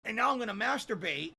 and now I'm gonna masturbate.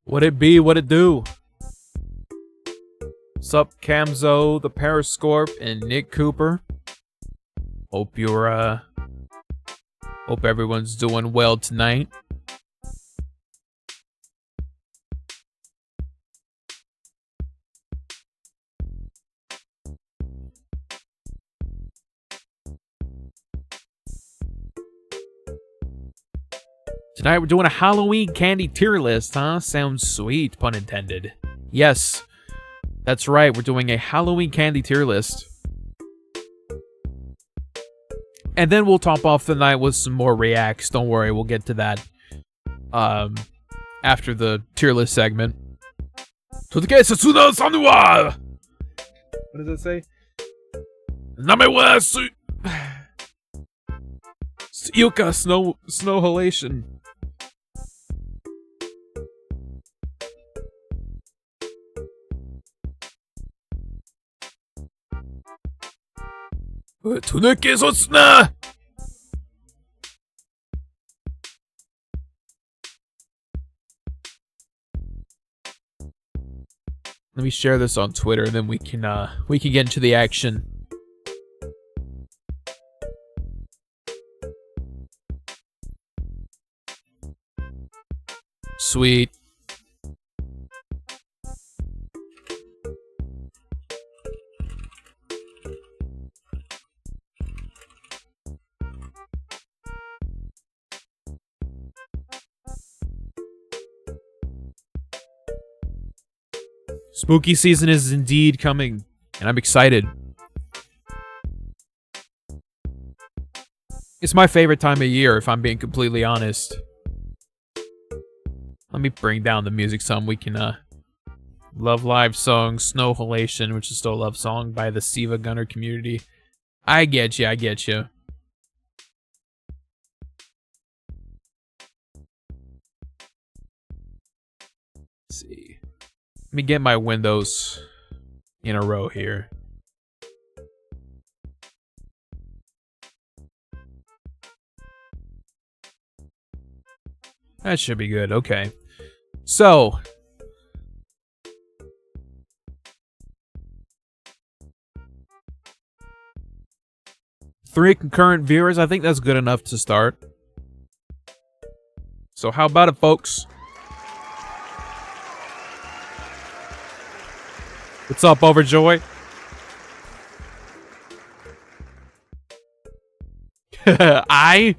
What it be? What it do? Sup, Camzo, the Periscorp, and Nick Cooper. Hope hope everyone's doing well tonight. Tonight we're doing a Halloween candy tier list, huh? Sounds sweet, pun intended. Yes, that's right, we're doing a Halloween candy tier list. And then we'll top off the night with some more reacts. Don't worry, we'll get to that after the tier list segment. What does it say? Yuka Snow Halation. Let me share this on Twitter, and then we can get into the action. Sweet. Spooky season is indeed coming, and I'm excited. It's my favorite time of year, if I'm being completely honest. Let me bring down the music some. We can, Love Live song, Snow Halation, which is still a love song by the Siva Gunner community. I get you, I get you. Let's see. Let me get my windows in a row here. That should be good. Okay. So, 3 concurrent viewers. I think that's good enough to start. So how about it, folks? What's up, Overjoy? I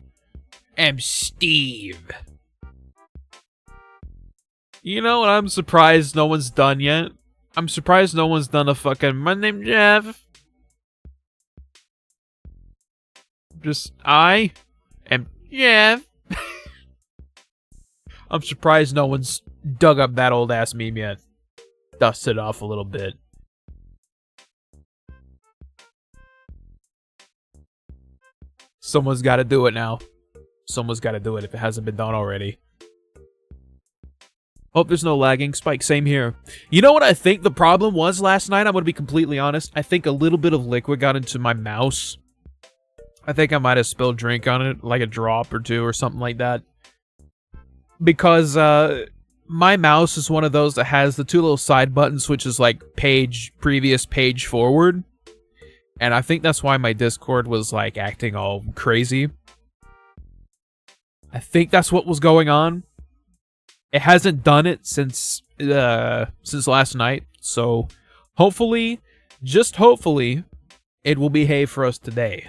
am Steve. You know what? I'm surprised no one's done yet. I'm surprised no one's done a fucking my name's Jeff. Just I am Jeff. I'm surprised no one's dug up that old ass meme yet. Dusted off a little bit. Someone's got to do it now. Someone's got to do it if it hasn't been done already. Hope there's no lagging. Spike, same here. You know what I think the problem was last night? I'm going to be completely honest. I think a little bit of liquid got into my mouse. I think I might have spilled drink on it, like a drop or two or something like that. Because my mouse is one of those that has the 2 little side buttons, which is like previous page forward. And I think that's why my Discord was like acting all crazy. I think that's what was going on. It hasn't done it since last night, so hopefully, just hopefully, it will behave for us today.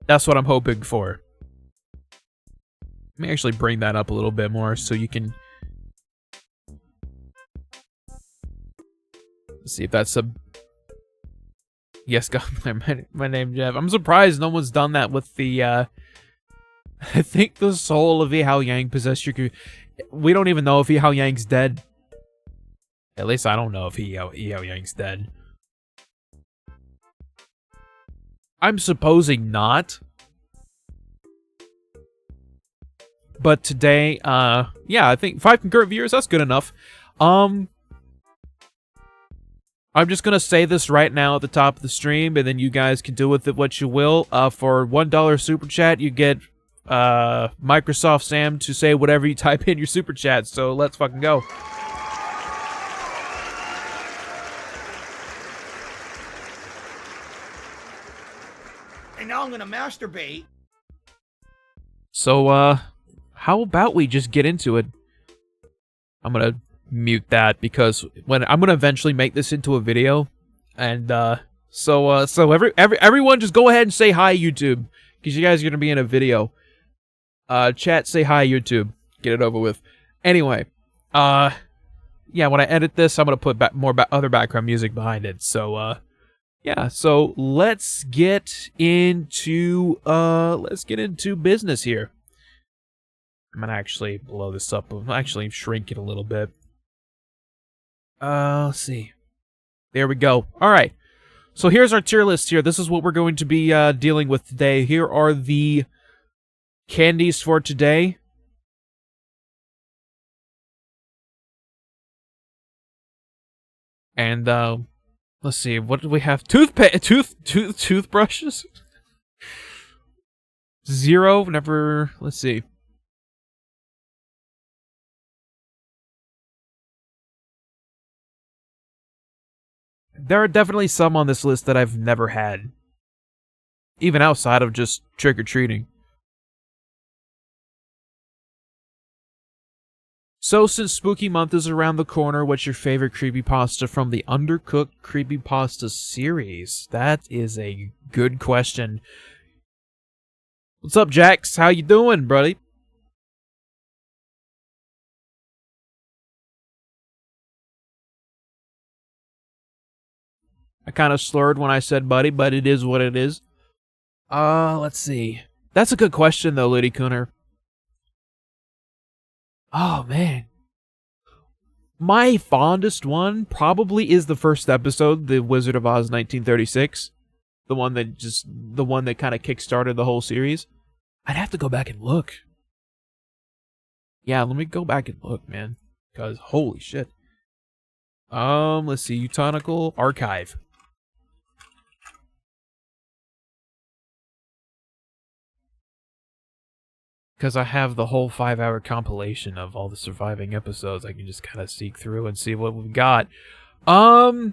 That's what I'm hoping for. Let me actually bring that up a little bit more so you can... Let's see if that's a... Yes, God, my name's Jeff. I'm surprised no one's done that with the, I think the soul of Yihao Yang possessed your... We don't even know if Yihao Yang's dead. At least I don't know if Yihao Yang's dead. I'm supposing not. But today, yeah, I think 5 concurrent viewers, that's good enough. I'm just gonna say this right now at the top of the stream, and then you guys can do with it what you will. For $1 super chat, you get Microsoft Sam to say whatever you type in your super chat. So let's fucking go. And now I'm gonna masturbate. So how about we just get into it? I'm gonna mute that because when I'm gonna eventually make this into a video, and so everyone just go ahead and say hi, YouTube, because you guys are gonna be in a video. Chat, say hi, YouTube. Get it over with. Anyway, yeah, when I edit this, I'm gonna put other background music behind it. So yeah, so let's get into business here. I'm gonna actually blow this up. I'll actually shrink it a little bit. Let's see. There we go. Alright. So here's our tier list here. This is what we're going to be dealing with today. Here are the candies for today. And let's see, what do we have? Toothbrushes? 0, never, let's see. There are definitely some on this list that I've never had. Even outside of just trick-or-treating. So, since Spooky Month is around the corner, what's your favorite creepypasta from the Undercooked Creepypasta series? That is a good question. What's up, Jax? How you doing, buddy? I kind of slurred when I said buddy, but it is what it is. Let's see. That's a good question, though, Liddy Cooner. Oh, man. My fondest one probably is the first episode, The Wizard of Oz 1936. The one that kind of kickstarted the whole series. I'd have to go back and look. Yeah, let me go back and look, man. Because, holy shit. Let's see. Utonical Archive. because I have the whole 5-hour compilation of all the surviving episodes. I can just kind of seek through and see what we've got. So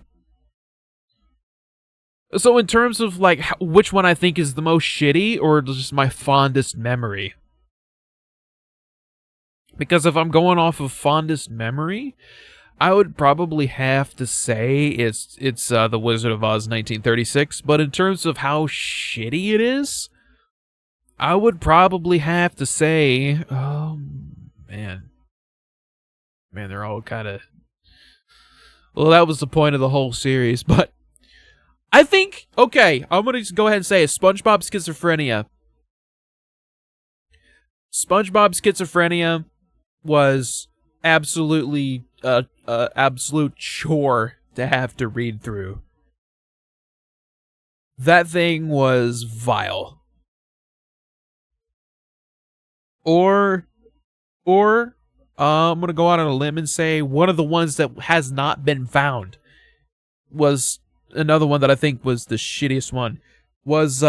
in terms of like which one I think is the most shitty, or just my fondest memory. Because if I'm going off of fondest memory, I would probably have to say it's The Wizard of Oz 1936. But in terms of how shitty it is, I would probably have to say, oh man, they're all kind of. Well, that was the point of the whole series, but I think, okay, I'm gonna just go ahead and say it. SpongeBob Schizophrenia. SpongeBob Schizophrenia was absolutely absolute chore to have to read through. That thing was vile. Or I'm gonna go out on a limb and say one of the ones that has not been found was another one that I think was the shittiest one. Was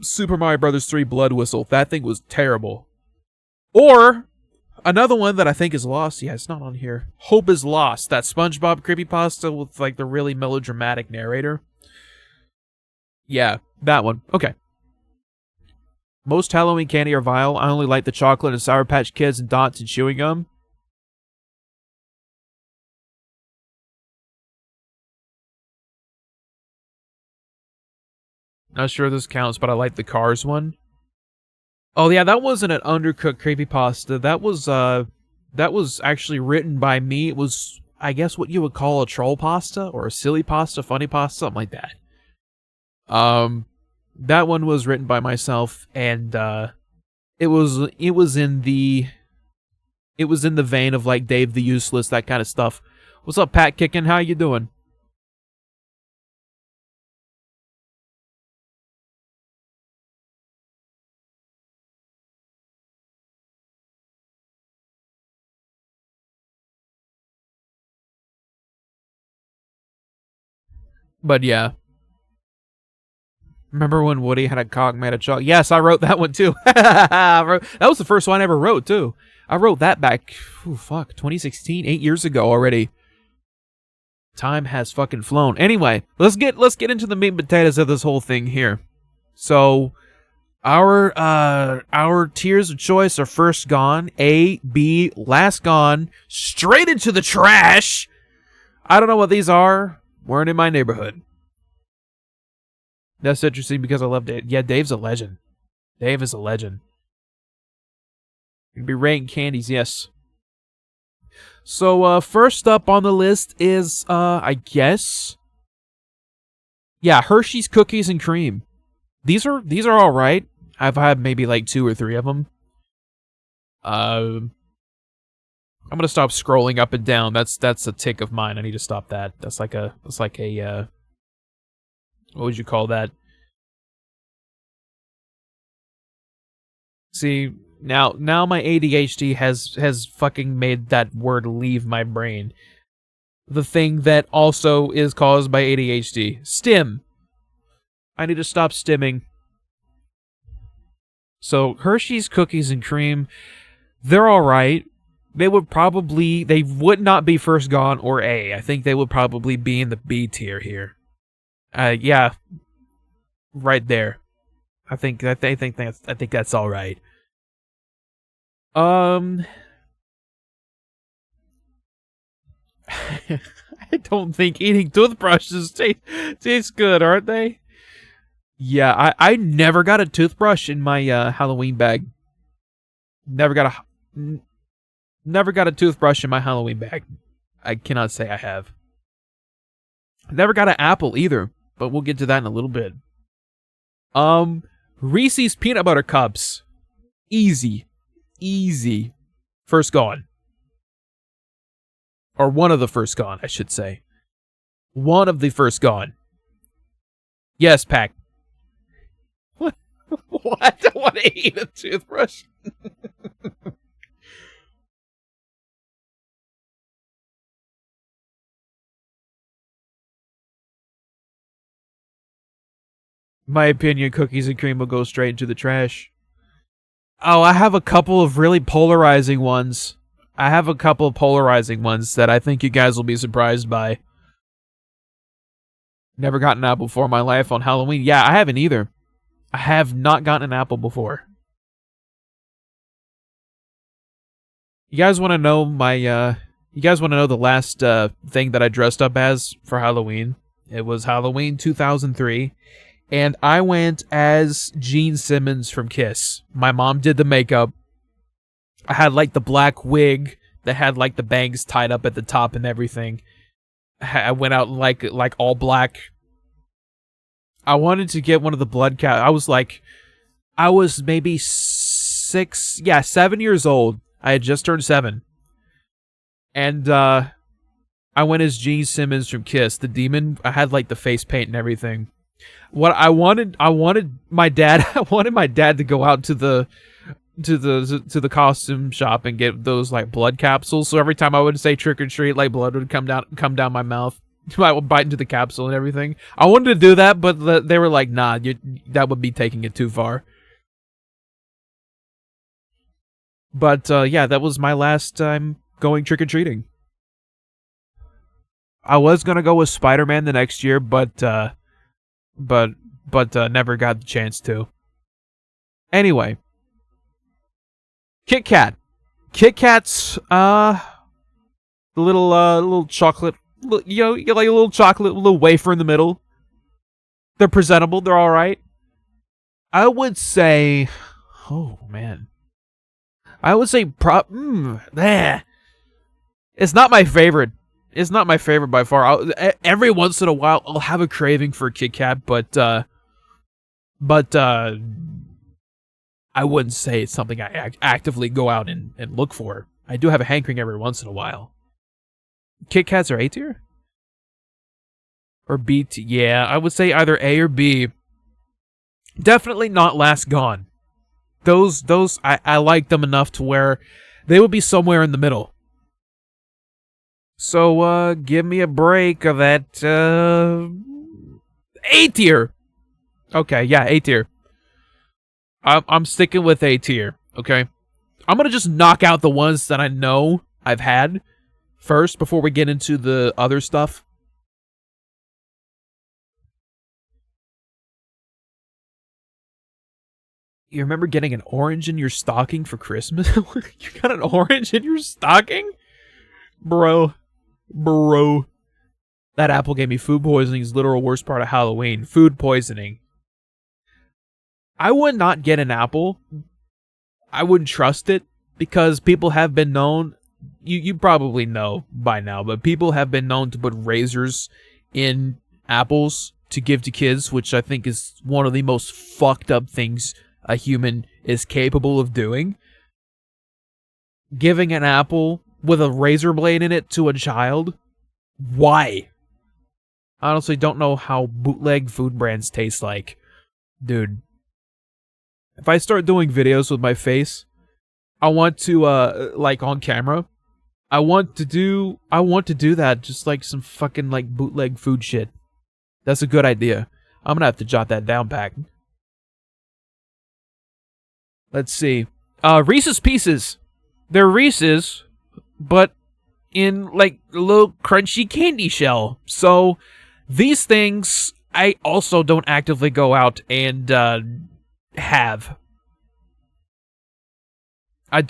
Super Mario Brothers 3 Blood Whistle. That thing was terrible. Or another one that I think is lost. Yeah, it's not on here. Hope is Lost. That SpongeBob creepypasta with like the really melodramatic narrator. Yeah, that one. Okay. Most Halloween candy are vile. I only like the chocolate and Sour Patch Kids and Dots and chewing gum. Not sure this counts, but I like the Cars one. Oh yeah, that wasn't an undercooked creepypasta. That was actually written by me. It was, I guess, what you would call a troll pasta or a silly pasta, funny pasta, something like that. That one was written by myself, and it was in the vein of like Dave the Useless, that kind of stuff. What's up, Pat Kickin? How you doing? But yeah. Remember when Woody had a cock made of chocolate? Yes, I wrote that one too. That was the first one I ever wrote too. I wrote that back, 2016, 8 years ago already. Time has fucking flown. Anyway, let's get into the meat and potatoes of this whole thing here. So, our tiers of choice are first gone, A, B, last gone, straight into the trash. I don't know what these are. Weren't in my neighborhood. That's interesting because I love Dave. Yeah, Dave's a legend. Dave is a legend. You'd be rating candies, yes. So, first up on the list is, I guess, yeah, Hershey's Cookies and Cream. These are all right. I've had maybe like 2 or 3 of them. I'm gonna stop scrolling up and down. That's a tick of mine. I need to stop that. That's like a what would you call that? See, now my ADHD has fucking made that word leave my brain. The thing that also is caused by ADHD. Stim. I need to stop stimming. So, Hershey's Cookies and Cream, they're alright. They would not be first gone or A. I think they would probably be in the B tier here. Yeah. Right there. I think that's alright. I don't think eating toothbrushes taste good, aren't they? Yeah, I never got a toothbrush in my Halloween bag. Never got a toothbrush in my Halloween bag. I cannot say I have. Never got an apple either, but we'll get to that in a little bit. Reese's Peanut Butter Cups. Easy. First gone. Or one of the first gone, I should say. One of the first gone. Yes, Pack. What? What? I don't want to eat a toothbrush. My opinion, Cookies and Cream will go straight into the trash. Oh, I have a couple of really polarizing ones. I have a couple of polarizing ones that I think you guys will be surprised by. Never gotten an apple before in my life on Halloween. Yeah, I haven't either. I have not gotten an apple before. You guys want to know my, you guys want to know the last thing that I dressed up as for Halloween? It was Halloween 2003, and I went as Gene Simmons from Kiss. My mom did the makeup. I had, like, the black wig that had, like, the bangs tied up at the top and everything. I went out like all black. I wanted to get one of the blood cap. I was maybe 7 years old. I had just turned 7. And, I went as Gene Simmons from Kiss, the demon. I had, like, the face paint and everything. What I wanted my dad, I wanted my dad to go out to the costume shop and get those, like, blood capsules. So every time I would say trick or treat, like, blood would come down my mouth. I would bite into the capsule and everything. I wanted to do that, but they were like, nah, that would be taking it too far. But yeah, that was my last time going trick or treating. I was gonna go with Spider-Man the next year, but never got the chance to. Anyway, Kit Kat. Kit Kat's little chocolate, you know, you get like a little chocolate, little wafer in the middle. They're presentable. They're all right. I would say, oh man, I would say it's not my favorite. It's not my favorite by far. Every once in a while, I'll have a craving for a Kit Kat, but I wouldn't say it's something I actively go out and look for. I do have a hankering every once in a while. Kit Kats are A tier? Or B tier? Yeah, I would say either A or B. Definitely not Last Gone. Those I like them enough to where they would be somewhere in the middle. So, give me a break of that, A tier! Okay, yeah, A tier. I'm sticking with A tier, okay? I'm gonna just knock out the ones that I know I've had first before we get into the other stuff. You remember getting an orange in your stocking for Christmas? You got an orange in your stocking? Bro. That apple gave me food poisoning is literal worst part of Halloween. Food poisoning. I would not get an apple. I wouldn't trust it because people have been known, you probably know by now, but people have been known to put razors in apples to give to kids, which I think is one of the most fucked up things a human is capable of doing. Giving an apple with a razor blade in it to a child? Why? I honestly don't know how bootleg food brands taste like. Dude. If I start doing videos with my face, I want to, like, on camera, I want to do that, just like some fucking, like, bootleg food shit. That's a good idea. I'm gonna have to jot that down, Pack. Let's see. Reese's Pieces. They're Reese's, but in, like, a little crunchy candy shell. So, these things, I also don't actively go out and, have. I'd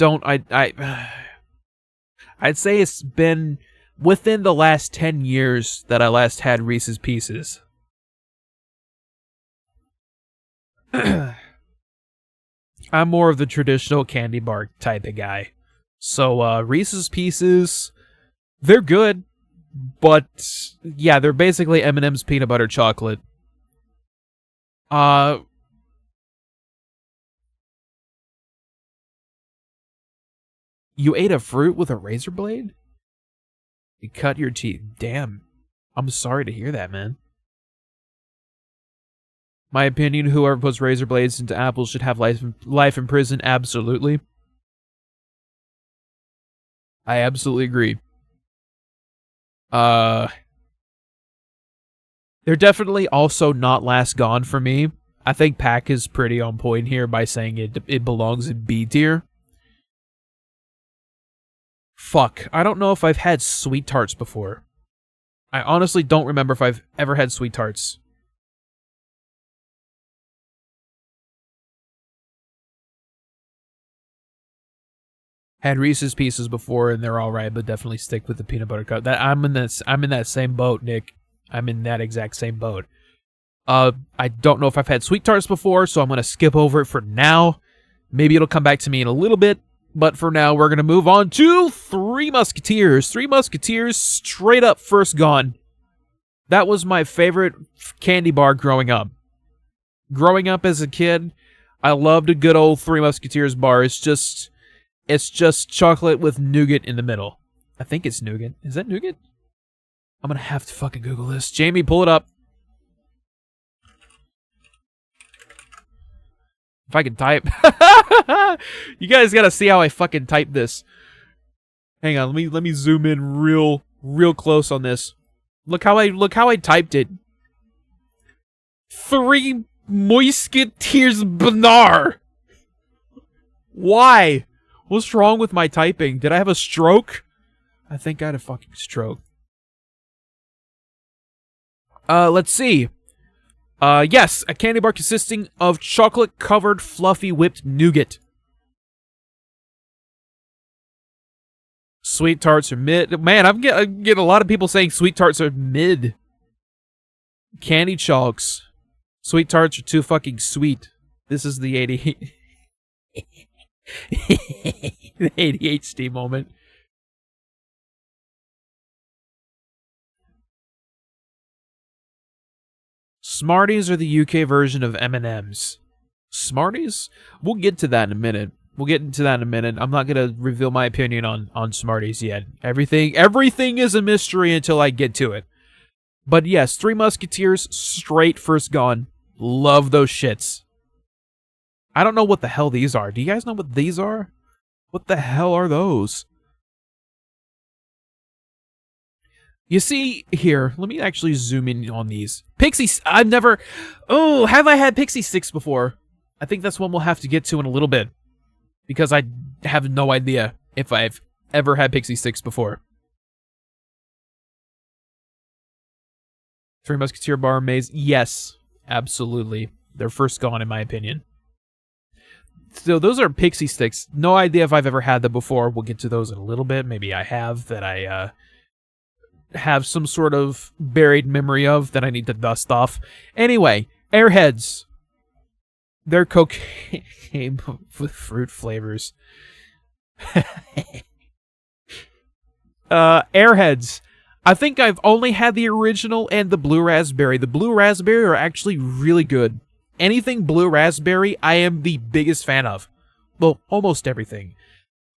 say it's been within the last 10 years that I last had Reese's Pieces. I'm more of the traditional candy bar type of guy. So, Reese's Pieces, they're good, but yeah, they're basically M&M's peanut butter chocolate. You ate a fruit with a razor blade? You cut your teeth. Damn. I'm sorry to hear that, man. My opinion, whoever puts razor blades into apples should have life in prison. Absolutely. I absolutely agree. They're definitely also not Last Gone for me. I think Pack is pretty on point here by saying it belongs in B tier. Fuck, I don't know if I've had Sweet Tarts before. I honestly don't remember if I've ever had Sweet Tarts. Had Reese's Pieces before, and they're all right, but definitely stick with the peanut butter cup. I'm in that same boat, Nick. I'm in that exact same boat. I don't know if I've had Sweet Tarts before, so I'm gonna skip over it for now. Maybe it'll come back to me in a little bit, but for now, we're gonna move on to Three Musketeers. Three Musketeers, straight up first gone. That was my favorite candy bar growing up. Growing up as a kid, I loved a good old Three Musketeers bar. It's just chocolate with nougat in the middle. I think it's nougat. Is that nougat? I'm gonna have to fucking Google this. Jamie, pull it up. If I can type. You guys gotta see how I fucking type this. Hang on, let me zoom in real close on this. Look how I typed it. Three Musketeers Banar. Why? What's wrong with my typing? Did I have a stroke? I think I had a fucking stroke. Let's see. Yes, a candy bar consisting of chocolate-covered, fluffy, whipped nougat. Sweet Tarts are mid. Man, I'm getting a lot of people saying Sweet Tarts are mid. Candy Chalks. Sweet Tarts are too fucking sweet. This is the 88... the ADHD moment. Smarties are the UK version of M&M's. Smarties? We'll get to that in a minute. I'm not gonna reveal my opinion on Smarties yet. Everything is a mystery until I get to it. But yes, Three Musketeers, straight first gone. Love those shits. I don't know what the hell these are. Do you guys know what these are? What the hell are those? You see, here, let me actually zoom in on these. Pixie, I've never... Oh, have I had Pixie Sticks before? I think that's one we'll have to get to in a little bit. Because I have no idea if I've ever had Pixie Sticks before. Three Musketeer Bar Maze, yes, absolutely. They're first gone in my opinion. So those are Pixie Sticks. No idea if I've ever had them before. We'll get to those in a little bit. Maybe I have, that I have some sort of buried memory of that I need to dust off. Anyway, Airheads. They're cocaine with fruit flavors. Airheads. I think I've only had the original and the blue raspberry. The blue raspberry are actually really good. Anything blue raspberry, I am the biggest fan of. Well, almost everything.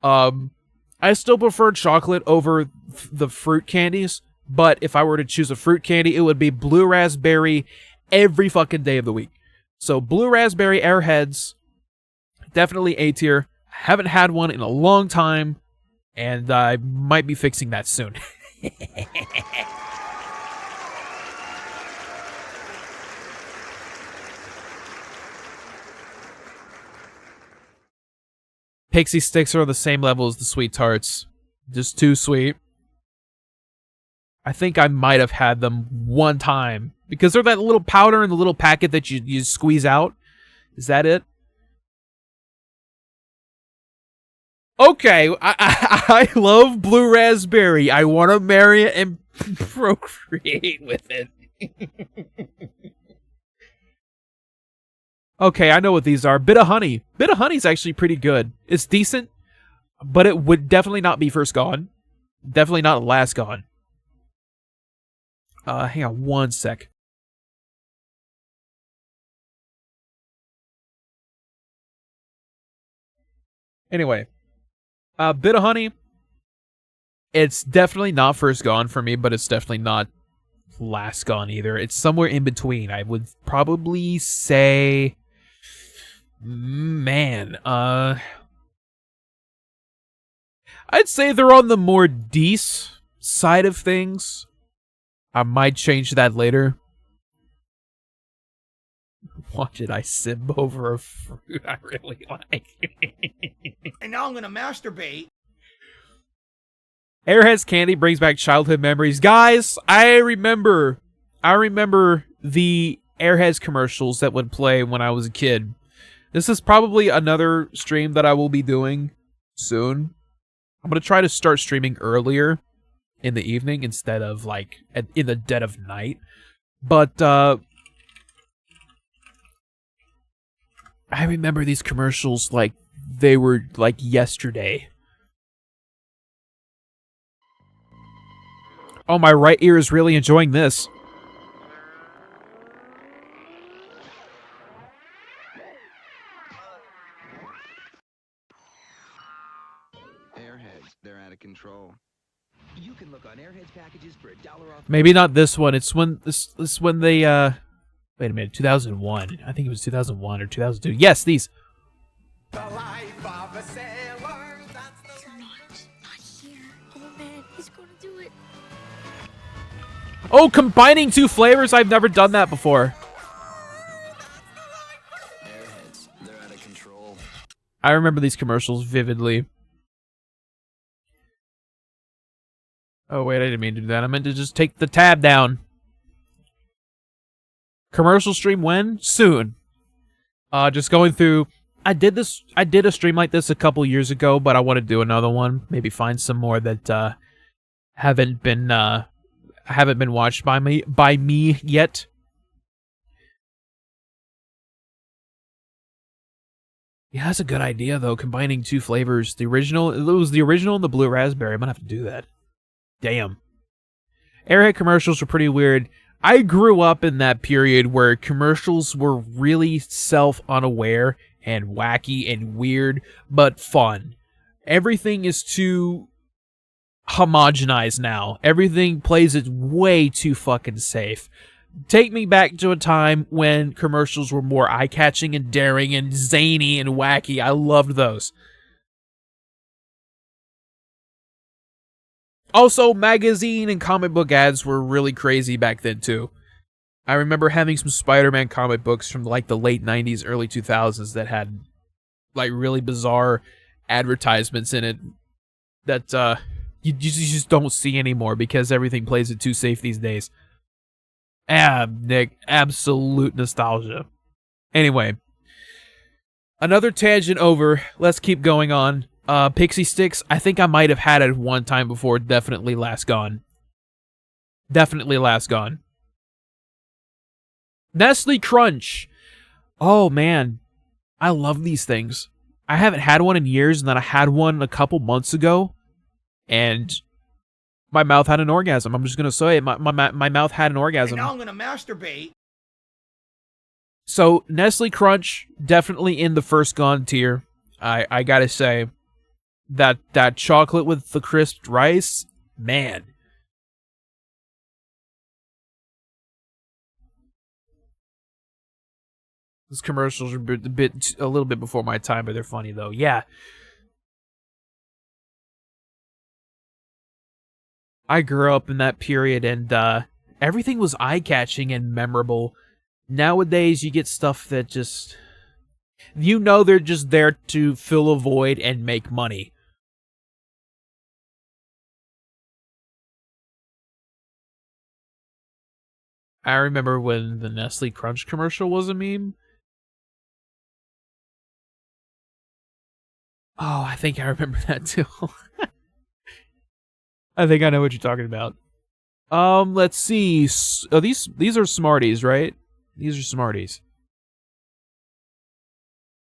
I still prefer chocolate over the fruit candies, but if I were to choose a fruit candy, it would be blue raspberry every fucking day of the week. So blue raspberry Airheads, definitely A tier. Haven't had one in a long time, and I might be fixing that soon. Pixie Sticks are on the same level as the Sweet Tarts. Just too sweet. I think I might have had them one time. Because they're that little powder in the little packet that you squeeze out. Is that it? Okay, I love blue raspberry. I want to marry it and procreate with it. Okay, I know what these are. Bit of Honey. Bit of Honey's actually pretty good. It's decent, but it would definitely not be first gone. Definitely not last gone. Hang on one sec. Anyway, Bit of Honey. It's definitely not first gone for me, but it's definitely not last gone either. It's somewhere in between. I would probably say... Man, I'd say they're on the more decent side of things. I might change that later. Watch it, I simp over a fruit I really like. And now I'm gonna masturbate. Airheads candy brings back childhood memories. Guys, I remember the Airheads commercials that would play when I was a kid. This is probably another stream that I will be doing soon. I'm going to try to start streaming earlier in the evening instead of, like, in the dead of night. But, I remember these commercials like they were, like, yesterday. Oh, my right ear is really enjoying this. Airheads, they're out of control. You can look on Airheads packages for $1 off. Maybe not this one. It's when this when they wait a minute, 2001. I think it was 2001 or 2002. Yes, these. The life of a sailor, that's the life. Not here. Oh man, he's gonna do it. Oh, combining two flavors. I've never done that before. Airheads, they're out of control. I remember these commercials vividly. Oh wait, I didn't mean to do that. I meant to just take the tab down. Commercial stream when? Soon. Just going through. I did a stream like this a couple years ago, but I want to do another one. Maybe find some more that haven't been watched by me yet. Yeah, that's a good idea though. Combining two flavors, it was the original and the blue raspberry. I'm gonna have to do that. Damn. Airhead commercials were pretty weird. I grew up in that period where commercials were really self-unaware and wacky and weird, but fun. Everything is too homogenized now. Everything plays it way too fucking safe. Take me back to a time when commercials were more eye-catching and daring and zany and wacky. I loved those. Also, magazine and comic book ads were really crazy back then, too. I remember having some Spider-Man comic books from, like, the late 90s, early 2000s that had, like, really bizarre advertisements in it that, you just don't see anymore because everything plays it too safe these days. Nick, absolute nostalgia. Anyway, another tangent over. Let's keep going on. Pixie Sticks, I think I might have had it one time before. Definitely last gone. Definitely last gone. Nestle Crunch. Oh, man. I love these things. I haven't had one in years, and then I had one a couple months ago, and my mouth had an orgasm. I'm just going to say it. My mouth had an orgasm. And now I'm gonna masturbate. So, Nestle Crunch, definitely in the first gone tier. I gotta say, that chocolate with the crisped rice, man. These commercials are a little bit before my time, but they're funny though. Yeah. I grew up in that period, and everything was eye-catching and memorable. Nowadays, you get stuff that just... You know they're just there to fill a void and make money. I remember when the Nestle Crunch commercial was a meme. Oh, I think I remember that too. I think I know what you're talking about. Let's see. Oh, these are Smarties, right? These are Smarties.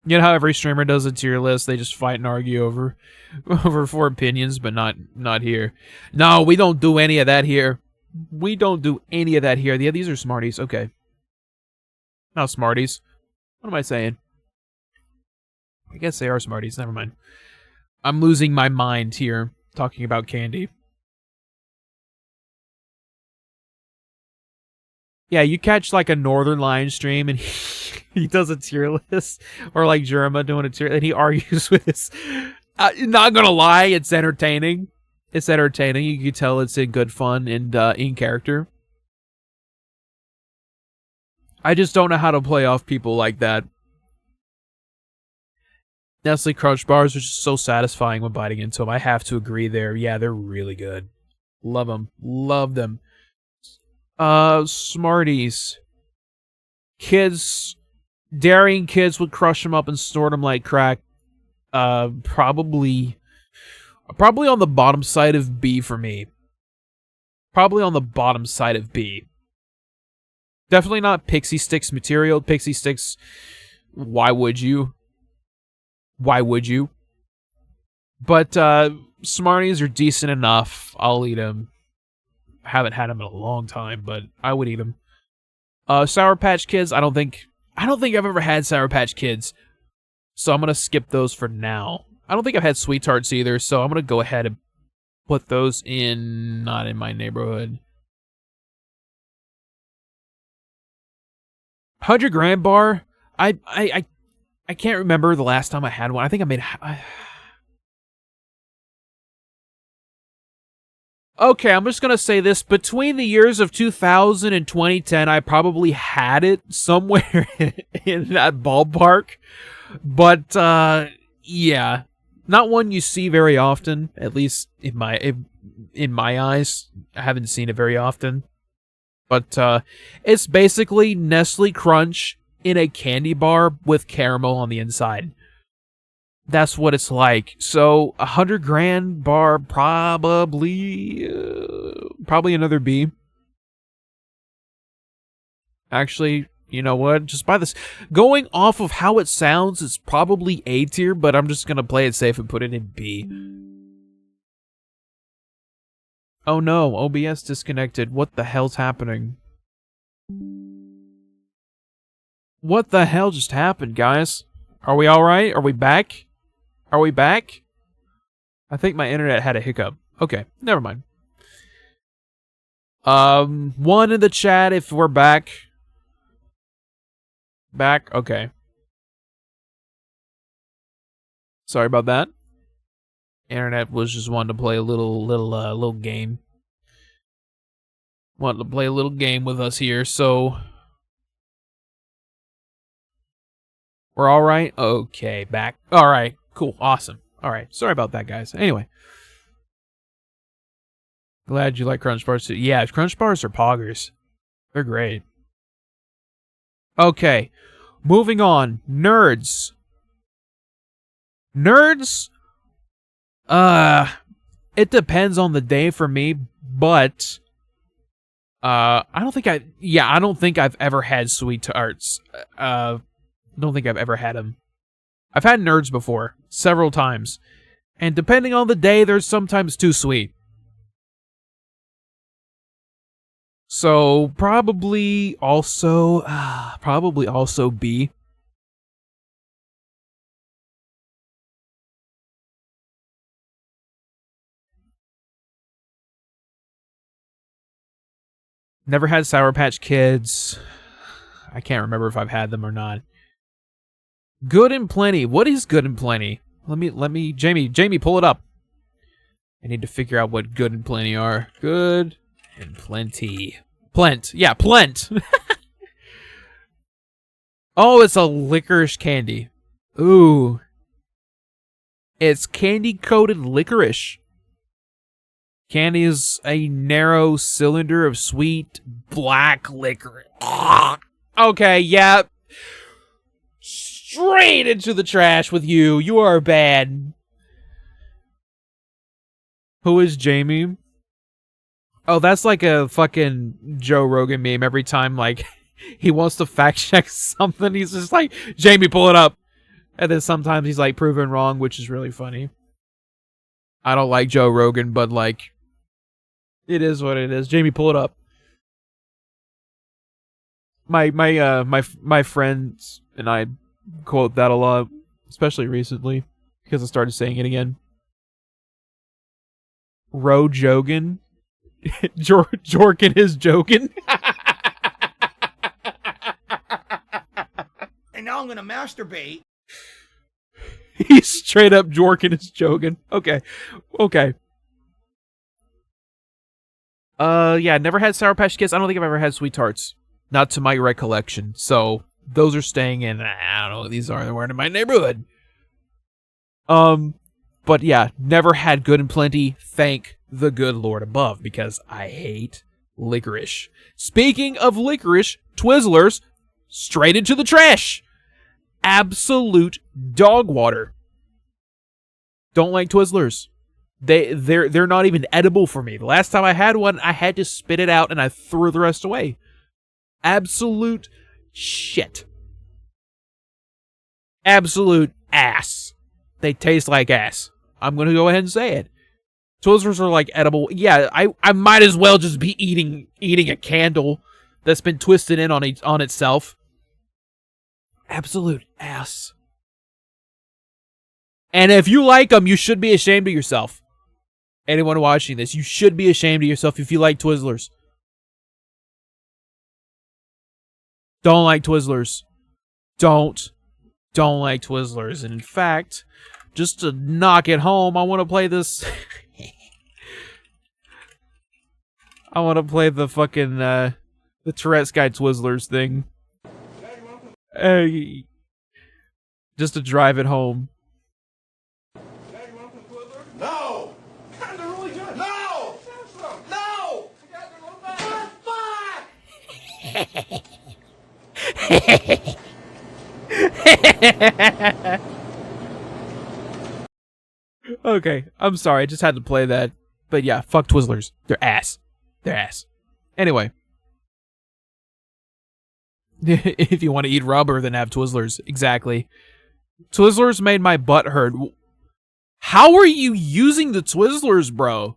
You know how every streamer does a tier list? They just fight and argue over four opinions, but not here. No, we don't do any of that here. We don't do any of that here. Yeah, these are Smarties. Okay. Not Smarties. What am I saying? I guess they are Smarties. Never mind. I'm losing my mind here talking about candy. Yeah, you catch like a Northern Lion stream and he does a tier list, or like Jerma doing a tier, and he argues with his. Not gonna lie, it's entertaining. It's entertaining. You can tell it's in good fun and in character. I just don't know how to play off people like that. Nestle Crunch Bars are just so satisfying when biting into them. I have to agree there. Yeah, they're really good. Love them. Love them. Smarties. Kids, daring kids would crush them up and snort them like crack. Probably on the bottom side of B for me. Probably on the bottom side of B. Definitely not Pixie Sticks material. Pixie Sticks, why would you? Why would you? But Smarties are decent enough. I'll eat them. Haven't had them in a long time, but I would eat them. Sour Patch Kids, I don't think I've ever had Sour Patch Kids. So I'm going to skip those for now. I don't think I've had Sweet Tarts either, so I'm going to go ahead and put those in, not in my neighborhood. 100 gram bar, I can't remember the last time I had one. I think I made... Okay, I'm just going to say this. Between the years of 2000 and 2010, I probably had it somewhere in that ballpark. But, yeah. Not one you see very often, at least in my eyes. I haven't seen it very often. But, it's basically Nestle Crunch in a candy bar with caramel on the inside. That's what it's like. So, 100 gram bar, probably another B. Actually, you know what? Just buy this. Going off of how it sounds, it's probably A tier, but I'm just gonna play it safe and put it in B. Oh no, OBS disconnected. What the hell's happening? What the hell just happened, guys? Are we alright? Are we back? Are we back? I think my internet had a hiccup. Okay, never mind. One in the chat if we're back. Back? Okay. Sorry about that. Internet was just wanting to play a little game. Wanted to play a little game with us here, so... We're alright? Okay, back. Alright, cool, awesome. Alright, sorry about that, guys. Anyway. Glad you like Crunch Bars too. Yeah, Crunch Bars are poggers. They're great. Okay, moving on. Nerds. Nerds? It depends on the day for me, but... I don't think I've ever had Sweet Tarts. Don't think I've ever had them. I've had Nerds before, several times. And depending on the day, they're sometimes too sweet. So, probably also B. Never had Sour Patch Kids. I can't remember if I've had them or not. Good and Plenty. What is Good and Plenty? Let me, Jamie, pull it up. I need to figure out what Good and Plenty are. Good and Plenty. Plent. Yeah, Plent. Oh, it's a licorice candy. Ooh. It's candy-coated licorice. Candy is a narrow cylinder of sweet black licorice. Okay, yeah. Straight into the trash with you. You are bad. Who is Jamie? Oh, that's like a fucking Joe Rogan meme. Every time, like, he wants to fact check something, he's just like, Jamie, pull it up. And then sometimes he's like proven wrong, which is really funny. I don't like Joe Rogan, but like, it is what it is. Jamie, pull it up. My friends and I quote that a lot, especially recently, because I started saying it again. Ro Jogan. Jorkin is joking. And now I'm gonna masturbate. He's straight up Jorkin is joking. Okay. Yeah, never had Sour Patch Kids. I don't think I've ever had Sweet Tarts. not to my recollection. So those are staying in. I don't know what these are. They weren't in my neighborhood. But yeah, never had Good and Plenty. Thank the good Lord above, because I hate licorice. Speaking of licorice, Twizzlers, straight into the trash. Absolute dog water. Don't like Twizzlers. They're not even edible for me. The last time I had one, I had to spit it out and I threw the rest away. Absolute shit. Absolute ass. They taste like ass. I'm gonna go ahead and say it. Twizzlers are like edible. Yeah, I might as well just be eating a candle that's been twisted in on itself. Absolute ass. And if you like them, you should be ashamed of yourself. Anyone watching this, you should be ashamed of yourself if you like Twizzlers. Don't like Twizzlers. Don't like Twizzlers. And in fact, just to knock it home, I want to play this. I want to play the fucking the Tourette's Guy Twizzlers thing. Just to drive it home. No! No! No! Okay, I'm sorry, I just had to play that. But yeah, fuck Twizzlers. They're ass. They're ass. Anyway. If you want to eat rubber, then have Twizzlers. Exactly. Twizzlers made my butt hurt. How are you using the Twizzlers, bro?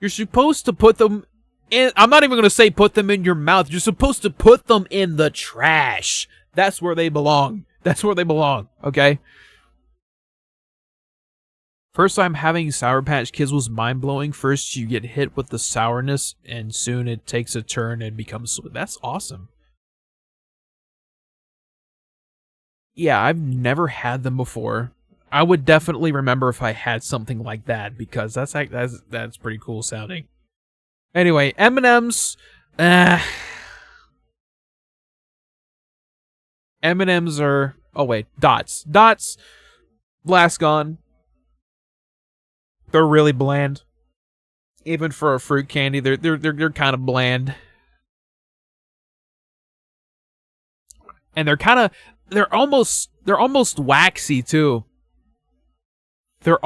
You're supposed to put them in... I'm not even going to say put them in your mouth. You're supposed to put them in the trash. That's where they belong. That's where they belong, okay? First time having Sour Patch Kids was mind-blowing. First, you get hit with the sourness, and soon it takes a turn and becomes sweet. That's awesome. Yeah, I've never had them before. I would definitely remember if I had something like that, because that's pretty cool sounding. Anyway, M&M's. M&M's are... Oh, wait. Dots. Dots. Blast Gone. They're really bland. Even for a fruit candy, they're kind of bland. And they're almost waxy too. They're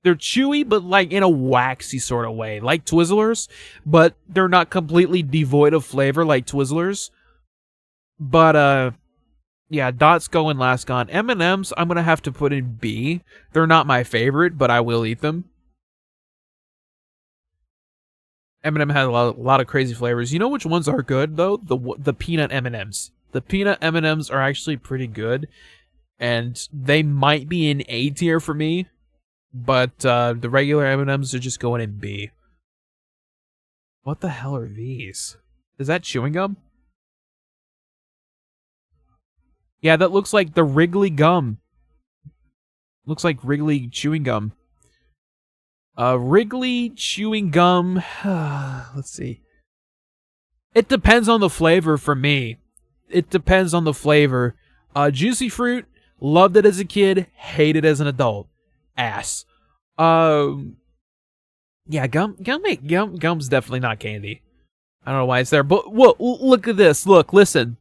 chewy, but like in a waxy sort of way, like Twizzlers, but they're not completely devoid of flavor like Twizzlers. But yeah, Dots go in Last Gone. M&M's, I'm gonna have to put in B. They're not my favorite, but I will eat them. M&M has a lot of crazy flavors. You know which ones are good though? The peanut M&Ms. The peanut M&Ms are actually pretty good, and they might be in A tier for me, but the regular M&Ms are just going in B. What the hell are these? Is that chewing gum? Yeah, that looks like the Wrigley gum. Looks like Wrigley chewing gum. Wrigley chewing gum. Let's see. It depends on the flavor for me. It depends on the flavor. Juicy Fruit, loved it as a kid, hated it as an adult. Ass. Yeah, gum's definitely not candy. I don't know why it's there, but look at this. Look, listen.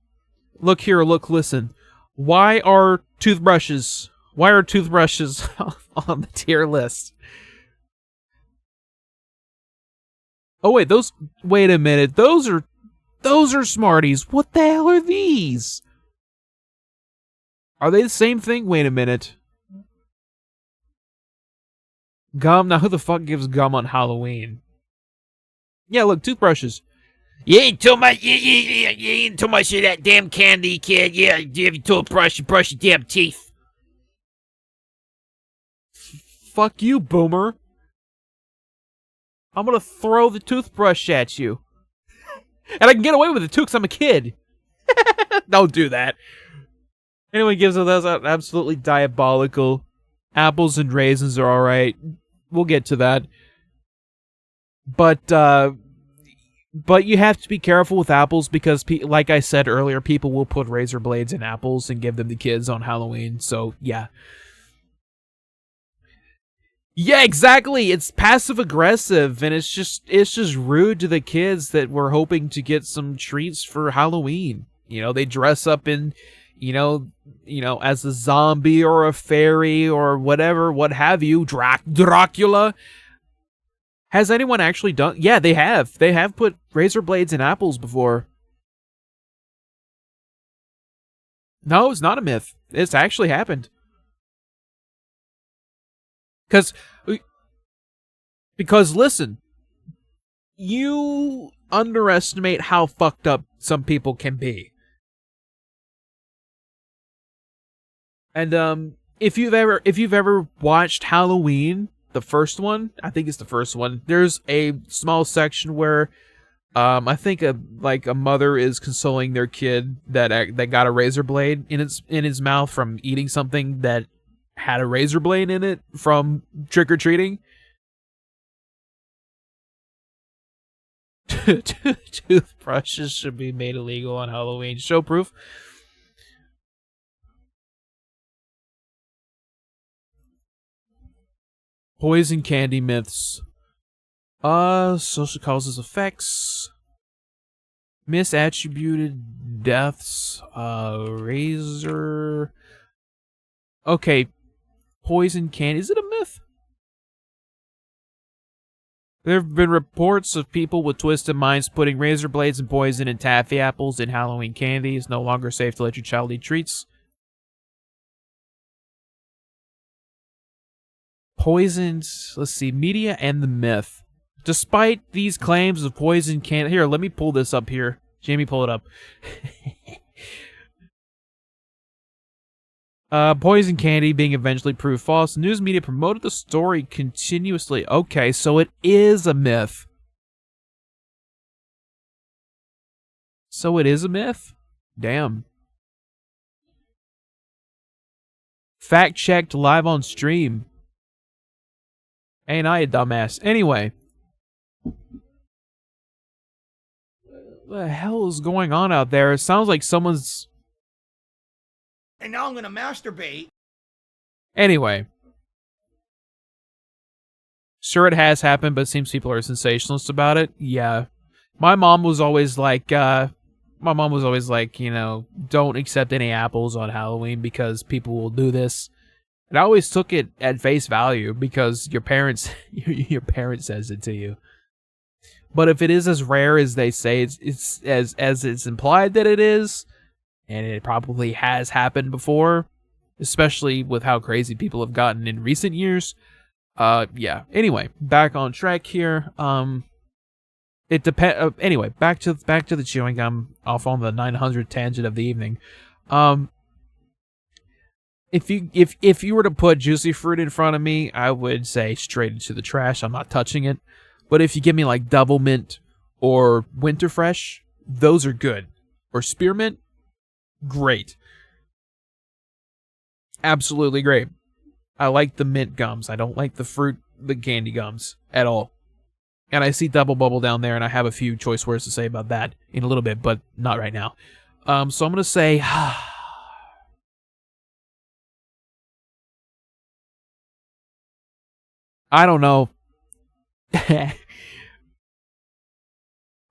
Look here, listen. Why are toothbrushes on the tier list? Oh wait, wait a minute. Those are Smarties. What the hell are these? Are they the same thing? Wait a minute. Gum? Now who the fuck gives gum on Halloween? Yeah, look, toothbrushes. You ain't too much. You ain't too much of that damn candy, kid. Yeah, you have your toothbrush. You brush your damn teeth. Fuck you, boomer. I'm gonna throw the toothbrush at you, and I can get away with it too, 'cause I'm a kid. Don't do that. Anyone gives those out, absolutely diabolical. Apples and raisins are all right. We'll get to that. But But you have to be careful with apples because, like I said earlier, people will put razor blades in apples and give them to kids on Halloween. So, yeah. Yeah, exactly. It's passive aggressive, and it's just rude to the kids that were hoping to get some treats for Halloween. You know, they dress up in, you know, as a zombie or a fairy or whatever, what have you, Dracula. Has anyone actually done? Yeah, they have. They have put razor blades in apples before. No, it's not a myth. It's actually happened. Because listen, you underestimate how fucked up some people can be. And if you've ever watched Halloween, the first one, I think it's the first one, there's a small section where I think a mother is consoling their kid that got a razor blade in his mouth from eating something that had a razor blade in it from trick-or-treating. Toothbrushes should be made illegal on Halloween. Show proof. Poison candy myths. Social causes effects. Misattributed deaths. Razor. Okay. Poison candy. Is it a myth? There have been reports of people with twisted minds putting razor blades and poison in taffy apples in Halloween candy. It's no longer safe to let your child eat treats. Poisoned, let's see, media and the myth. Despite these claims of poison candy... Here, let me pull this up here. Jamie, pull it up. Poison candy being eventually proved false. News media promoted the story continuously. Okay, so it is a myth. So it is a myth? Damn. Fact checked live on stream. Ain't I a dumbass? Anyway. What the hell is going on out there? It sounds like someone's... And now I'm gonna masturbate. Anyway. Sure, it has happened, but it seems people are sensationalist about it. Yeah. My mom was always like, you know, don't accept any apples on Halloween because people will do this. And I always took it at face value because your parents says it to you. But if it is as rare as they say, it's as it's implied that it is, and it probably has happened before, especially with how crazy people have gotten in recent years. Yeah. Anyway, back on track here. It depends. Anyway, back to the chewing gum. Off on the 900 tangent of the evening. If you were to put juicy fruit in front of me, I would say straight into the trash. I'm not touching it. But if you give me like double mint or winter fresh, those are good. Or spearmint, great. Absolutely great. I like the mint gums. I don't like the candy gums at all. And I see Double Bubble down there, and I have a few choice words to say about that in a little bit, but not right now. So I'm going to say... I don't know.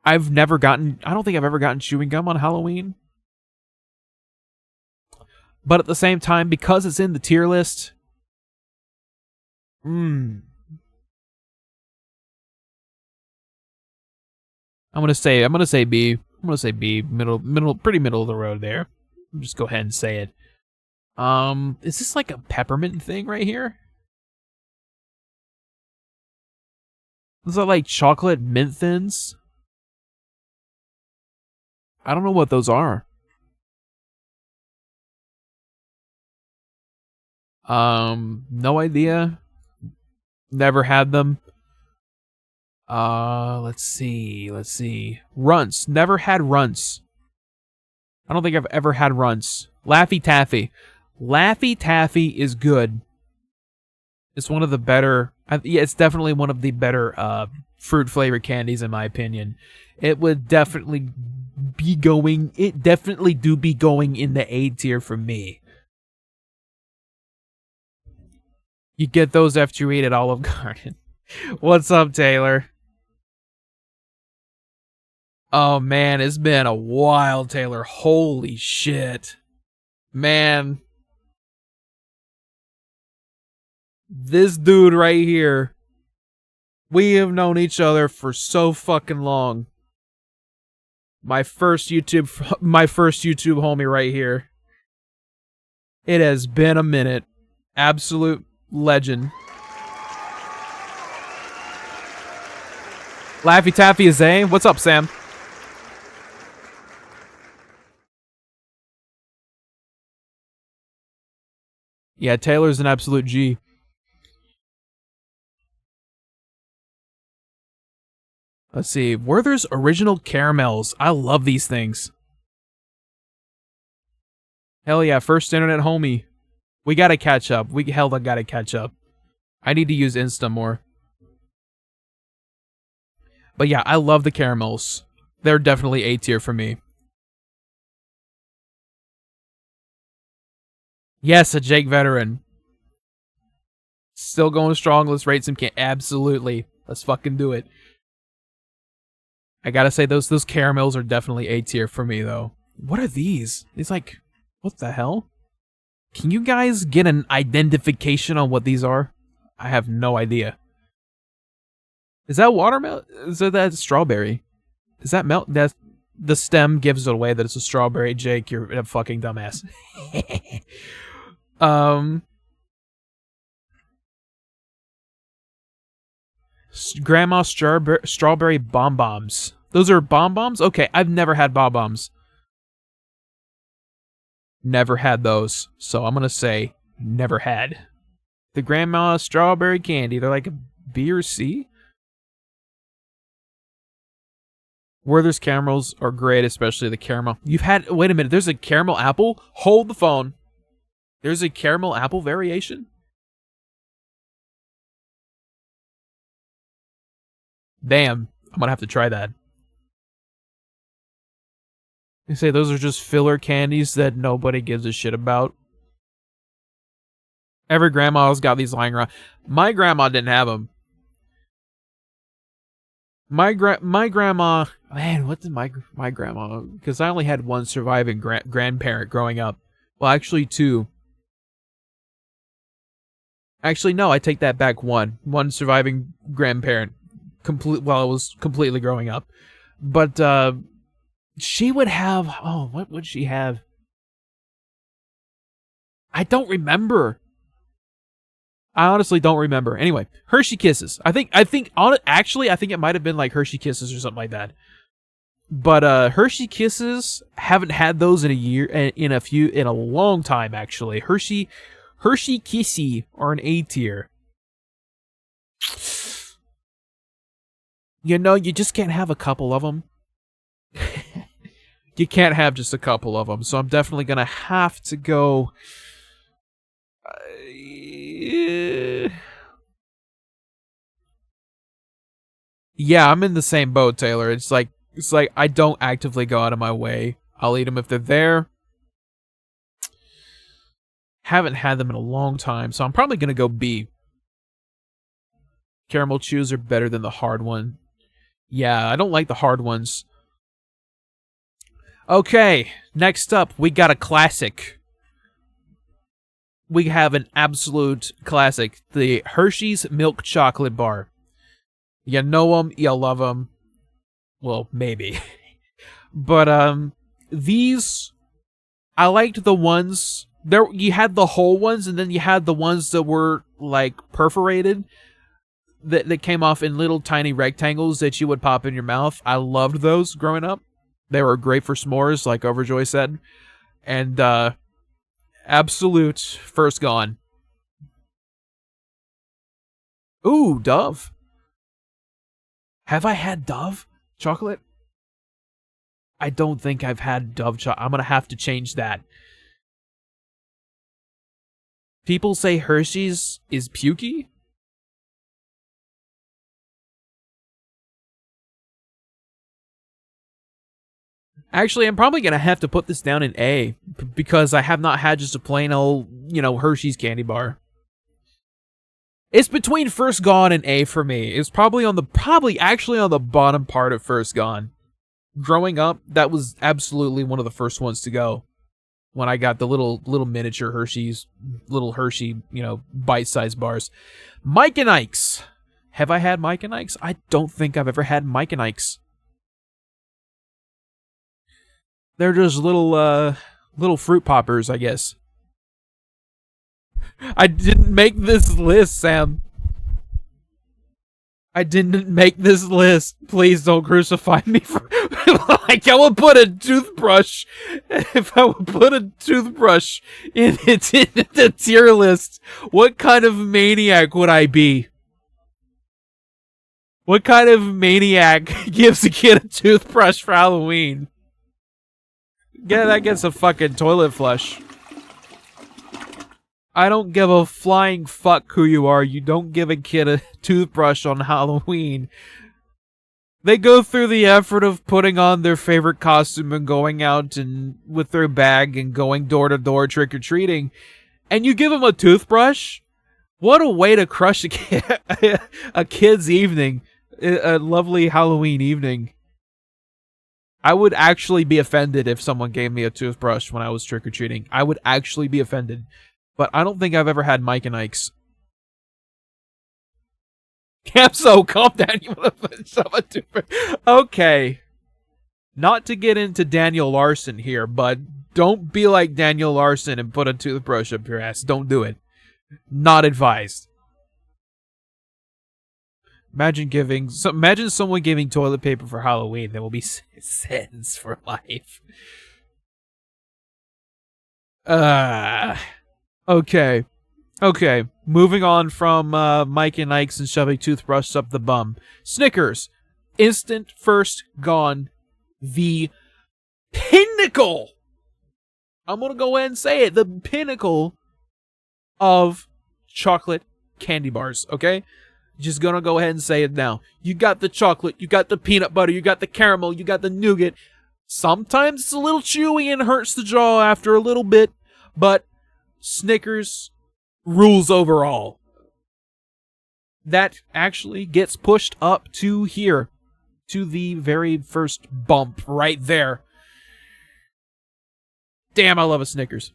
I don't think I've ever gotten chewing gum on Halloween. But at the same time, because it's in the tier list, I'm gonna say B. I'm gonna say B, pretty middle of the road there. I'll just go ahead and say it. Is this like a peppermint thing right here? Is that like chocolate mint thins? I don't know what those are. No idea. Never had them. Let's see. Runts. Never had runts. I don't think I've ever had runts. Laffy Taffy. Laffy Taffy is good. It's one of the better... yeah, it's definitely one of the better fruit flavored candies in my opinion. It would definitely be going. It definitely do be going in the A tier for me. You get those after you eat at Olive Garden. What's up, Taylor? Oh man, it's been a while, Taylor. Holy shit. Man. This dude right here. We have known each other for so fucking long. My first YouTube homie right here. It has been a minute. Absolute legend. Laffy Taffy is A. What's up, Sam? Yeah, Taylor's an absolute G. Let's see. Werther's Original Caramels. I love these things. Hell yeah, first internet homie. We gotta catch up. We gotta catch up. I need to use Insta more. But yeah, I love the caramels. They're definitely A tier for me. Yes, a Jake veteran. Still going strong. Let's rate some absolutely. Let's fucking do it. I gotta say, those caramels are definitely A tier for me, though. What are these? It's like, what the hell? Can you guys get an identification on what these are? I have no idea. Is that watermelon? Is that strawberry? Is that melt? That the stem gives it away that it's a strawberry. Jake, you're a fucking dumbass. Grandma strawberry bomb-bombs. Those are bomb-bombs? Okay, I've never had bomb-bombs. Never had those. So I'm gonna say never had. The grandma strawberry candy. They're like a B or C? Werther's caramels are great, especially the caramel. You've had... Wait a minute, there's a caramel apple? Hold the phone. There's a caramel apple variation? Damn, I'm gonna have to try that. You say those are just filler candies that nobody gives a shit about. Every grandma's got these lying around. My grandma didn't have them. My grandma... Man, what did my grandma... Because I only had one surviving grandparent growing up. Well, actually, two. Actually, no, I take that back. One surviving grandparent. While I was completely growing up. But, she would have... Oh, what would she have? I don't remember. I honestly don't remember. Anyway, Hershey Kisses. I think it might have been like Hershey Kisses or something like that. But Hershey Kisses, haven't had those in a long time actually. Hershey Kissy are an A tier. You know, you just can't have a couple of them. You can't have just a couple of them. So I'm definitely gonna have to go. Yeah, I'm in the same boat, Taylor. It's like I don't actively go out of my way. I'll eat them if they're there. Haven't had them in a long time, so I'm probably gonna go B. Caramel chews are better than the hard one. Yeah, I don't like the hard ones. Okay, next up, we got a classic. We have an absolute classic. The Hershey's Milk Chocolate Bar. You know them, you love them. Well, maybe. But, these... I liked the ones... You had the whole ones, and then you had the ones that were, like, perforated. That came off in little tiny rectangles that you would pop in your mouth. I loved those growing up. They were great for s'mores, like Overjoy said. And, absolute first gone. Ooh, Dove. Have I had Dove chocolate? I don't think I've had Dove chocolate. I'm going to have to change that. People say Hershey's is pukey? Actually, I'm probably gonna have to put this down in A because I have not had just a plain old, Hershey's candy bar. It's between First Gone and A for me. It's probably actually on the bottom part of First Gone. Growing up, that was absolutely one of the first ones to go. When I got the little miniature Hershey's, little Hershey, bite-sized bars. Mike and Ike's. Have I had Mike and Ike's? I don't think I've ever had Mike and Ike's. They're just little fruit poppers, I guess. I didn't make this list, Sam. I didn't make this list. Please don't crucify me for like I would put a toothbrush. If I would put a toothbrush in the tier list, what kind of maniac would I be? What kind of maniac gives a kid a toothbrush for Halloween? Yeah, that gets a fucking toilet flush. I don't give a flying fuck who you are. You don't give a kid a toothbrush on Halloween. They go through the effort of putting on their favorite costume and going out and with their bag and going door to door trick-or-treating. And you give them a toothbrush? What a way to crush a kid's evening. A lovely Halloween evening. I would actually be offended if someone gave me a toothbrush when I was trick-or-treating. I would actually be offended. But I don't think I've ever had Mike and Ike's. Capso, calm down. You want to shove a toothbrush? Okay. Not to get into Daniel Larson here, but don't be like Daniel Larson and put a toothbrush up your ass. Don't do it. Not advised. Imagine someone giving toilet paper for Halloween. There will be sins for life. Okay. Moving on from Mike and Ike's and shoving toothbrushes up the bum. Snickers. Instant First Gone. The pinnacle. I'm going to go ahead and say it. The pinnacle of chocolate candy bars. Okay? Just gonna go ahead and say it now. You got the chocolate, you got the peanut butter, you got the caramel, you got the nougat. Sometimes it's a little chewy and hurts the jaw after a little bit, but Snickers rules overall. That actually gets pushed up to here, to the very first bump right there. Damn, I love a Snickers.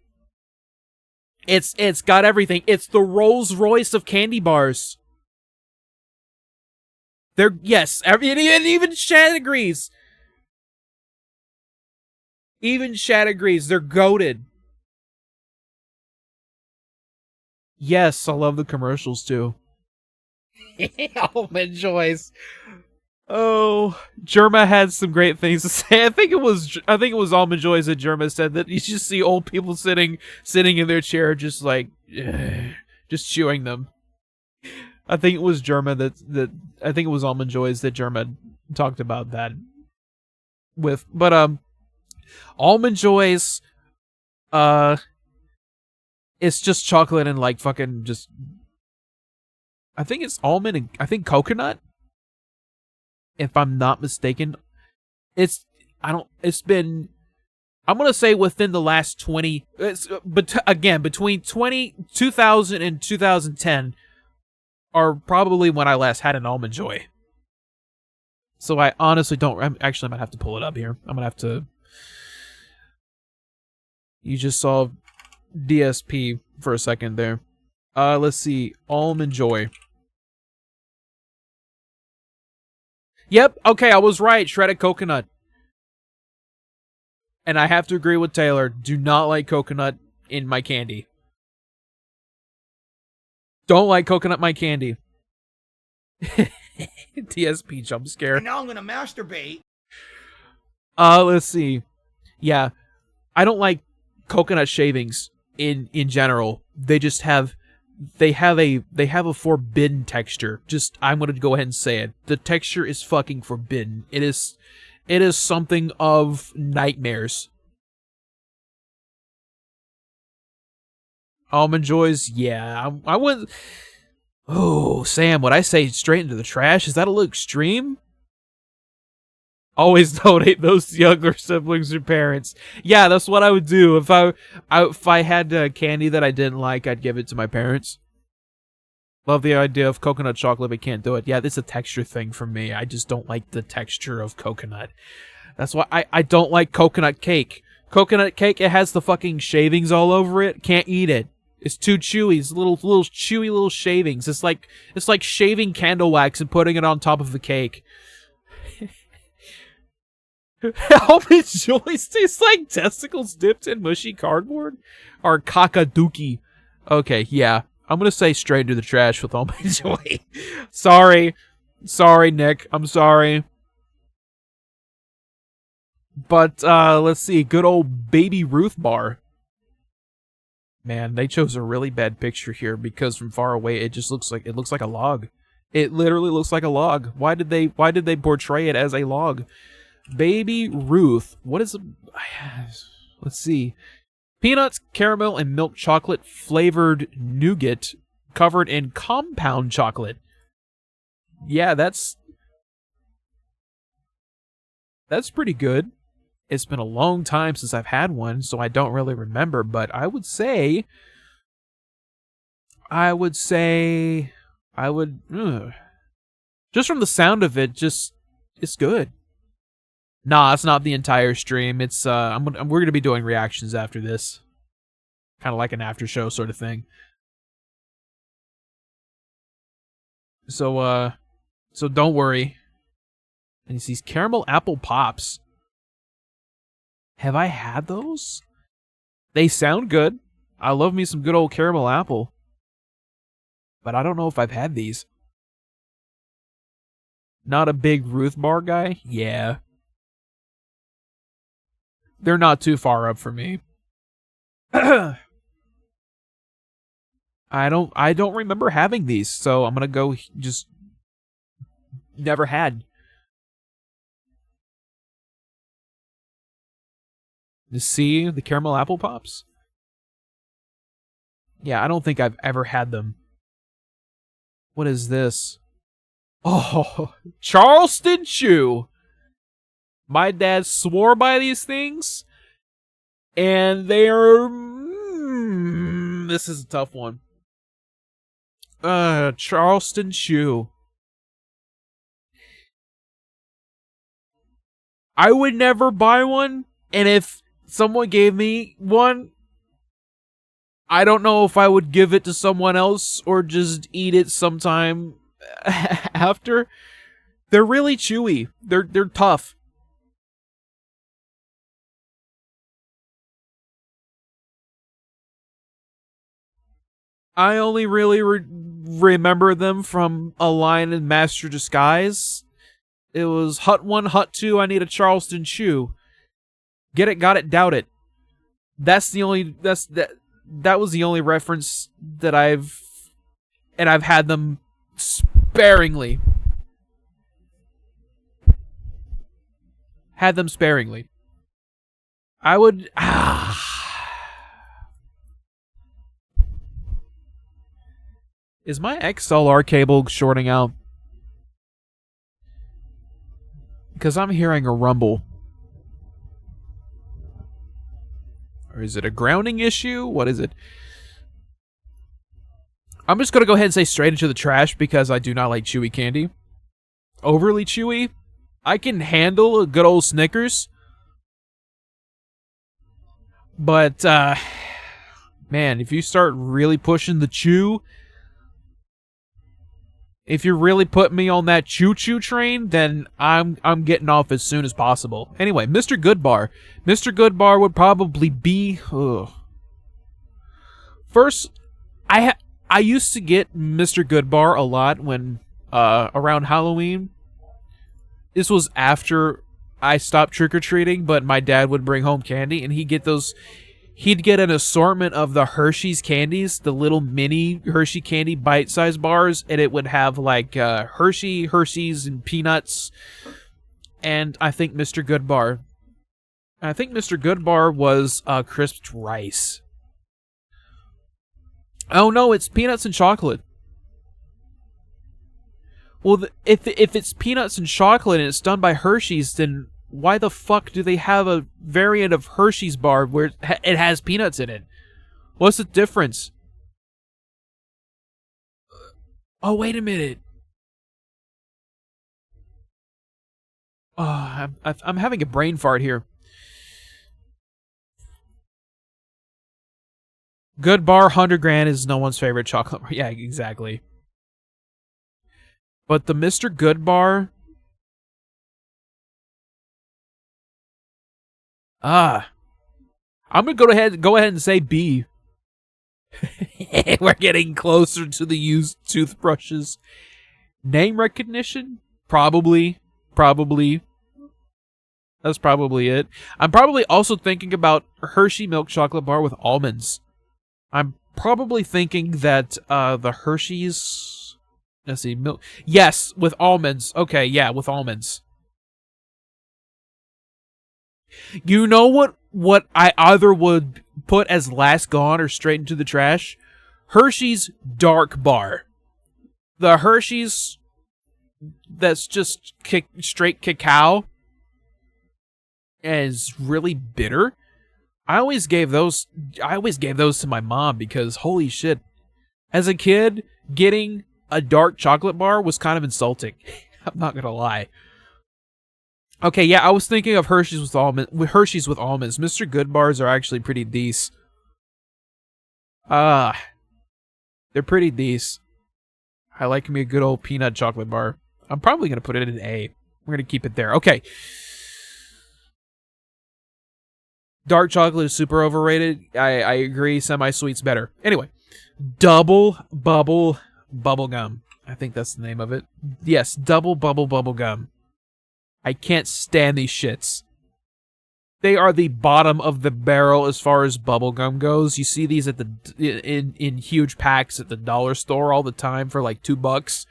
It's got everything. It's the Rolls Royce of candy bars. Yes, even Shad agrees. Even Shad agrees. They're goated. Yes, I love the commercials too. Almond Joys. Oh, Jerma had some great things to say. I think it was Almond Joys that Jerma said that you just see old people sitting in their chair, just like, just chewing them. I think it was Jerma I think it was Almond Joys that Jerma talked about that with. But Almond Joys, it's just chocolate and like fucking just. I think it's almond and I think coconut. If I'm not mistaken, I'm gonna say within the last 20. But again, between 2000 and 2010. Are probably when I last had an Almond Joy. So I honestly don't... I might have to pull it up here. I'm gonna have to... You just saw DSP for a second there. Let's see. Almond Joy. Yep, okay, I was right. Shredded coconut. And I have to agree with Taylor. Do not like coconut in my candy. Don't like coconut my candy. TSP jump scare. And now I'm gonna masturbate. Let's see. Yeah. I don't like coconut shavings in general. They just have a forbidden texture. I'm gonna go ahead and say it. The texture is fucking forbidden. It is something of nightmares. Almond Joys, yeah. I wouldn't... Oh, Sam, would I say straight into the trash? Is that a little extreme? Always donate those to younger siblings or parents. Yeah, that's what I would do. If I had candy that I didn't like, I'd give it to my parents. Love the idea of coconut chocolate, but can't do it. Yeah, this is a texture thing for me. I just don't like the texture of coconut. That's why I don't like coconut cake. Coconut cake, it has the fucking shavings all over it. Can't eat it. It's too chewy. It's little chewy little shavings. It's like shaving candle wax and putting it on top of the cake. Almond Joys taste like testicles dipped in mushy cardboard? Or cockadookey. Okay, yeah. I'm gonna say straight to the trash with Almond Joy. Sorry. Sorry, Nick. I'm sorry. But, let's see. Good old Baby Ruth bar. Man, they chose a really bad picture here because from far away it just looks like a log. It literally looks like a log. Why did they portray it as a log? Baby Ruth. What is let's see. Peanuts, caramel, and milk chocolate flavored nougat covered in compound chocolate. Yeah, that's pretty good. It's been a long time since I've had one, so I don't really remember, but I would just from the sound of it, it's good. Nah, it's not the entire stream. It's we're gonna be doing reactions after this, kind of like an after show sort of thing. So don't worry. And it's these caramel apple pops. Have I had those? They sound good. I love me some good old caramel apple. But I don't know if I've had these. Not a big Ruth bar guy? Yeah. They're not too far up for me. I don't remember having these, so I'm gonna go just never had. To see the caramel apple pops? Yeah, I don't think I've ever had them. What is this? Oh, Charleston Chew. My dad swore by these things, and they are... this is a tough one. Charleston Chew. I would never buy one, and if someone gave me one, I don't know if I would give it to someone else or just eat it sometime after. They're really chewy. They're tough. I only really remember them from a line in Master Disguise. It was Hut 1, Hut 2, I need a Charleston Chew. Get it, got it, doubt it. That was the only reference that I've had them sparingly. Had them sparingly. I would Is my XLR cable shorting out? Because I'm hearing a rumble. Or is it a grounding issue? What is it? I'm just going to go ahead and say straight into the trash because I do not like chewy candy. Overly chewy. I can handle a good old Snickers. But, man, if you start really pushing the chew... If you're really putting me on that choo-choo train, then I'm getting off as soon as possible. Anyway, Mr. Goodbar. Mr. Goodbar would probably be... First, I used to get Mr. Goodbar a lot when around Halloween. This was after I stopped trick-or-treating, but my dad would bring home candy, and he'd get an assortment of the Hershey's candies, the little mini Hershey candy bite-sized bars, and it would have like Hershey's, and peanuts, and I think Mr. Goodbar. I think Mr. Goodbar was crisped rice. Oh no, it's peanuts and chocolate. Well, if it's peanuts and chocolate and it's done by Hershey's, then why the fuck do they have a variant of Hershey's bar where it has peanuts in it? What's the difference? Oh, wait a minute. Oh, I'm having a brain fart here. Good Bar 100 grand is no one's favorite chocolate bar. Yeah, exactly. But the Mr. Good Bar... I'm gonna go ahead and say B. We're getting closer to the used toothbrushes. Name recognition? Probably. That's probably it. I'm probably also thinking about Hershey milk chocolate bar with almonds. I'm probably thinking that the Hershey's... Let's see, milk... Yes, with almonds. Okay, yeah, with almonds. You know what I either would put as last gone or straight into the trash? Hershey's dark bar. The Hershey's that's just straight cacao and is really bitter. I always gave those to my mom because holy shit. As a kid, getting a dark chocolate bar was kind of insulting. I'm not gonna lie. Okay, yeah, I was thinking of Hershey's with almonds. Mr. Good bars are actually pretty decent. They're pretty decent. I like me a good old peanut chocolate bar. I'm probably gonna put it in A. We're gonna keep it there. Okay. Dark chocolate is super overrated. I agree. Semi-sweet's better. Anyway, double bubble gum. I think that's the name of it. Yes, double bubble gum. I can't stand these shits. They are the bottom of the barrel as far as bubblegum goes. You see these at the in huge packs at the dollar store all the time for like $2.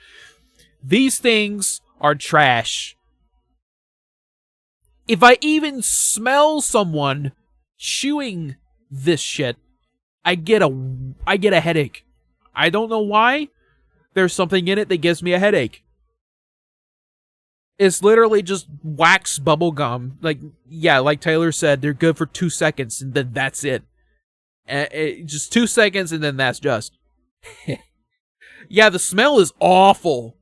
These things are trash. If I even smell someone chewing this shit, I get a headache. I don't know why. There's something in it that gives me a headache. It's literally just wax bubble gum. Like, yeah, like Taylor said, they're good for 2 seconds, and then that's it. Just 2 seconds, and then that's just. Yeah, the smell is awful.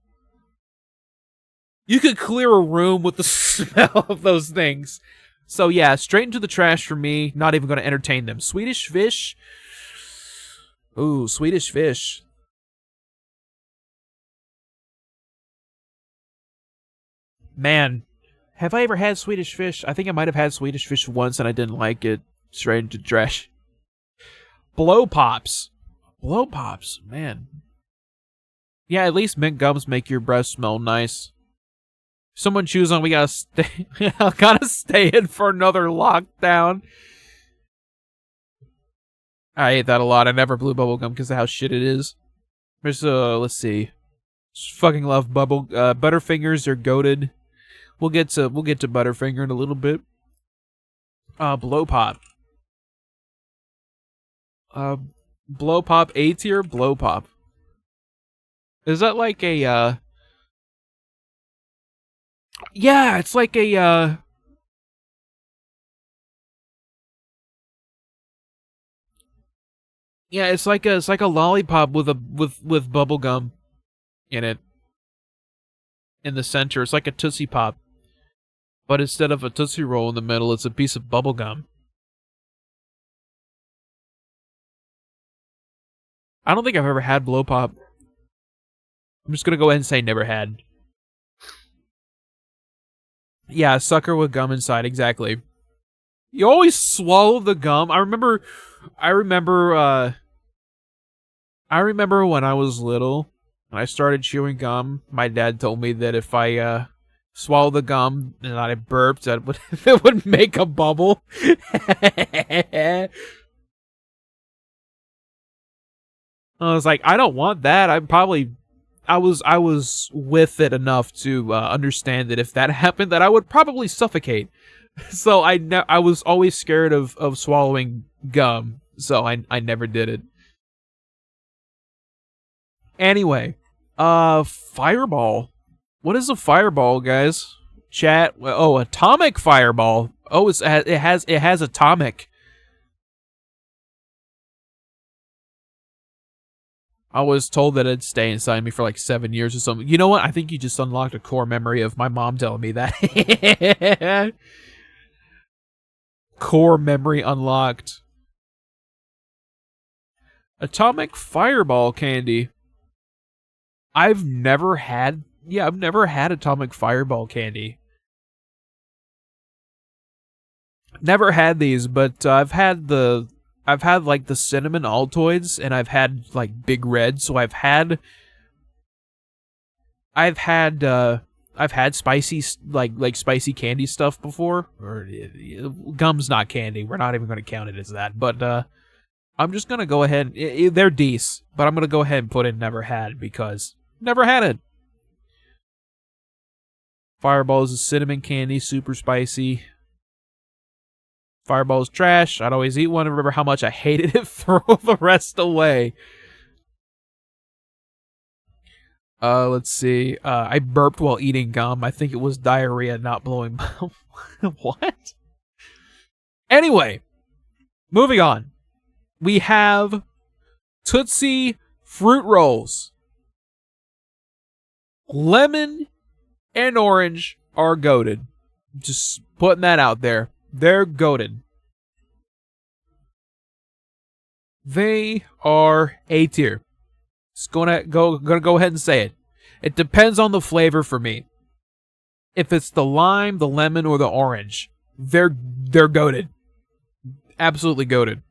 You could clear a room with the smell of those things. So yeah, straight into the trash for me. Not even going to entertain them. Swedish Fish. Ooh, Swedish Fish. Man, have I ever had Swedish Fish? I think I might have had Swedish Fish once and I didn't like it. Straight into trash. Blow Pops. Blow Pops, man. Yeah, at least mint gums make your breath smell nice. Someone chews on, we gotta stay. Gotta stay in for another lockdown. I ate that a lot. I never blew bubblegum because of how shit it is. There's let's see. Just fucking love Butterfingers are goated. We'll get to Butterfinger in a little bit. Blow Pop. Blow Pop A tier. Blow Pop. Is that like a Yeah, it's like a yeah, it's like a lollipop with bubble gum in it. In the center, it's like a Tootsie Pop. But instead of a Tootsie Roll in the middle, it's a piece of bubble gum. I don't think I've ever had Blow Pop. I'm just gonna go ahead and say never had. Yeah, sucker with gum inside, exactly. You always swallow the gum. I remember when I was little, when I started chewing gum, my dad told me that if I swallowed the gum and I burped, it would make a bubble. I was like, I don't want that. I was with it enough to understand that if that happened, that I would probably suffocate. So I was always scared of swallowing gum. So I never did it. Anyway, Fireball. What is a fireball, guys? Chat. Oh, atomic fireball. Oh, it has atomic. I was told that it'd stay inside me for like 7 years or something. You know what? I think you just unlocked a core memory of my mom telling me that. Core memory unlocked. Atomic fireball candy. I've never had atomic fireball candy. Never had these, but I've had like the cinnamon Altoids, and I've had like Big Red, so I've had spicy like spicy candy stuff before. Or gum's not candy. We're not even going to count it as that. But I'm just gonna go ahead. They're decent, but I'm gonna go ahead and put in never had because never had it. Fireball is a cinnamon candy, super spicy. Fireball's trash. I'd always eat one and remember how much I hated it. Throw the rest away. Let's see. I burped while eating gum. I think it was diarrhea, not blowing. What? Anyway, moving on. We have Tootsie Fruit Rolls. Lemon and orange are goated. Just putting that out there. They're goated. They are A tier. Just gonna go ahead and say it. It depends on the flavor for me. If it's the lime, the lemon, or the orange, they're goated. Absolutely goated.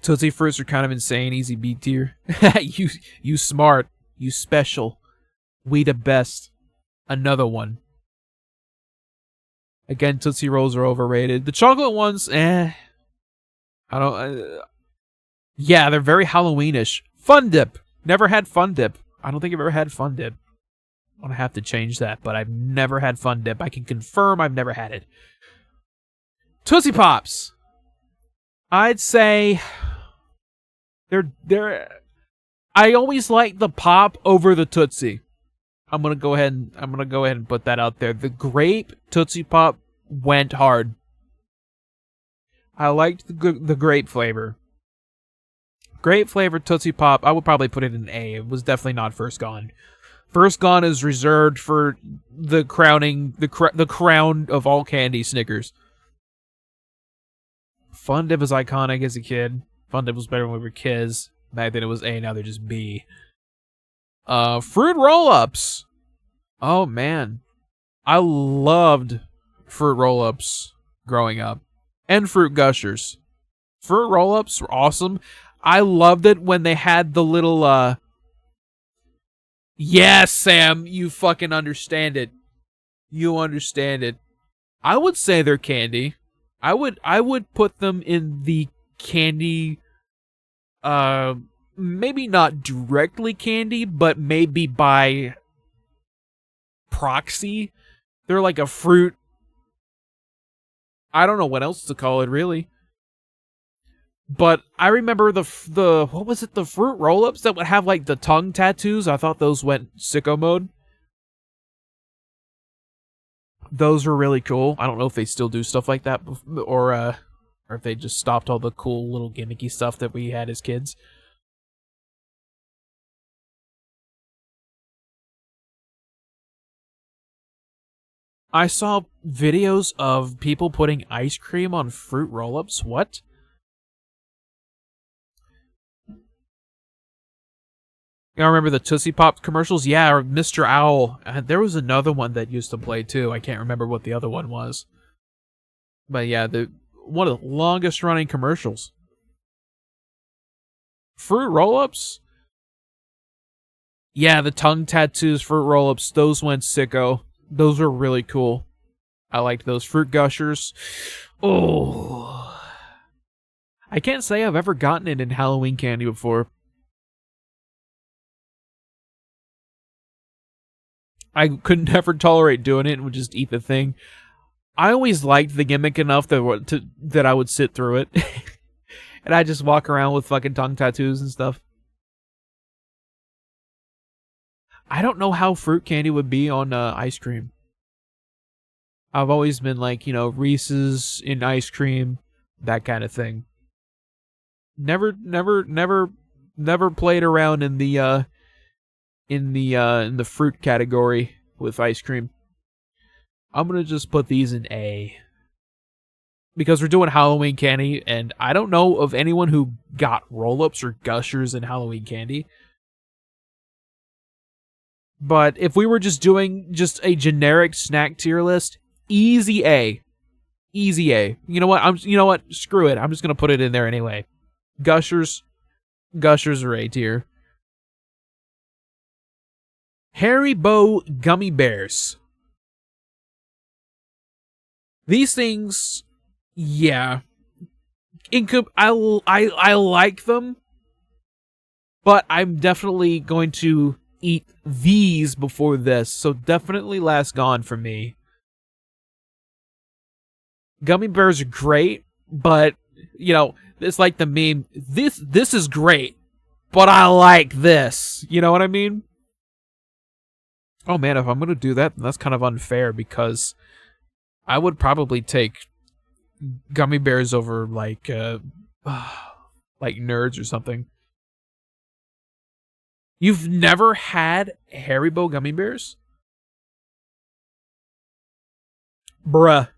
Tootsie Fruits are kind of insane. Easy B tier. You smart. You special. We the best. Another one. Again, Tootsie Rolls are overrated. The chocolate ones, I don't... yeah, they're very Halloweenish. Fun Dip. Never had Fun Dip. I don't think I've ever had Fun Dip. I'm gonna have to change that, but I've never had Fun Dip. I can confirm I've never had it. Tootsie Pops. I'd say... They're I always like the pop over the Tootsie. I'm gonna go ahead and put that out there. The grape Tootsie Pop went hard. I liked the grape flavor. Grape flavor Tootsie Pop. I would probably put it in A. It was definitely not First Gone. First Gone is reserved for the crown of all candy, Snickers. Fun Dip is iconic as a kid. Fun Dip was better when we were kids. Back then it was A, now they're just B. Fruit Roll-Ups. Oh, man. I loved Fruit Roll-Ups growing up. And Fruit Gushers. Fruit Roll-Ups were awesome. I loved it when they had the little, Yes, Sam, you fucking understand it. You understand it. I would say they're candy. I would put them in the candy... maybe not directly candy, but maybe by proxy. They're like a fruit. I don't know what else to call it, really. But I remember the what was it? The Fruit Roll-Ups that would have like the tongue tattoos. I thought those went sicko mode. Those were really cool. I don't know if they still do stuff like that, or if they just stopped all the cool little gimmicky stuff that we had as kids. I saw videos of people putting ice cream on Fruit Roll-Ups. What? You remember the Tootsie Pop commercials? Yeah, or Mr. Owl. There was another one that used to play too. I can't remember what the other one was. But yeah, one of the longest running commercials. Fruit Roll-Ups? Yeah, the tongue tattoos, Fruit Roll-Ups, those went sicko. Those were really cool. I liked those. Fruit Gushers. Oh. I can't say I've ever gotten it in Halloween candy before. I could never tolerate doing it and would just eat the thing. I always liked the gimmick enough that I would sit through it. And I just walk around with fucking tongue tattoos and stuff. I don't know how fruit candy would be on ice cream. I've always been like, you know, Reese's in ice cream, that kind of thing. Never played around in the fruit category with ice cream. I'm gonna just put these in A. Because we're doing Halloween candy, and I don't know of anyone who got roll-ups or gushers in Halloween candy. But if we were just doing just a generic snack tier list, easy A. Easy A. You know what? Screw it. I'm just gonna put it in there anyway. Gushers are A tier. Haribo gummy bears. These things, yeah. I like them, but I'm definitely going to eat these before this, so definitely last gone for me. Gummy bears are great, but you know, it's like the meme, this is great, but I like this. You know what I mean? Oh man, if I'm gonna do that, then that's kind of unfair, because I would probably take gummy bears over like Nerds or something. You've never had Haribo gummy bears? Bruh.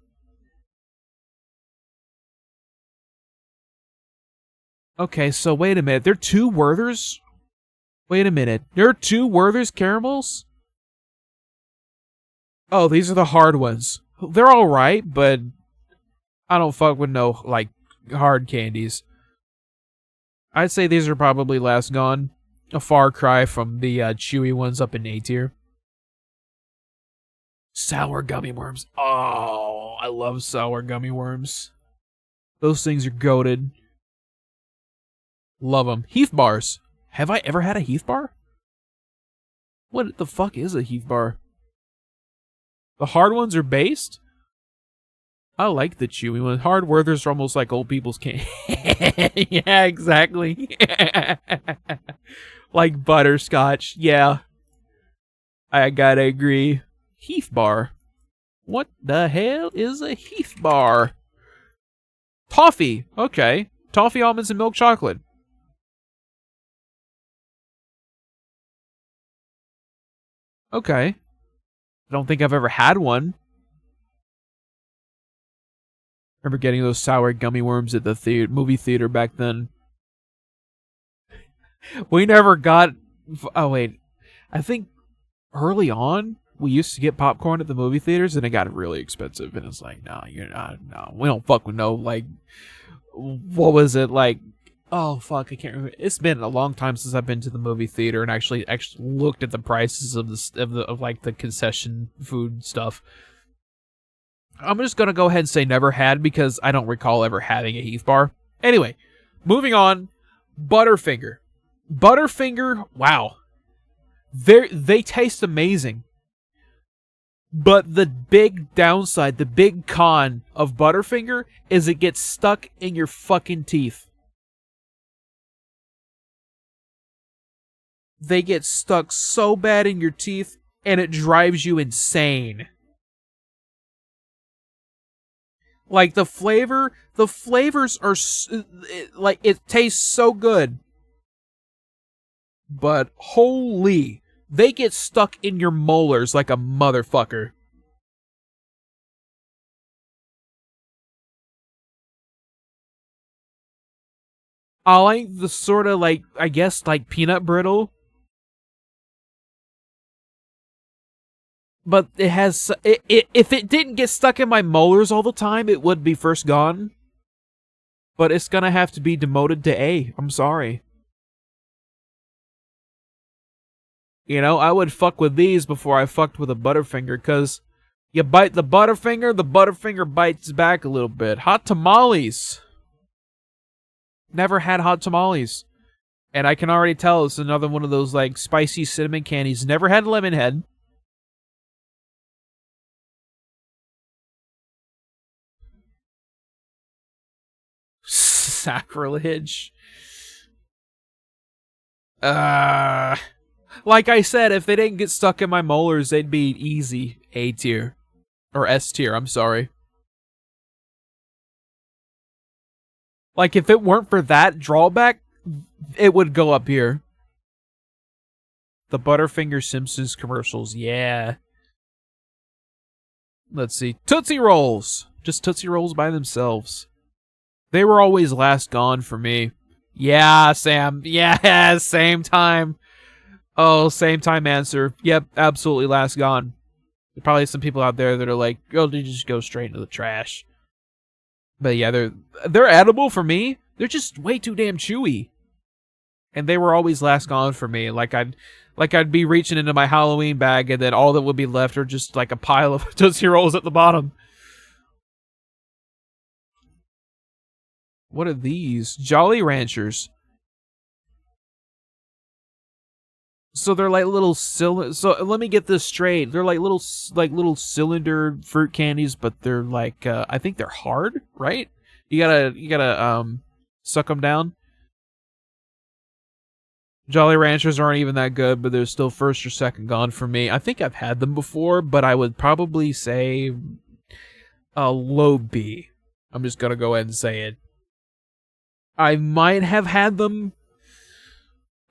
Okay, so wait a minute. They're two Werthers? Wait a minute. There are two Werther's caramels? Oh, these are the hard ones. They're alright, but I don't fuck with no, like, hard candies. I'd say these are probably last gone. A far cry from the chewy ones up in A tier. Sour gummy worms. Oh, I love sour gummy worms. Those things are goated. Love them. Heath bars. Have I ever had a Heath bar? What the fuck is a Heath bar? The hard ones are based? I like the chewy ones. Hard Werthers are almost like old people's candy. Yeah, exactly. Like butterscotch. Yeah. I gotta agree. Heath bar. What the hell is a Heath bar? Toffee. Okay. Toffee, almonds, and milk chocolate. Okay. I don't think I've ever had one. Remember getting those sour gummy worms at the movie theater back then. We never got... Oh, wait. I think early on, we used to get popcorn at the movie theaters, and it got really expensive. And it's like, no, you're not... No, we don't fuck with no, like... What was it? Like... Oh, fuck, I can't remember. It's been a long time since I've been to the movie theater and actually looked at the prices of the concession food stuff. I'm just gonna go ahead and say never had, because I don't recall ever having a Heath bar. Anyway, moving on. Butterfinger. Butterfinger, wow. They taste amazing. But the big downside, the big con of Butterfinger is it gets stuck in your fucking teeth. They get stuck so bad in your teeth, and it drives you insane. Like, the flavors are, like, it tastes so good. But, holy, they get stuck in your molars like a motherfucker. I like the sort of, like, I guess, like, peanut brittle. But it has... if it didn't get stuck in my molars all the time, it would be first gone. But it's gonna have to be demoted to A. I'm sorry. You know, I would fuck with these before I fucked with a Butterfinger, because you bite the Butterfinger bites back a little bit. Hot tamales. Never had hot tamales. And I can already tell it's another one of those, like, spicy cinnamon candies. Never had Lemonhead. Sacrilege. Like I said, if they didn't get stuck in my molars, they'd be easy A tier. Or S tier, I'm sorry. Like, if it weren't for that drawback, it would go up here. The Butterfinger Simpsons commercials, yeah. Let's see. Tootsie Rolls! Just Tootsie Rolls by themselves. They were always last gone for me. Yeah, Sam. Yeah, same time. Oh, same time answer. Yep, absolutely last gone. There's probably some people out there that are like, oh, they just go straight into the trash. But yeah, they're edible for me. They're just way too damn chewy. And they were always last gone for me. Like I'd be reaching into my Halloween bag and then all that would be left are just like a pile of Tootsie Rolls at the bottom. What are these? Jolly Ranchers. So they're like little so let me get this straight. They're like little cylinder fruit candies, but they're like I think they're hard, right? You gotta suck them down. Jolly Ranchers aren't even that good, but they're still first or second gone for me. I think I've had them before, but I would probably say a low B. I'm just gonna go ahead and say it. I might have had them.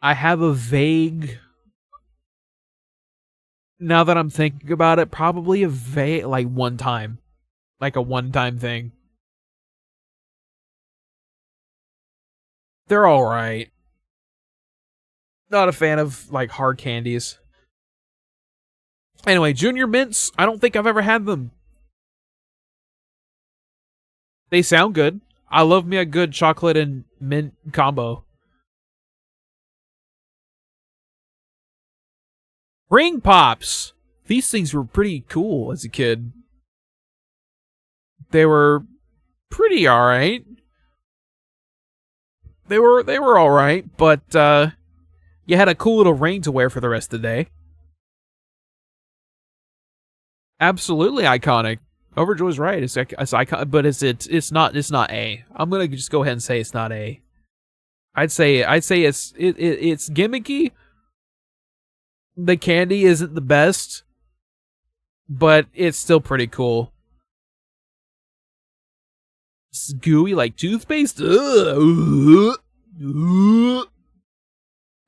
I have a vague... Now that I'm thinking about it, probably a vague... Like, one time. Like a one-time thing. They're alright. Not a fan of, like, hard candies. Anyway, Junior Mints, I don't think I've ever had them. They sound good. I love me a good chocolate and mint combo. Ring Pops! These things were pretty cool as a kid. They were pretty alright. They were alright, but you had a cool little ring to wear for the rest of the day. Absolutely iconic. Overjoy's right. It's iconic, but it's not A. I'm gonna just go ahead and say it's not A. I'd say it's gimmicky. The candy isn't the best, but it's still pretty cool. It's gooey like toothpaste. Ugh.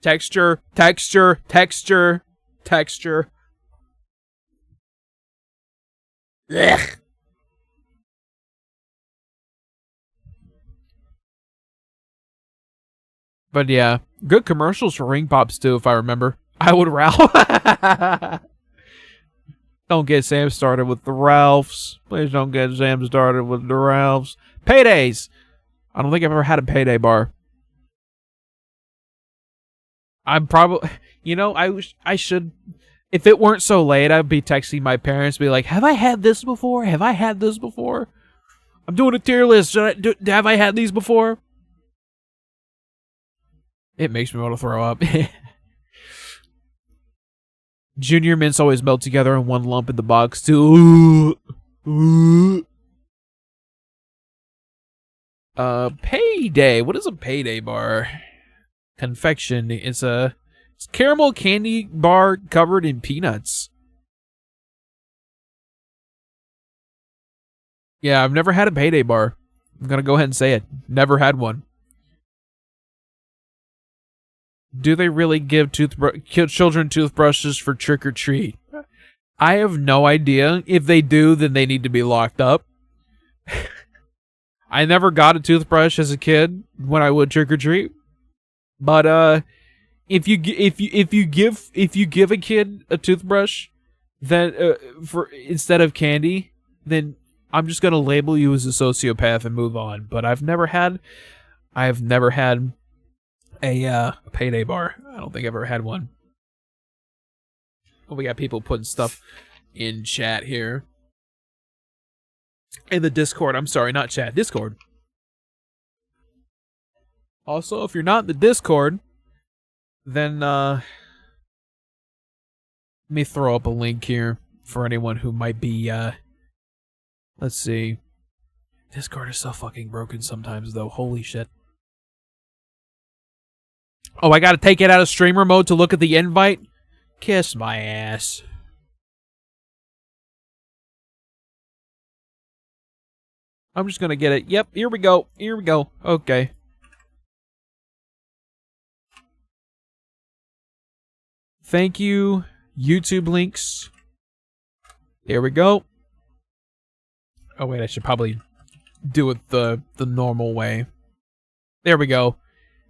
Texture. Ugh. But yeah, good commercials for Ring Pops too, if I remember. I would Ralph. Don't get Sam started with the Ralphs. Please don't get Sam started with the Ralphs. Paydays. I don't think I've ever had a Payday bar. I'm probably, I should. If it weren't so late, I'd be texting my parents, be like, "Have I had this before? Have I had this before? I'm doing a tier list. Have I had these before?" It makes me want to throw up. Junior Mints always melt together in one lump in the box too. Payday. What is a Payday bar? Confection. It's caramel candy bar covered in peanuts. Yeah, I've never had a Payday bar. I'm gonna go ahead and say it. Never had one. Do they really give children toothbrushes for trick or treat? I have no idea. If they do, then they need to be locked up. I never got a toothbrush as a kid when I would trick or treat. But if you give a kid a toothbrush, then for instead of candy, then I'm just gonna label you as a sociopath and move on. But I have never had a Payday bar. I don't think I've ever had one. Oh, we got people putting stuff in chat here. In the Discord. I'm sorry, not chat. Discord. Also, if you're not in the Discord, then let me throw up a link here for anyone who might be let's see. Discord is so fucking broken sometimes though. Holy shit. Oh, I gotta take it out of streamer mode to look at the invite? Kiss my ass. I'm just gonna get it. Yep, here we go. Here we go. Okay. Thank you, YouTube links. There we go. Oh wait, I should probably do it the normal way. There we go.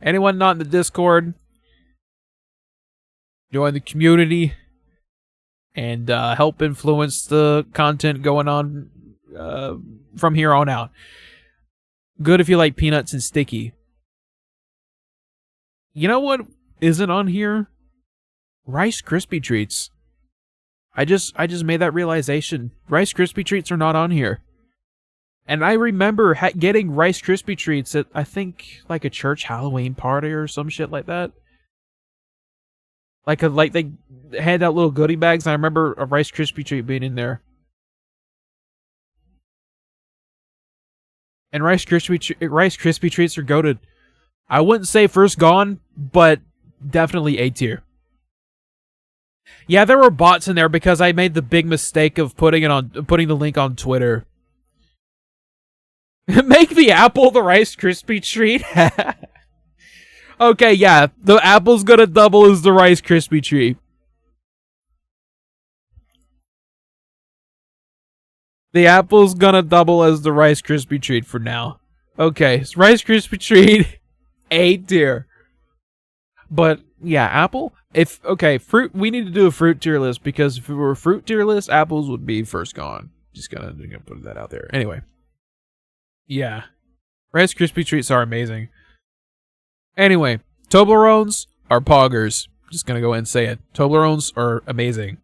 Anyone not in the Discord, join the community and help influence the content going on from here on out. Good if you like peanuts and sticky. You know what isn't on here? Rice Krispie treats. I just made that realization. Rice Krispie treats are not on here. And I remember getting Rice Krispie treats at, I think, like a church Halloween party or some shit like that. Like they hand out little goodie bags, and I remember a Rice Krispie treat being in there. And Rice Krispie treats are goated. I wouldn't say first gone, but definitely A tier. Yeah, there were bots in there because I made the big mistake of putting the link on Twitter. Make the apple the Rice Krispie treat. Okay, yeah, the apple's gonna double as the Rice Krispie treat. The apple's gonna double as the Rice Krispie treat for now. Okay, so Rice Krispie treat, A tier. But yeah, apple. Fruit. We need to do a fruit tier list because if it were a fruit tier list, apples would be first gone. Just gonna put that out there. Anyway. Yeah. Rice Krispie treats are amazing. Anyway, Toblerones are poggers. Just gonna go ahead and say it. Toblerones are amazing.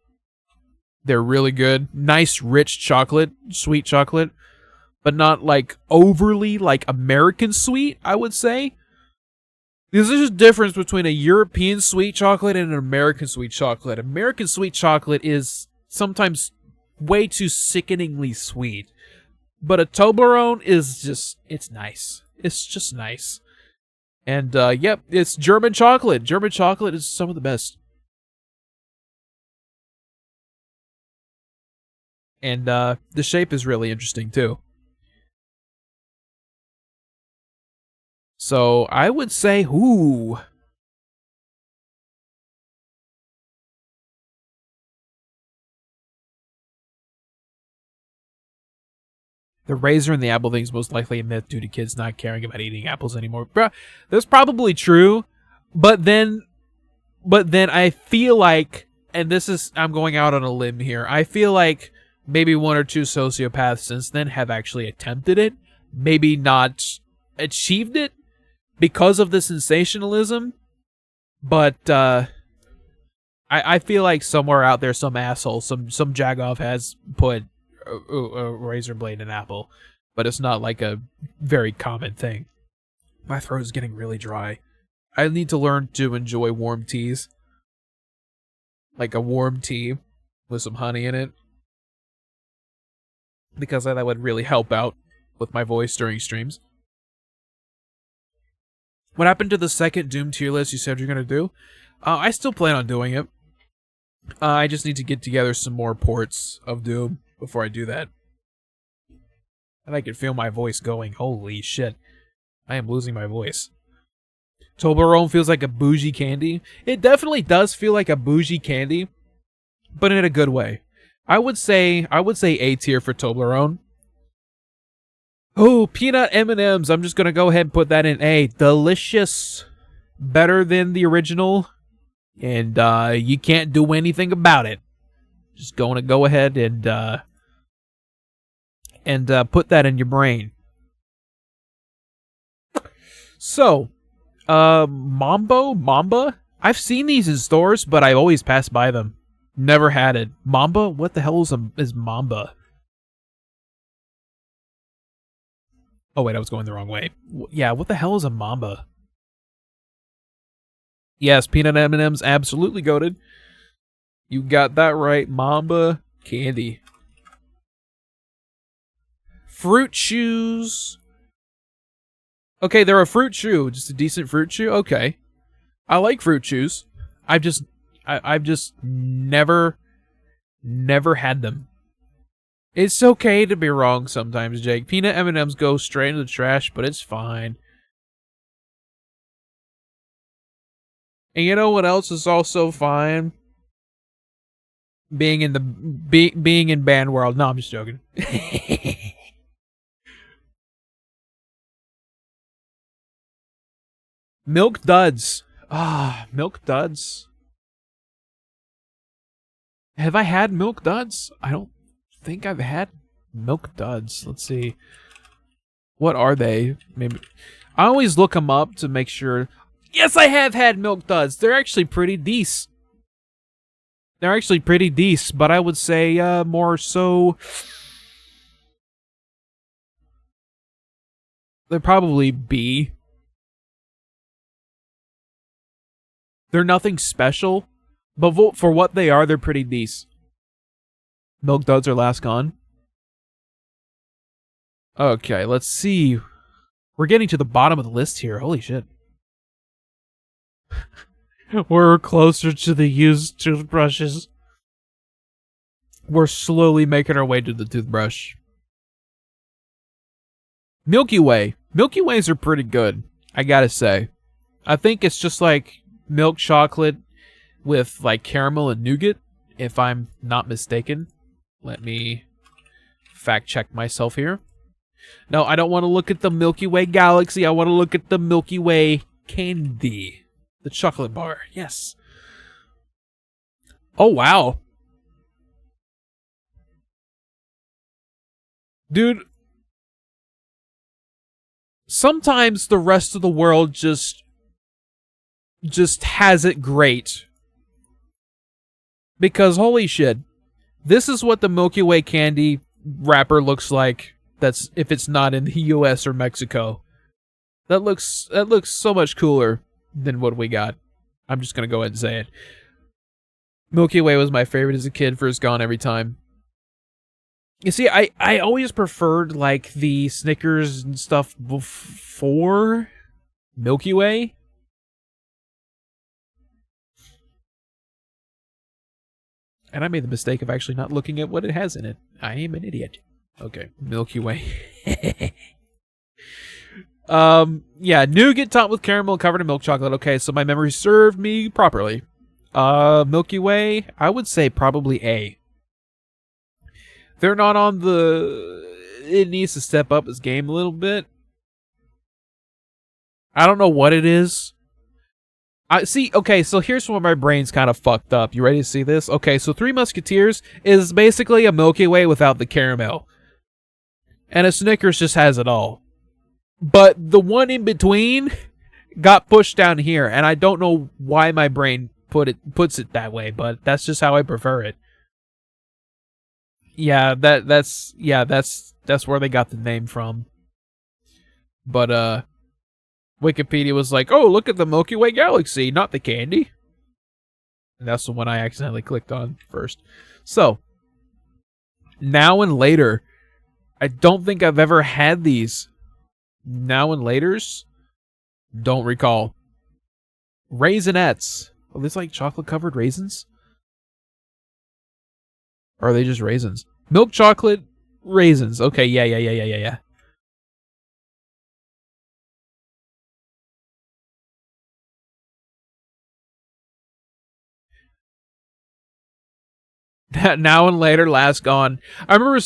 They're really good. Nice, rich chocolate. Sweet chocolate. But not, like, overly, like, American sweet, I would say. There's just a difference between a European sweet chocolate and an American sweet chocolate. American sweet chocolate is sometimes way too sickeningly sweet. But a Toblerone is just, it's nice. It's just nice. And, yep, it's German chocolate. German chocolate is some of the best. And, the shape is really interesting, too. So, I would say, ooh. The razor and the apple thing is most likely a myth due to kids not caring about eating apples anymore. Bruh, that's probably true, but then I feel like, and this is, I'm going out on a limb here, I feel like maybe one or two sociopaths since then have actually attempted it, maybe not achieved it because of the sensationalism, but I feel like somewhere out there, some asshole, some jagoff has put a razor blade in an apple, but it's not like a very common thing. My throat is getting really dry. I need to learn to enjoy warm teas, like a warm tea with some honey in it, because that would really help out with my voice during streams. What happened to the second Doom tier list you said you're gonna do? I still plan on doing it. I just need to get together some more ports of Doom before I do that. And I can feel my voice going. Holy shit. I am losing my voice. Toblerone feels like a bougie candy. It definitely does feel like a bougie candy, but in a good way. I would say A tier for Toblerone. Oh, peanut M&Ms. I'm just gonna go ahead and put that in A. Delicious. Better than the original. And you can't do anything about it. Just gonna go ahead and put that in your brain. So, Mamba? I've seen these in stores, but I always pass by them. Never had it. Mamba? What the hell is Mamba? Oh wait, I was going the wrong way. Yeah, what the hell is a Mamba? Yes, peanut M&Ms, absolutely goated. You got that right. Mamba candy. Fruit chews. Okay, they're a fruit chew. Just a decent fruit chew? Okay. I like fruit chews. I've just never had them. It's okay to be wrong sometimes, Jake. Peanut M&Ms go straight into the trash, but it's fine. And you know what else is also fine? Being in band world. No, I'm just joking. Milk Duds. Milk Duds. Have I had Milk Duds? I don't think I've had Milk Duds. Let's see. What are they? Maybe I always look them up to make sure. Yes, I have had Milk Duds. They're actually pretty decent. They're actually pretty decent, but I would say more so. They're probably B. They're nothing special, but for what they are, they're pretty decent. Milk Duds are last gone. Okay, let's see. We're getting to the bottom of the list here. Holy shit. We're closer to the used toothbrushes. We're slowly making our way to the toothbrush. Milky Way. Milky Ways are pretty good, I gotta say. I think it's just like milk chocolate with like caramel and nougat, if I'm not mistaken. Let me fact check myself here. No, I don't want to look at the Milky Way galaxy. I want to look at the Milky Way candy. The chocolate bar. Yes. Oh, wow. Dude. Sometimes the rest of the world just has it great. Because holy shit. This is what the Milky Way candy wrapper looks like. That's if it's not in the US or Mexico. That looks so much cooler than what we got. I'm just gonna go ahead and say it. Milky Way was my favorite as a kid, first gone every time. You see, I always preferred like the Snickers and stuff before Milky Way. And I made the mistake of actually not looking at what it has in it. I am an idiot. Okay, Milky Way. Yeah, nougat topped with caramel covered in milk chocolate. Okay, so my memory served me properly. Milky Way, I would say probably A. They're not on the... It needs to step up its game a little bit. I don't know what it is. I see. Okay, so here's where my brain's kind of fucked up. You ready to see this? Okay, so Three Musketeers is basically a Milky Way without the caramel. And a Snickers just has it all. But the one in between got pushed down here, and I don't know why my brain puts it that way, but that's just how I prefer it. Yeah, that's where they got the name from. But Wikipedia was like, "Oh, look at the Milky Way galaxy, not the candy." And that's the one I accidentally clicked on first. So, Now and Later. I don't think I've ever had these. Now and Laters? Don't recall. Raisinets. Are these like chocolate-covered raisins? Or are they just raisins? Milk chocolate raisins. Okay, yeah. That Now and Later, last gone. I remember,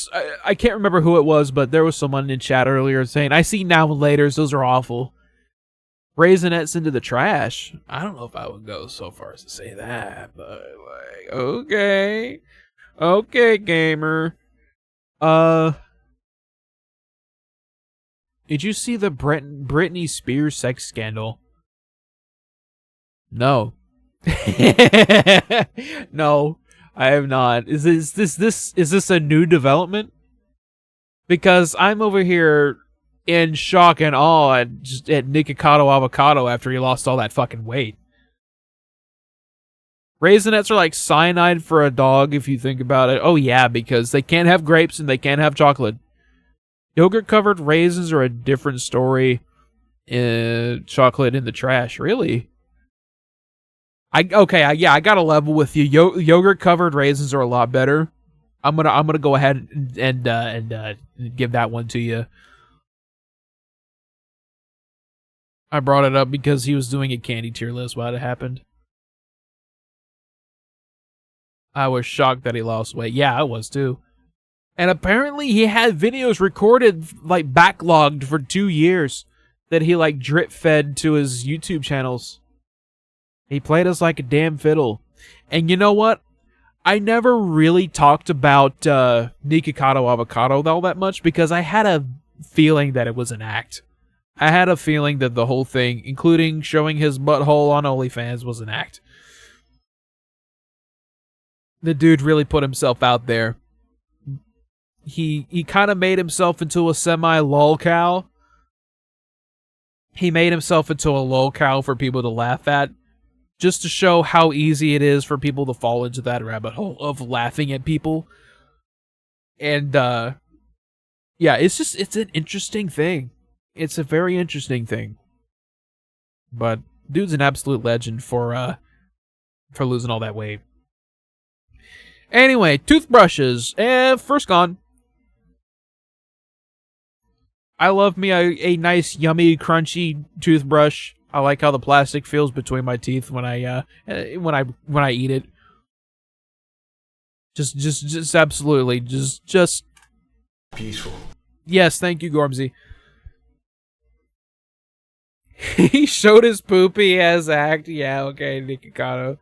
I can't remember who it was, but there was someone in chat earlier saying, I see Now and Laters, those are awful. Raisinets into the trash. I don't know if I would go so far as to say that, but like, okay. Okay, gamer. Did you see the Britney Spears sex scandal? No. No, I have not. Is this a new development? Because I'm over here in shock and awe at Nikocado Avocado after he lost all that fucking weight. Raisinets are like cyanide for a dog if you think about it. Oh yeah, because they can't have grapes and they can't have chocolate. Yogurt-covered raisins are a different story. Chocolate in the trash, really? Yeah, I got to level with you. Yogurt covered raisins are a lot better. I'm gonna go ahead and give that one to you. I brought it up because he was doing a candy tier list while it happened. I was shocked that he lost weight. Yeah, I was too. And apparently he had videos recorded, like, backlogged for 2 years that he, like, drip fed to his YouTube channels. He played us like a damn fiddle. And you know what? I never really talked about Nikocado Avocado all that much because I had a feeling that it was an act. I had a feeling that the whole thing, including showing his butthole on OnlyFans, was an act. The dude really put himself out there. He kind of made himself into a semi-lolcow. He made himself into a lolcow for people to laugh at, just to show how easy it is for people to fall into that rabbit hole of laughing at people. And, yeah, it's an interesting thing. It's a very interesting thing. But dude's an absolute legend for losing all that weight. Anyway, toothbrushes. First gone. I love me a nice, yummy, crunchy toothbrush. I like how the plastic feels between my teeth when I eat it. Just absolutely, just Peaceful. yes, thank you, Gormsy. He showed his poopy as act. Yeah, okay, Nikocado.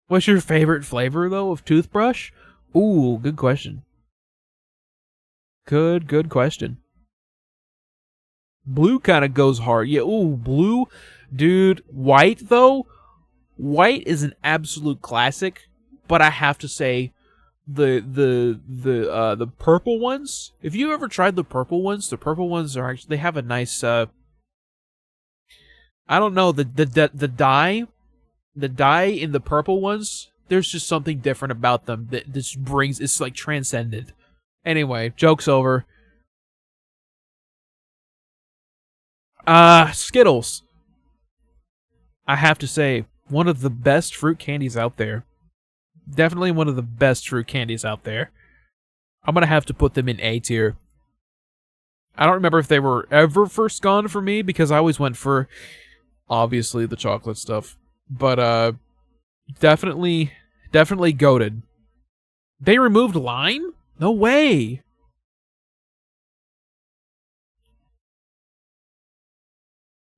What's your favorite flavor, though, of toothbrush? Ooh, good question. Good question. Blue kind of goes hard. Yeah, ooh, blue. Dude, white, though? White is an absolute classic, but I have to say, the purple ones, if you ever tried the purple ones are actually, they have a nice, I don't know, the dye in the purple ones, there's just something different about them that just brings, it's like transcendent. Anyway, joke's over. Skittles. I have to say, one of the best fruit candies out there. Definitely one of the best fruit candies out there. I'm gonna have to put them in A tier. I don't remember if they were ever first gone for me, because I always went for, obviously, the chocolate stuff. But, definitely goated. They removed lime? No way!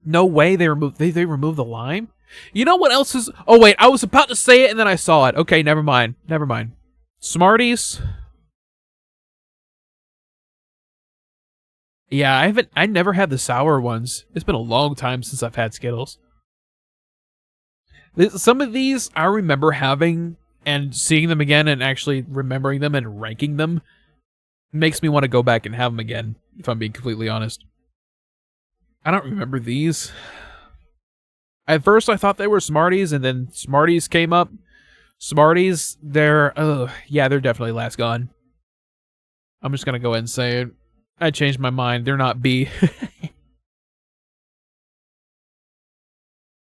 No way they removed the lime? You know what else is... Oh, wait, I was about to say it and then I saw it. Okay, never mind. Smarties. Yeah, I never had the sour ones. It's been a long time since I've had Skittles. Some of these I remember having and seeing them again and actually remembering them and ranking them makes me want to go back and have them again, if I'm being completely honest. I don't remember these. At first I thought they were Smarties, and then Smarties came up. Smarties, they're definitely last gone. I'm just gonna go ahead and say it. I changed my mind. They're not B.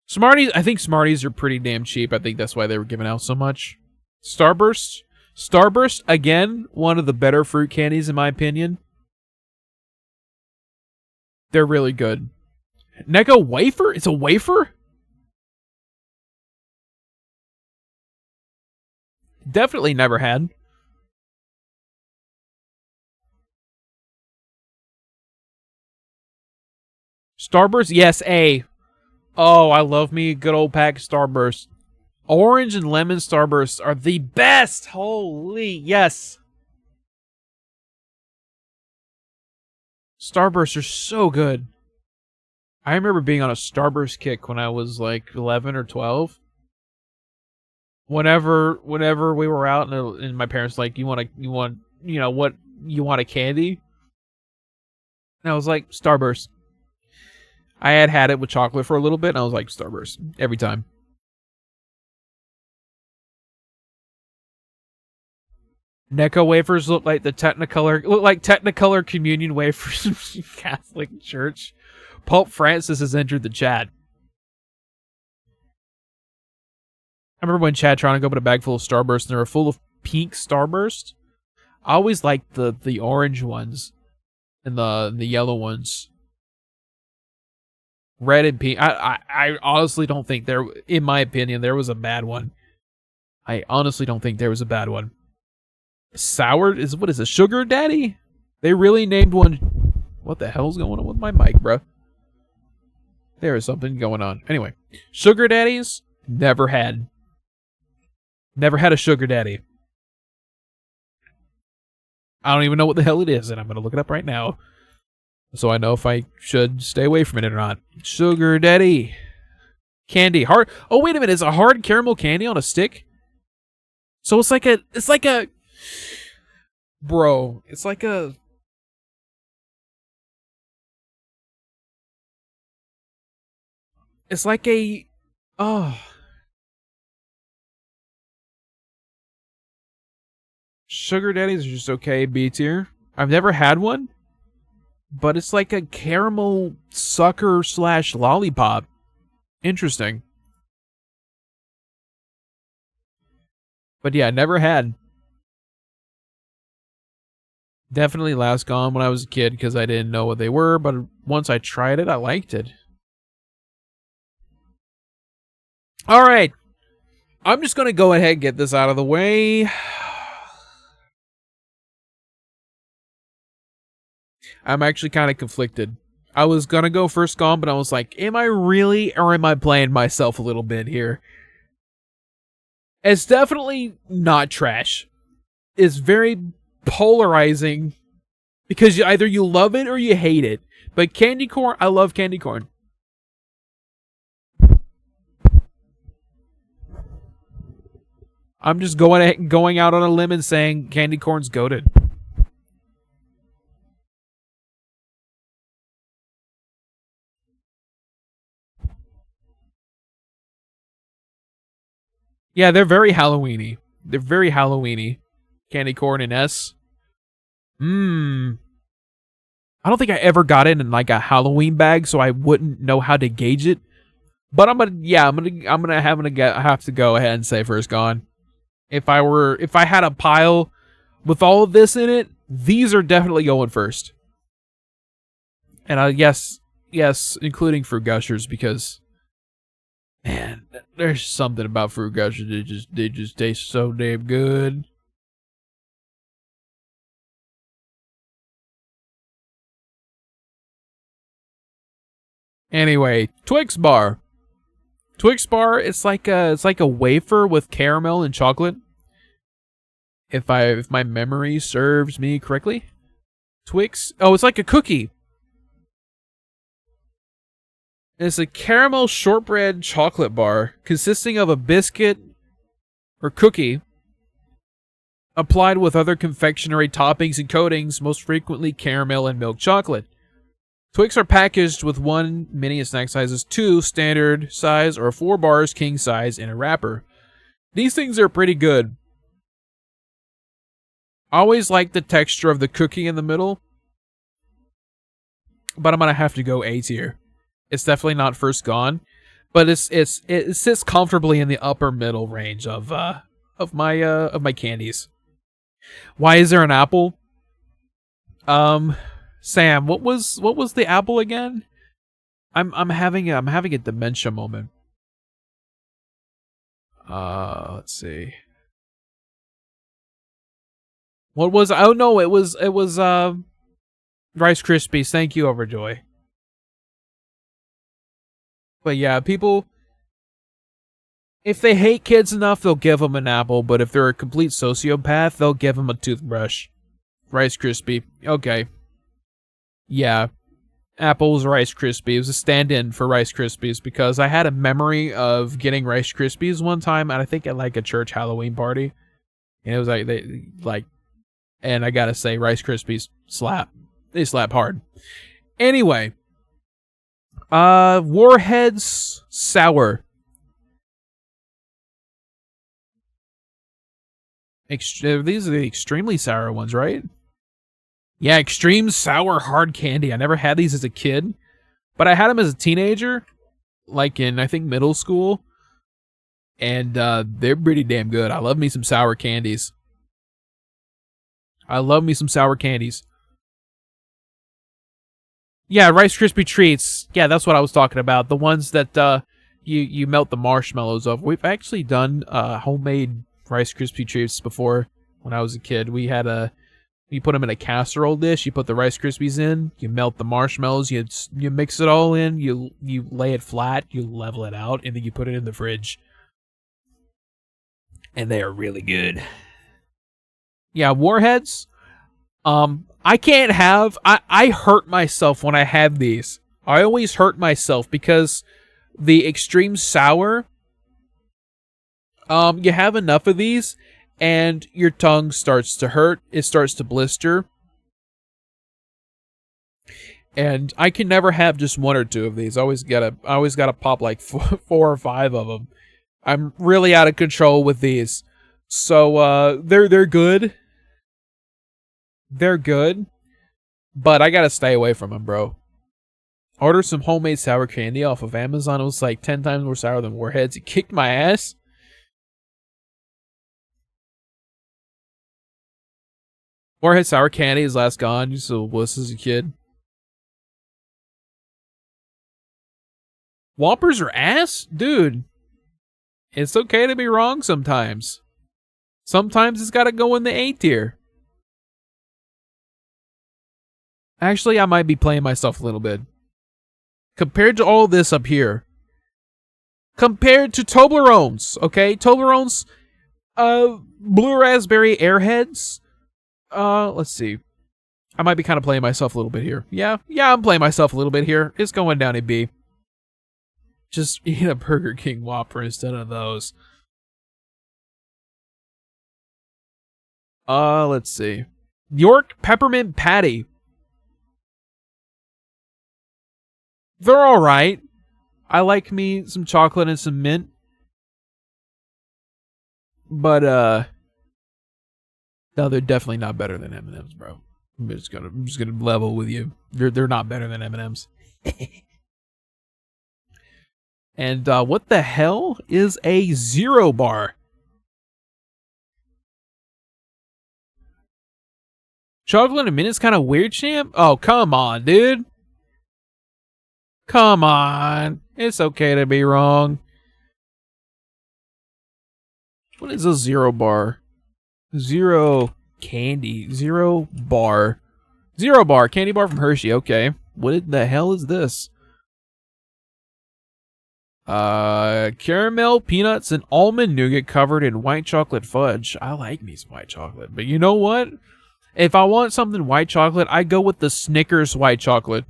Smarties, I think Smarties are pretty damn cheap. I think that's why they were giving out so much. Starburst. Starburst, again, one of the better fruit candies in my opinion. They're really good. Necco wafer? It's a wafer? Definitely never had. Starburst? Yes, A. Oh, I love me a good old pack of Starburst. Orange and lemon Starbursts are the best! Holy, yes! Starbursts are so good. I remember being on a Starburst kick when I was like 11 or 12. Whenever we were out and my parents were like, you want a candy? And I was like, Starburst. I had it with chocolate for a little bit, and I was like, Starburst. Every time. Necco wafers look like Technicolor communion wafers from Catholic Church. Pope Francis has entered the chat. I remember when Chad trying to open a bag full of Starburst and they were full of pink Starburst. I always liked the orange ones and the yellow ones. Red and pink. I honestly don't think there, in my opinion, there was a bad one. I honestly don't think there was a bad one. Sour is, what is it? Sugar Daddy? They really named one. What the hell's going on with my mic, bruh? There is something going on. Anyway, Sugar Daddies, never had. Never had a Sugar Daddy. I don't even know what the hell it is, and I'm going to look it up right now so I know if I should stay away from it or not. Sugar Daddy. Candy. Hard. Oh, wait a minute. It's a hard caramel candy on a stick? So it's like a... Bro, it's like a... It's like a... Oh... Sugar Daddies are just okay, B tier. I've never had one, but it's like a caramel sucker / lollipop. Interesting. But yeah, never had. Definitely last gone when I was a kid because I didn't know what they were, but once I tried it, I liked it. Alright. I'm just going to go ahead and get this out of the way. I'm actually kind of conflicted. I was going to go first gone, but I was like, am I really, or am I playing myself a little bit here? It's definitely not trash. It's very polarizing because either you love it or you hate it. But candy corn, I love candy corn. I'm just going out on a limb and saying candy corn's goated. Yeah, they're very Halloween-y. They're very Halloween-y. Candy corn and S. I don't think I ever got it in like a Halloween bag, so I wouldn't know how to gauge it. But I'm gonna have to go ahead and say first gone. If I had a pile with all of this in it, these are definitely going first. And yes, including Fruit Gushers, because man, there's something about Fruit Gushers that they just taste so damn good. Anyway, Twix bar. Twix bar, it's like a wafer with caramel and chocolate. If my memory serves me correctly. Twix. Oh, it's like a cookie. It's a caramel shortbread chocolate bar consisting of a biscuit or cookie applied with other confectionery toppings and coatings, most frequently caramel and milk chocolate. Twix are packaged with 1 mini snack sizes, 2 standard size, or 4 bars king size in a wrapper. These things are pretty good. I always like the texture of the cookie in the middle, but I'm gonna have to go A tier. It's definitely not first gone, but it sits comfortably in the upper middle range of my candies. Why is there an apple? Sam, what was the apple again? I'm having a dementia moment. Let's see. What was, oh no, it was Rice Krispies. Thank you, Overjoy. But yeah, people, if they hate kids enough, they'll give them an apple, but if they're a complete sociopath, they'll give them a toothbrush. Rice Krispie. Okay. Yeah. Apple's Rice Krispie. It was a stand-in for Rice Krispies because I had a memory of getting Rice Krispies one time, and I think at like a church Halloween party. And it was and I gotta say, Rice Krispies slap. They slap hard. Anyway. Warheads Sour. These are the extremely sour ones, right? Yeah, extreme sour hard candy. I never had these as a kid, but I had them as a teenager, like in, I think, middle school. And they're pretty damn good. I love me some sour candies. I love me some sour candies. Yeah, Rice Krispie treats. Yeah, that's what I was talking about. The ones that you melt the marshmallows of. We've actually done homemade Rice Krispie treats before. When I was a kid, you put them in a casserole dish. You put the Rice Krispies in. You melt the marshmallows. You mix it all in. You lay it flat. You level it out, and then you put it in the fridge. And they are really good. Yeah, Warheads. I can't have. I hurt myself when I have these. I always hurt myself because the extreme sour. You have enough of these, and your tongue starts to hurt. It starts to blister. And I can never have just one or two of these. I always gotta pop like four or five of them. I'm really out of control with these. So they're good. They're good, but I gotta stay away from them, bro. Order some homemade sour candy off of Amazon. It was like 10 times more sour than Warheads. It kicked my ass. Warhead sour candy is last gone. You still wuss as a kid. Whoppers are ass? Dude. It's okay to be wrong sometimes. Sometimes it's gotta go in the A tier. Actually, I might be playing myself a little bit. Compared to all this up here. Compared to Toblerones, okay? Toblerones, Blue Raspberry Airheads. Let's see. I might be kind of playing myself a little bit here. Yeah, I'm playing myself a little bit here. It's going down a B. Just eat a Burger King Whopper instead of those. Let's see. York Peppermint Patty. They're alright. I like me some chocolate and some mint. But, no, they're definitely not better than M&M's, bro. I'm just gonna level with you. They're not better than M&M's. And, what the hell is a Zero Bar? Chocolate and mint is kind of weird, champ? Oh, come on, dude. Come on. It's okay to be wrong. What is a Zero Bar? Zero candy. Zero bar. Zero Bar. Candy bar from Hershey. Okay. What the hell is this? Caramel, peanuts, and almond nougat covered in white chocolate fudge. I like me some white chocolate. But you know what? If I want something white chocolate, I go with the Snickers white chocolate.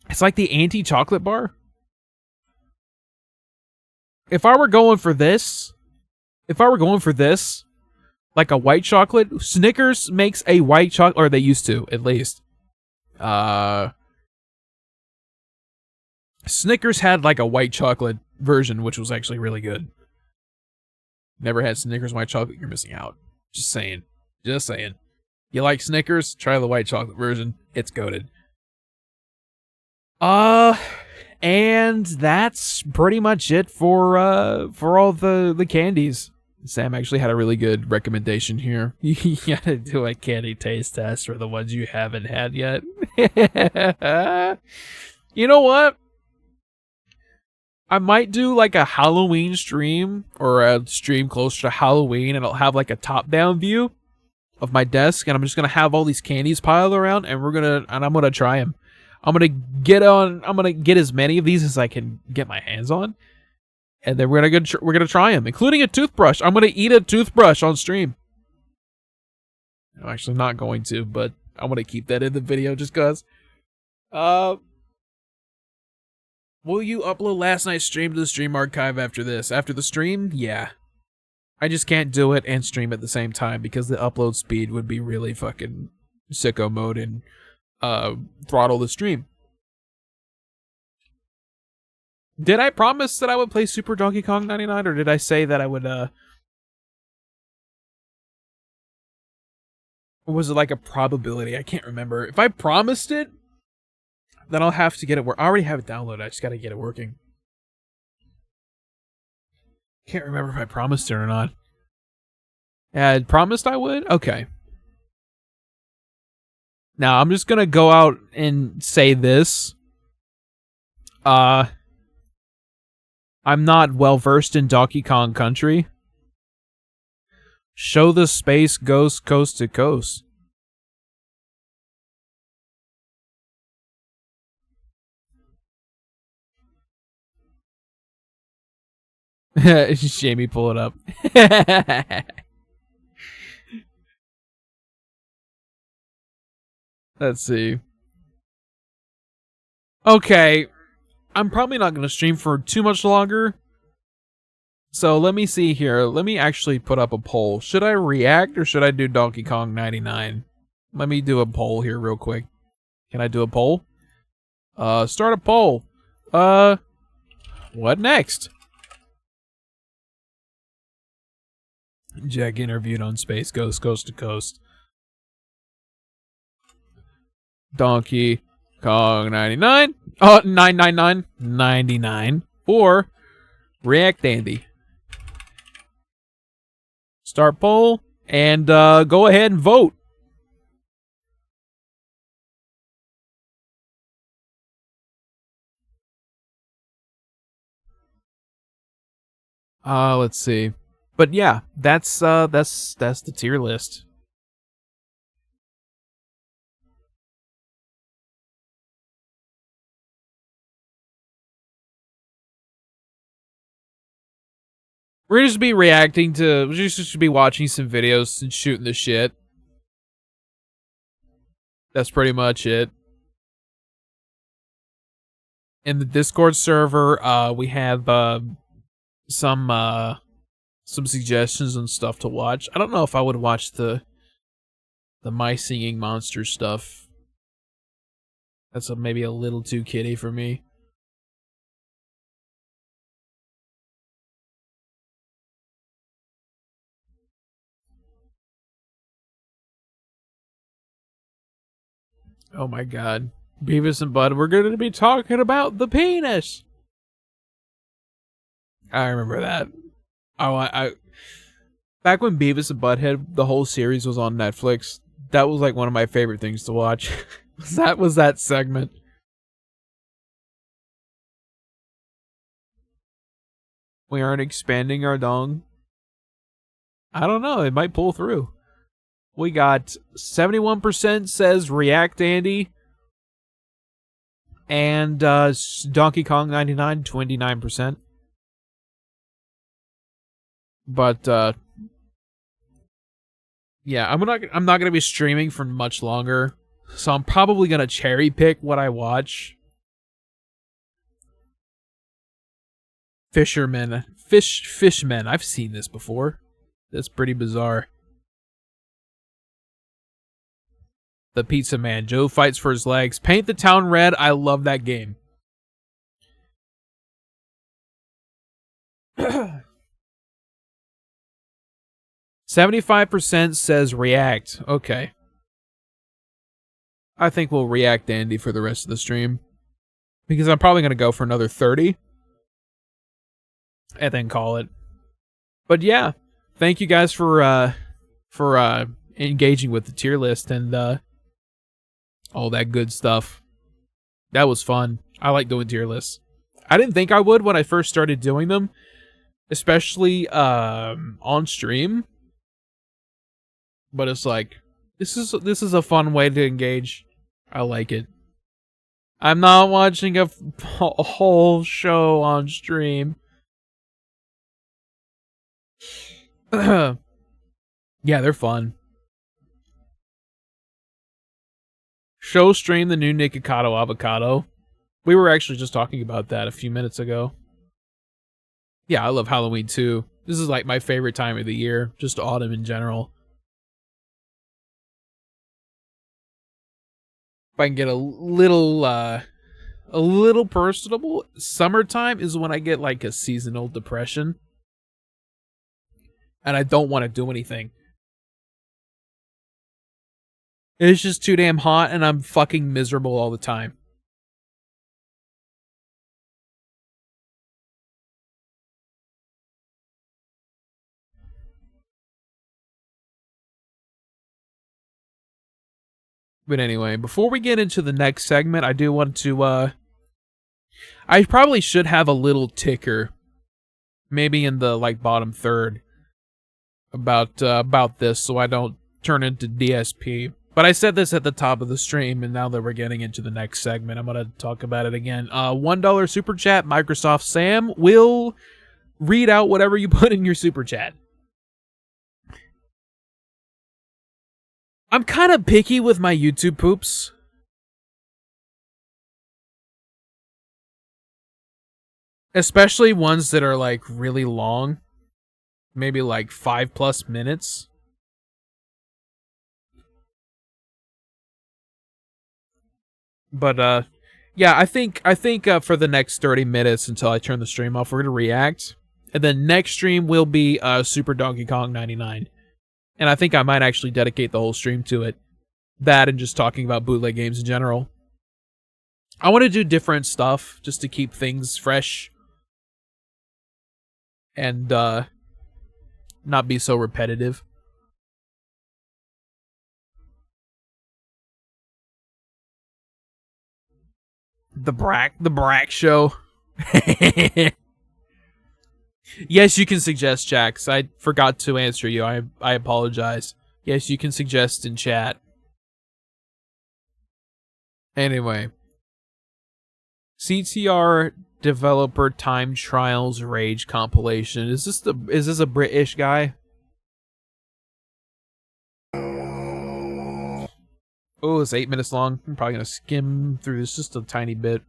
It's like the anti-chocolate bar. If I were going for this, like a white chocolate, Snickers makes a white chocolate, or they used to, at least. Snickers had like a white chocolate version, which was actually really good. Never had Snickers white chocolate, you're missing out. Just saying. Just saying. You like Snickers? Try the white chocolate version. It's goated. And that's pretty much it for all the candies. Sam actually had a really good recommendation here. You gotta do a candy taste test for the ones you haven't had yet. You know what? I might do like a Halloween stream, or a stream closer to Halloween, and I'll have like a top-down view of my desk, and I'm just gonna have all these candies piled around, and I'm gonna try them. I'm gonna get as many of these as I can get my hands on, and then we're gonna try them, including a toothbrush. I'm gonna eat a toothbrush on stream. I'm actually not going to, but I want to keep that in the video just cause. Will you upload last night's stream to the stream archive after this? After the stream? Yeah. I just can't do it and stream at the same time because the upload speed would be really fucking sicko mode and throttle the stream. Did I promise that I would play Super Donkey Kong 99, or did I say that I would Or was it like a probability? I can't remember. If I promised it, then I'll have to get it work. I already have it downloaded. I just gotta get it working. Can't remember if I promised it or not. Yeah, I promised I would? Okay. Now, I'm just gonna go out and say this. I'm not well versed in Donkey Kong Country. Show the Space Ghost Coast to Coast. Jamie, pull it up. Let's see. Okay. I'm probably not going to stream for too much longer. So let me see here. Let me actually put up a poll. Should I react or should I do Donkey Kong 99? Let me do a poll here real quick. Can I do a poll? Start a poll. What next? Jack interviewed on Space Ghost Coast to Coast. Donkey Kong 99. Oh, 999. 99. Or React Andy. Start poll. And go ahead and vote. Let's see. But yeah, that's the tier list. We're gonna just be reacting to, we're just be watching some videos and shooting the shit. That's pretty much it. In the Discord server, we have some suggestions and stuff to watch. I don't know if I would watch the My Singing Monster stuff. That's maybe a little too kiddie for me. Oh my god. Beavis and Bud, we're going to be talking about the penis. I remember that. I back when Beavis and Butthead, the whole series was on Netflix, that was like one of my favorite things to watch. was that segment. We aren't expanding our dong. I don't know, it might pull through. We got 71% says React Andy. And Donkey Kong 99, 29%. But yeah, I'm not gonna be streaming for much longer, so I'm probably gonna cherry pick what I watch. Fisherman, Fishmen. I've seen this before. That's pretty bizarre. The Pizza Man. Joe fights for his legs. Paint the Town Red. I love that game. 75% says react. Okay. I think we'll react Andy for the rest of the stream. Because I'm probably going to go for another 30. And then call it. But yeah. Thank you guys for engaging with the tier list and all that good stuff. That was fun. I like doing tier lists. I didn't think I would when I first started doing them. Especially on stream. But it's like, this is a fun way to engage. I like it. I'm not watching a whole show on stream. Yeah, they're fun. Show stream the new Nikocado Avocado. We were actually just talking about that a few minutes ago. Yeah, I love Halloween too. This is like my favorite time of the year. Just autumn in general. If I can get a little personable, summertime is when I get like a seasonal depression. And I don't want to do anything. It's just too damn hot, and I'm fucking miserable all the time. But anyway, before we get into the next segment, I do want to, I probably should have a little ticker, maybe in the, like, bottom third, about this, so I don't turn into DSP. But I said this at the top of the stream, and now that we're getting into the next segment, I'm going to talk about it again. $1 Super Chat, Microsoft Sam will read out whatever you put in your Super Chat. I'm kind of picky with my YouTube poops. Especially ones that are, like, really long. Maybe, like, 5+ minutes. But, yeah, I think for the next 30 minutes until I turn the stream off, we're going to react. And then next stream will be Super Donkey Kong 99. And I think I might actually dedicate the whole stream to it. That and just talking about bootleg games in general. I want to do different stuff just to keep things fresh. And not be so repetitive. The Brack show. Yes, you can suggest, Jax. I forgot to answer you. I apologize. Yes, you can suggest in chat. Anyway. CTR developer time trials rage compilation. Is this a British guy? Oh, it's 8 minutes long. I'm probably gonna skim through this just a tiny bit.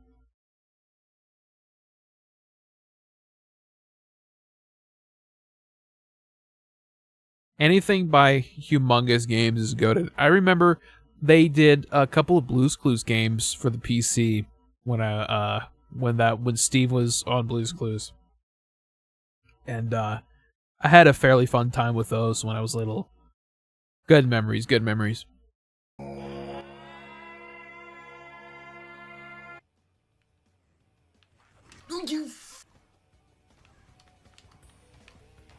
Anything by Humongous Games is goated. I remember they did a couple of Blue's Clues games for the PC when Steve was on Blue's Clues. And I had a fairly fun time with those when I was little. Good memories, good memories.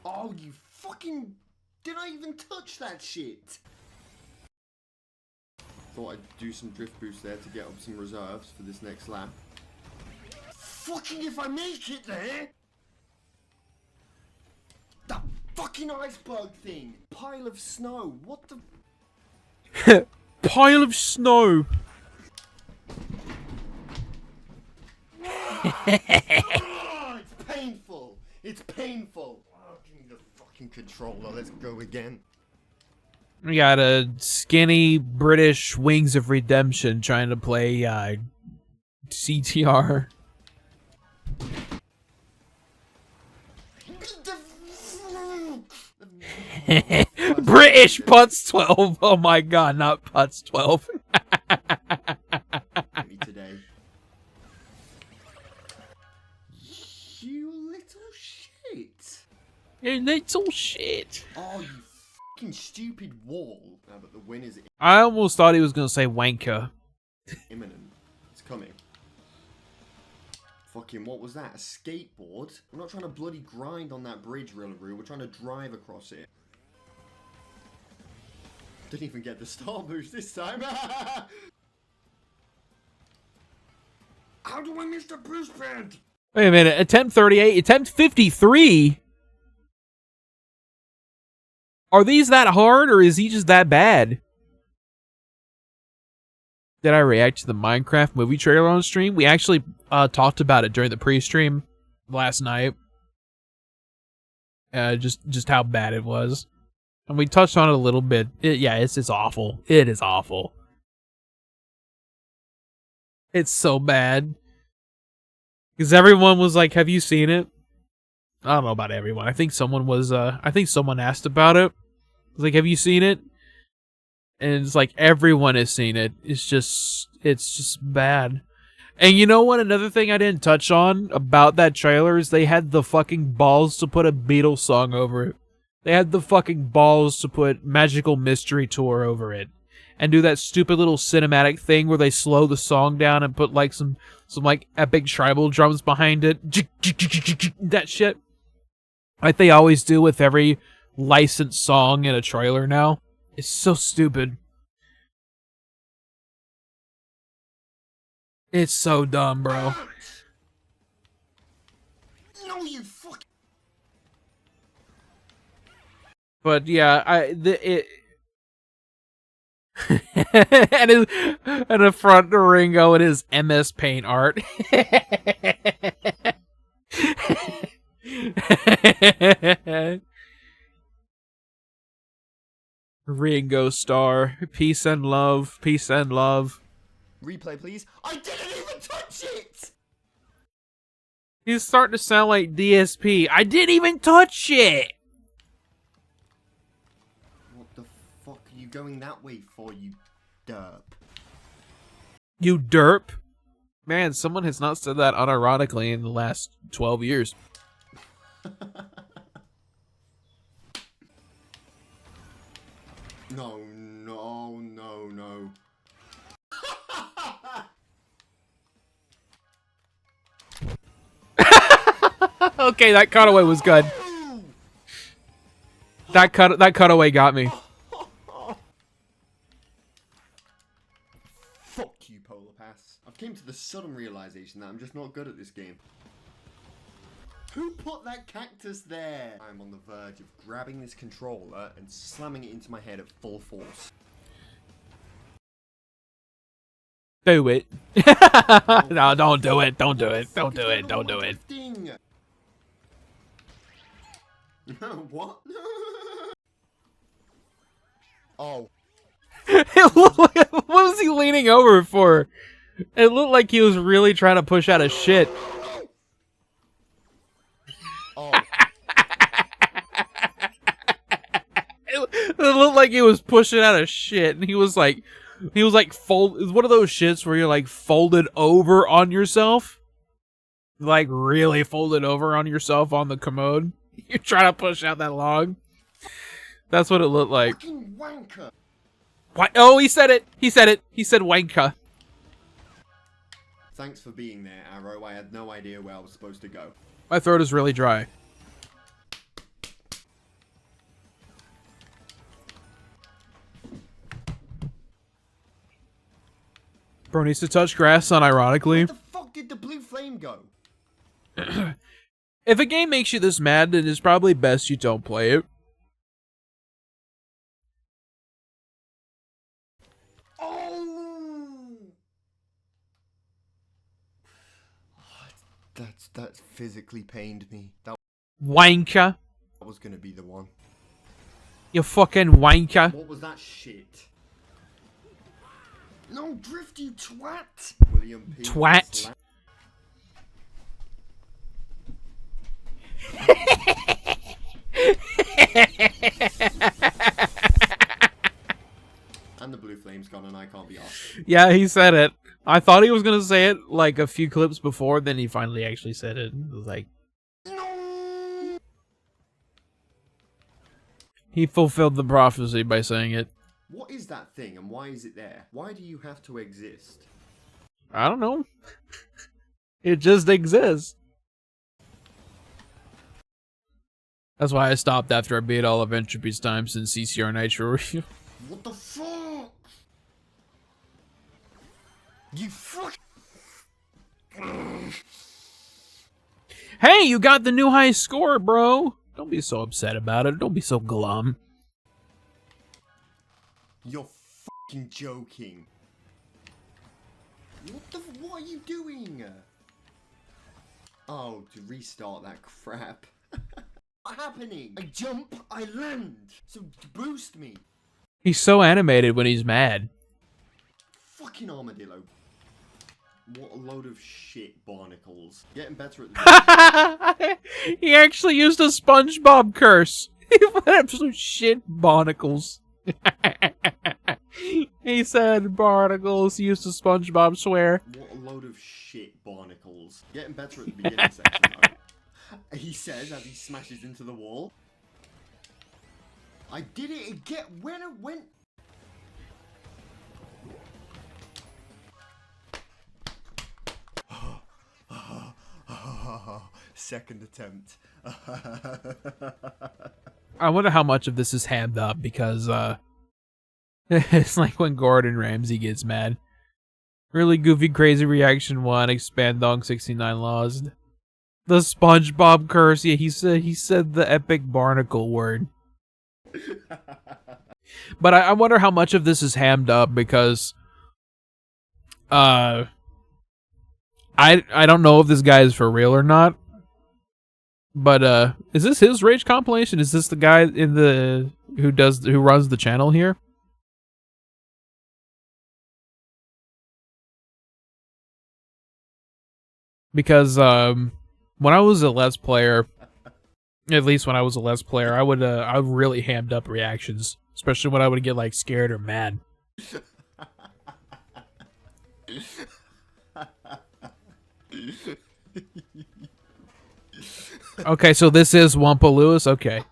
Oh, you fucking... Did I even touch that shit? Thought I'd do some drift boost there to get up some reserves for this next lap. Fucking if I make it there! That fucking iceberg thing! Pile of snow, what the... Pile of snow! It's painful! It's painful! Give me the fucking controller, let's go again. We got a skinny British Wings of Redemption trying to play CTR. British Putz 12. Oh my god, not Putz 12. Me today. You little shit. You little shit. Oh, you fucking stupid wall. No, but the win is I almost thought he was going to say wanker. imminent. It's coming. Fucking, what was that? A skateboard? We're not trying to bloody grind on that bridge, Rillaroo. We're trying to drive across it. Didn't even get the star boost this time. How do I miss the boost pad? Wait a minute. Attempt 38. Attempt 53? Are these that hard, or is he just that bad? Did I react to the Minecraft movie trailer on stream? We actually talked about it during the pre-stream last night. Just how bad it was. And we touched on it a little bit. It's awful. It is awful. It's so bad. Because everyone was like, have you seen it? I don't know about everyone. I think someone was, I think someone asked about it. It's like, have you seen it? And it's like, everyone has seen it. It's just bad. And you know what? Another thing I didn't touch on about that trailer is they had the fucking balls to put a Beatles song over it. They had the fucking balls to put Magical Mystery Tour over it. and do that stupid little cinematic thing where they slow the song down and put like some like epic tribal drums behind it. That shit. Like they always do with every licensed song in a trailer now. It's so stupid. It's so dumb, bro. No, you fuck. But yeah, and the front Ringo and his MS Paint art. Ringo Starr, peace and love, peace and love. Replay, please. I didn't even touch it! He's starting to sound like DSP. I didn't even touch it! What the fuck are you going that way for, you derp? You derp? Man, someone has not said that unironically in the last 12 years. No, no, no, no. Okay, that cutaway was good. That cutaway got me. Fuck you, Polar Pass. I've came to the sudden realization that I'm just not good at this game. Who put that cactus there? I'm on the verge of grabbing this controller and slamming it into my head at full force. Do it. No, don't do it. Don't do it. Don't do it. Don't do it. What? Oh. It looked like, what was he leaning over for? It looked like he was really trying to push out his shit. Oh. It looked like he was pushing out his shit, and he was like fold. It's one of those shits where you're like folded over on yourself, like really folded over on yourself on the commode. You're trying to push out that log. That's what it looked like. Fucking wanker. Why? Oh, he said it. He said it. He said wanka. Thanks for being there, Arrow. I had no idea where I was supposed to go. My throat is really dry. Bro needs to touch grass unironically. Where the fuck did the blue flame go? If a game makes you this mad, then it's probably best you don't play it. Oh! That physically pained me. That Wanker. was gonna be the one. You fucking wanker. What was that shit? No, drift, you twat! William P. Twat. And the blue flame's gone and I can't be asked. Yeah, he said it. I thought he was gonna say it like a few clips before, then he finally actually said it. It was like... No! He fulfilled the prophecy by saying it. What is that thing and why is it there? Why do you have to exist? I don't know. It just exists. That's why I stopped after I beat all of Entropy's times in CCR Nitro Review. What the fuck? You fuck! Hey, you got the new high score, bro! Don't be so upset about it. Don't be so glum. You're fucking joking. What are you doing? Oh, to restart that crap. What's happening? I jump, I land. So boost me. He's so animated when he's mad. Fucking armadillo. What a load of shit, barnacles. Getting better at the He actually used a SpongeBob curse. He put absolute shit barnacles. He said barnacles, he used a SpongeBob swear. What a load of shit, barnacles. Getting better at the beginning section, though. He says as he smashes into the wall. I did it again. When I went... second attempt. I wonder how much of this is hammed up because it's like when Gordon Ramsay gets mad. Really goofy, crazy reaction 1. Expand Dong 69 laws. The SpongeBob curse. Yeah, he said the epic barnacle word. But I wonder how much of this is hammed up because I don't know if this guy is for real or not. But is this his rage compilation? Is this the guy in the who runs the channel here? Because when I was a Let's Player, at least when I was a Let's Player, I would really hammed up reactions, especially when I would get like scared or mad. Okay, so this is Wampa Lewis. Okay.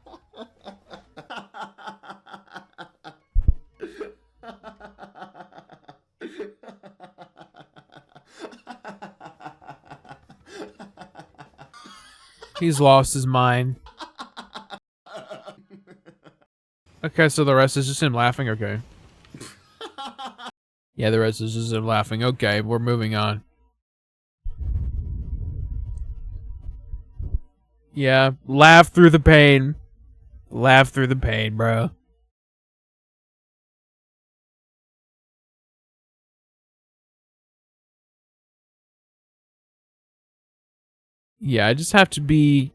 He's lost his mind. Okay, so the rest is just him laughing? Okay. Yeah, the rest is just him laughing. Okay, we're moving on. Yeah, laugh through the pain. Laugh through the pain, bro. Yeah, I have to be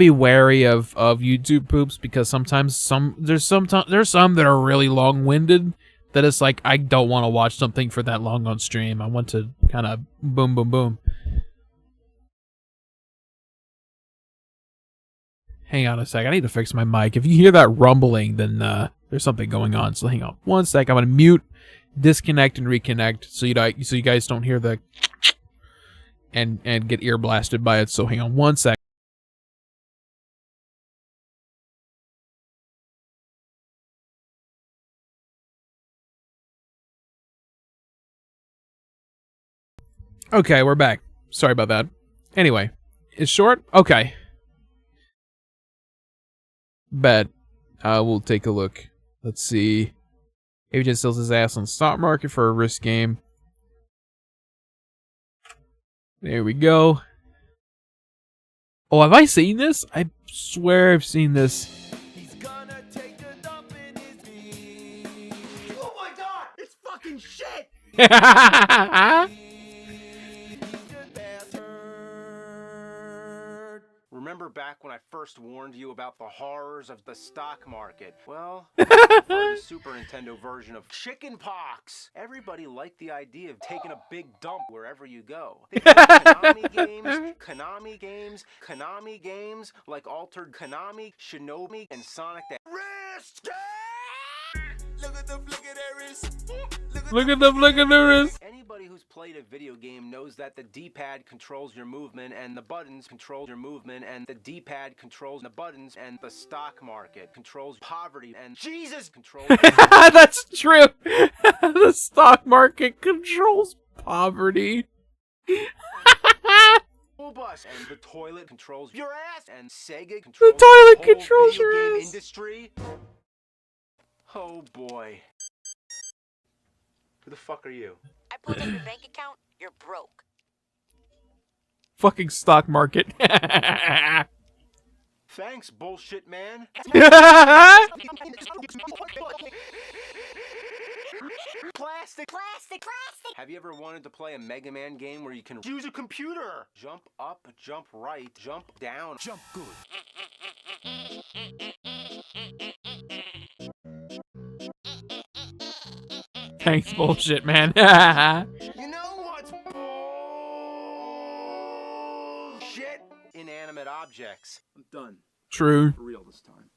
wary of YouTube poops because sometimes there's some that are really long-winded that it's like I don't want to watch something for that long on stream. I want to kind of boom boom boom. Hang on a sec. I need to fix my mic. If you hear that rumbling, then there's something going on. So hang on one sec. I'm gonna mute, disconnect, and reconnect so you guys don't hear the and get ear blasted by it. So hang on one sec. Okay, we're back. Sorry about that. Anyway, it's short? Okay. Bet. We'll take a look. Let's see. Agent sells his ass on the stock market for a risk game. There we go. Oh, have I seen this? I swear I've seen this. He's gonna take a dump in his pee. Oh my god! It's fucking shit! Remember back when I first warned you about the horrors of the stock market? Well, for the Super Nintendo version of chicken pox. Everybody liked the idea of taking a big dump wherever you go. Think about Konami games like Altered Konami, Shinobi, and Sonic the Wrist. Look at the flick of their wrist. Look at the flick of their wrist. Anybody who's played a video game knows that the D-pad controls your movement and the buttons control your movement and the D-pad controls the buttons and the stock market controls poverty and Jesus controls That's true. The stock market controls poverty. bus and the toilet controls your ass and Sega controls The toilet whole controls video your game ass. industry. Oh boy. Who the fuck are you? I pulled up your bank account. You're broke. Fucking stock market. Thanks, bullshit man. Plastic. Have you ever wanted to play a Mega Man game where you can use a computer? Jump up, jump right, jump down, jump good. Thanks, bullshit, man. You know what's bullshit? Inanimate objects. I'm done. True. For real this time.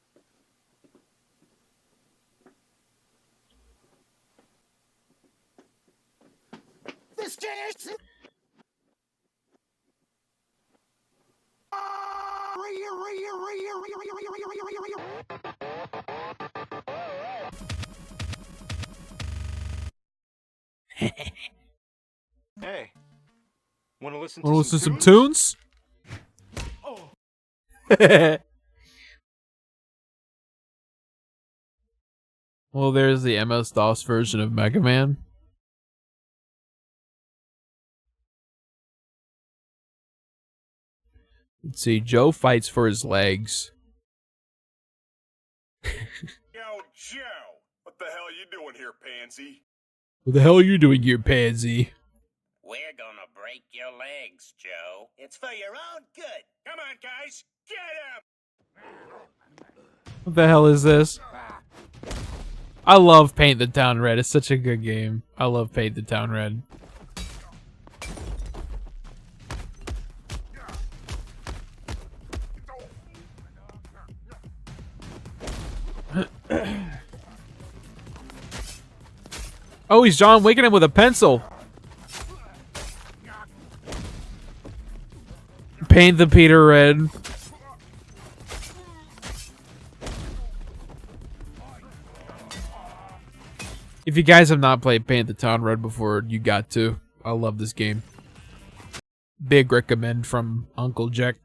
This generation. Hey, wanna listen? listen Wanna to listen to some some tunes? Well, there's the MS-DOS version of Mega Man. Let's see, Joe fights for his legs. Yo, Joe! What the hell are you doing here, pansy? What the hell are you doing here, pansy? We're gonna break your legs, Joe. It's for your own good. Come on, guys, get him! What the hell is this? I love Paint the Town Red. It's such a good game. I love Paint the Town Red. Oh, he's John Wicking him with a pencil. Paint the Peter red. If you guys have not played Paint the Town Red before, you got to. I love this game. Big recommend from Uncle Jack.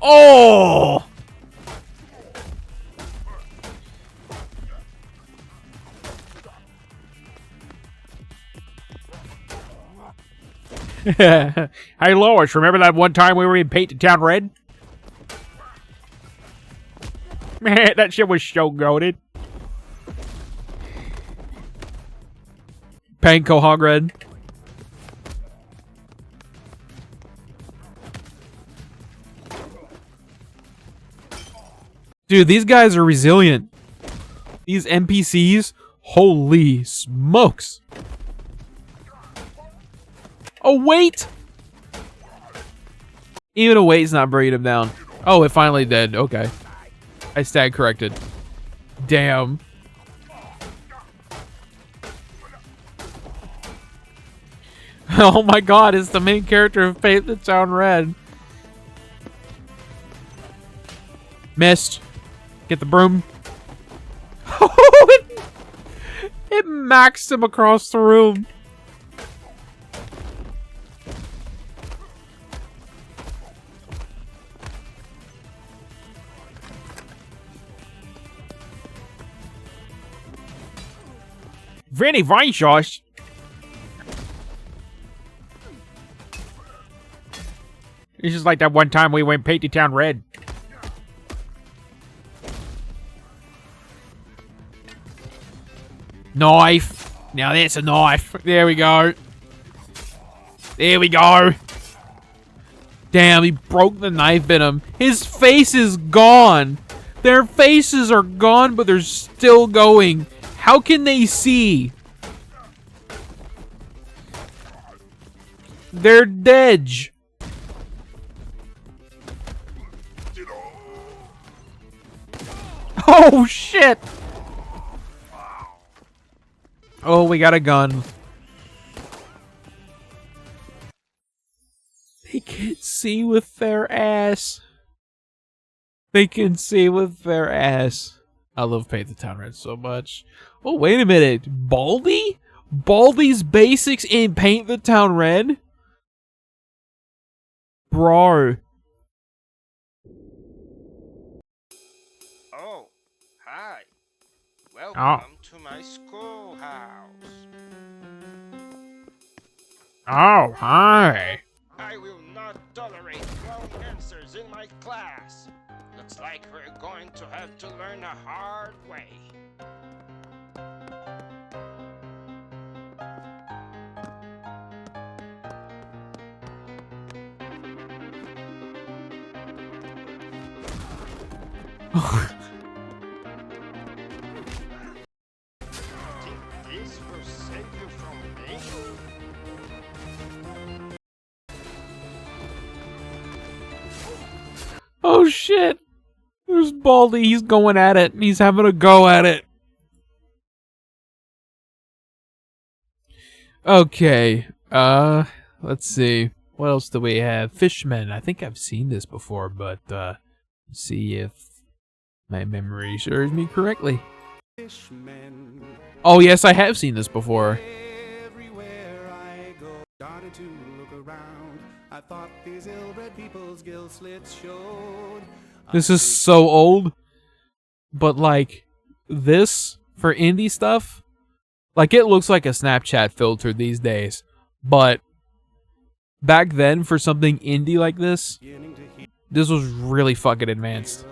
Oh! Hey Lois, remember that one time we were in Paint the Town Red? Man, that shit was so goated. Panko Hog Red. Dude, these guys are resilient. These NPCs, holy smokes. Oh, wait! Even a weight's not bringing him down. Oh, it finally did. Okay. I stat corrected. Damn. Oh my god, it's the main character of Paint the Town Red. Missed. Get the broom. It maxed him across the room. Vinny Vine Sauce. This is like that one time we went Paint the Town Red. Knife. Now that's a knife. There we go. There we go. Damn, he broke the knife in him. His face is gone. Their faces are gone, but they're still going. How can they see? They're dead. Oh, shit. Oh, we got a gun. They can see with their ass. They can see with their ass. I love Paint the Town Red so much. Oh, wait a minute. Baldi? Baldi's basics in Paint the Town Red? Bro. Oh, hi. Welcome to my schoolhouse. Oh, hi. I will not tolerate wrong answers in my class. Looks like we're going to have to learn the hard way. Think this will save you from me? Oh, shit. There's Baldi. He's going at it. He's having a go at it. Okay. Let's see. What else do we have? Fishman. I think I've seen this before, but, let's see if my memory serves me correctly. Oh, yes, I have seen this before. started to look around, I thought these ill-bred people's gill slits showed. This is so old, but like this for indie stuff, like it looks like a Snapchat filter these days, but back then for something indie like this was really fucking advanced.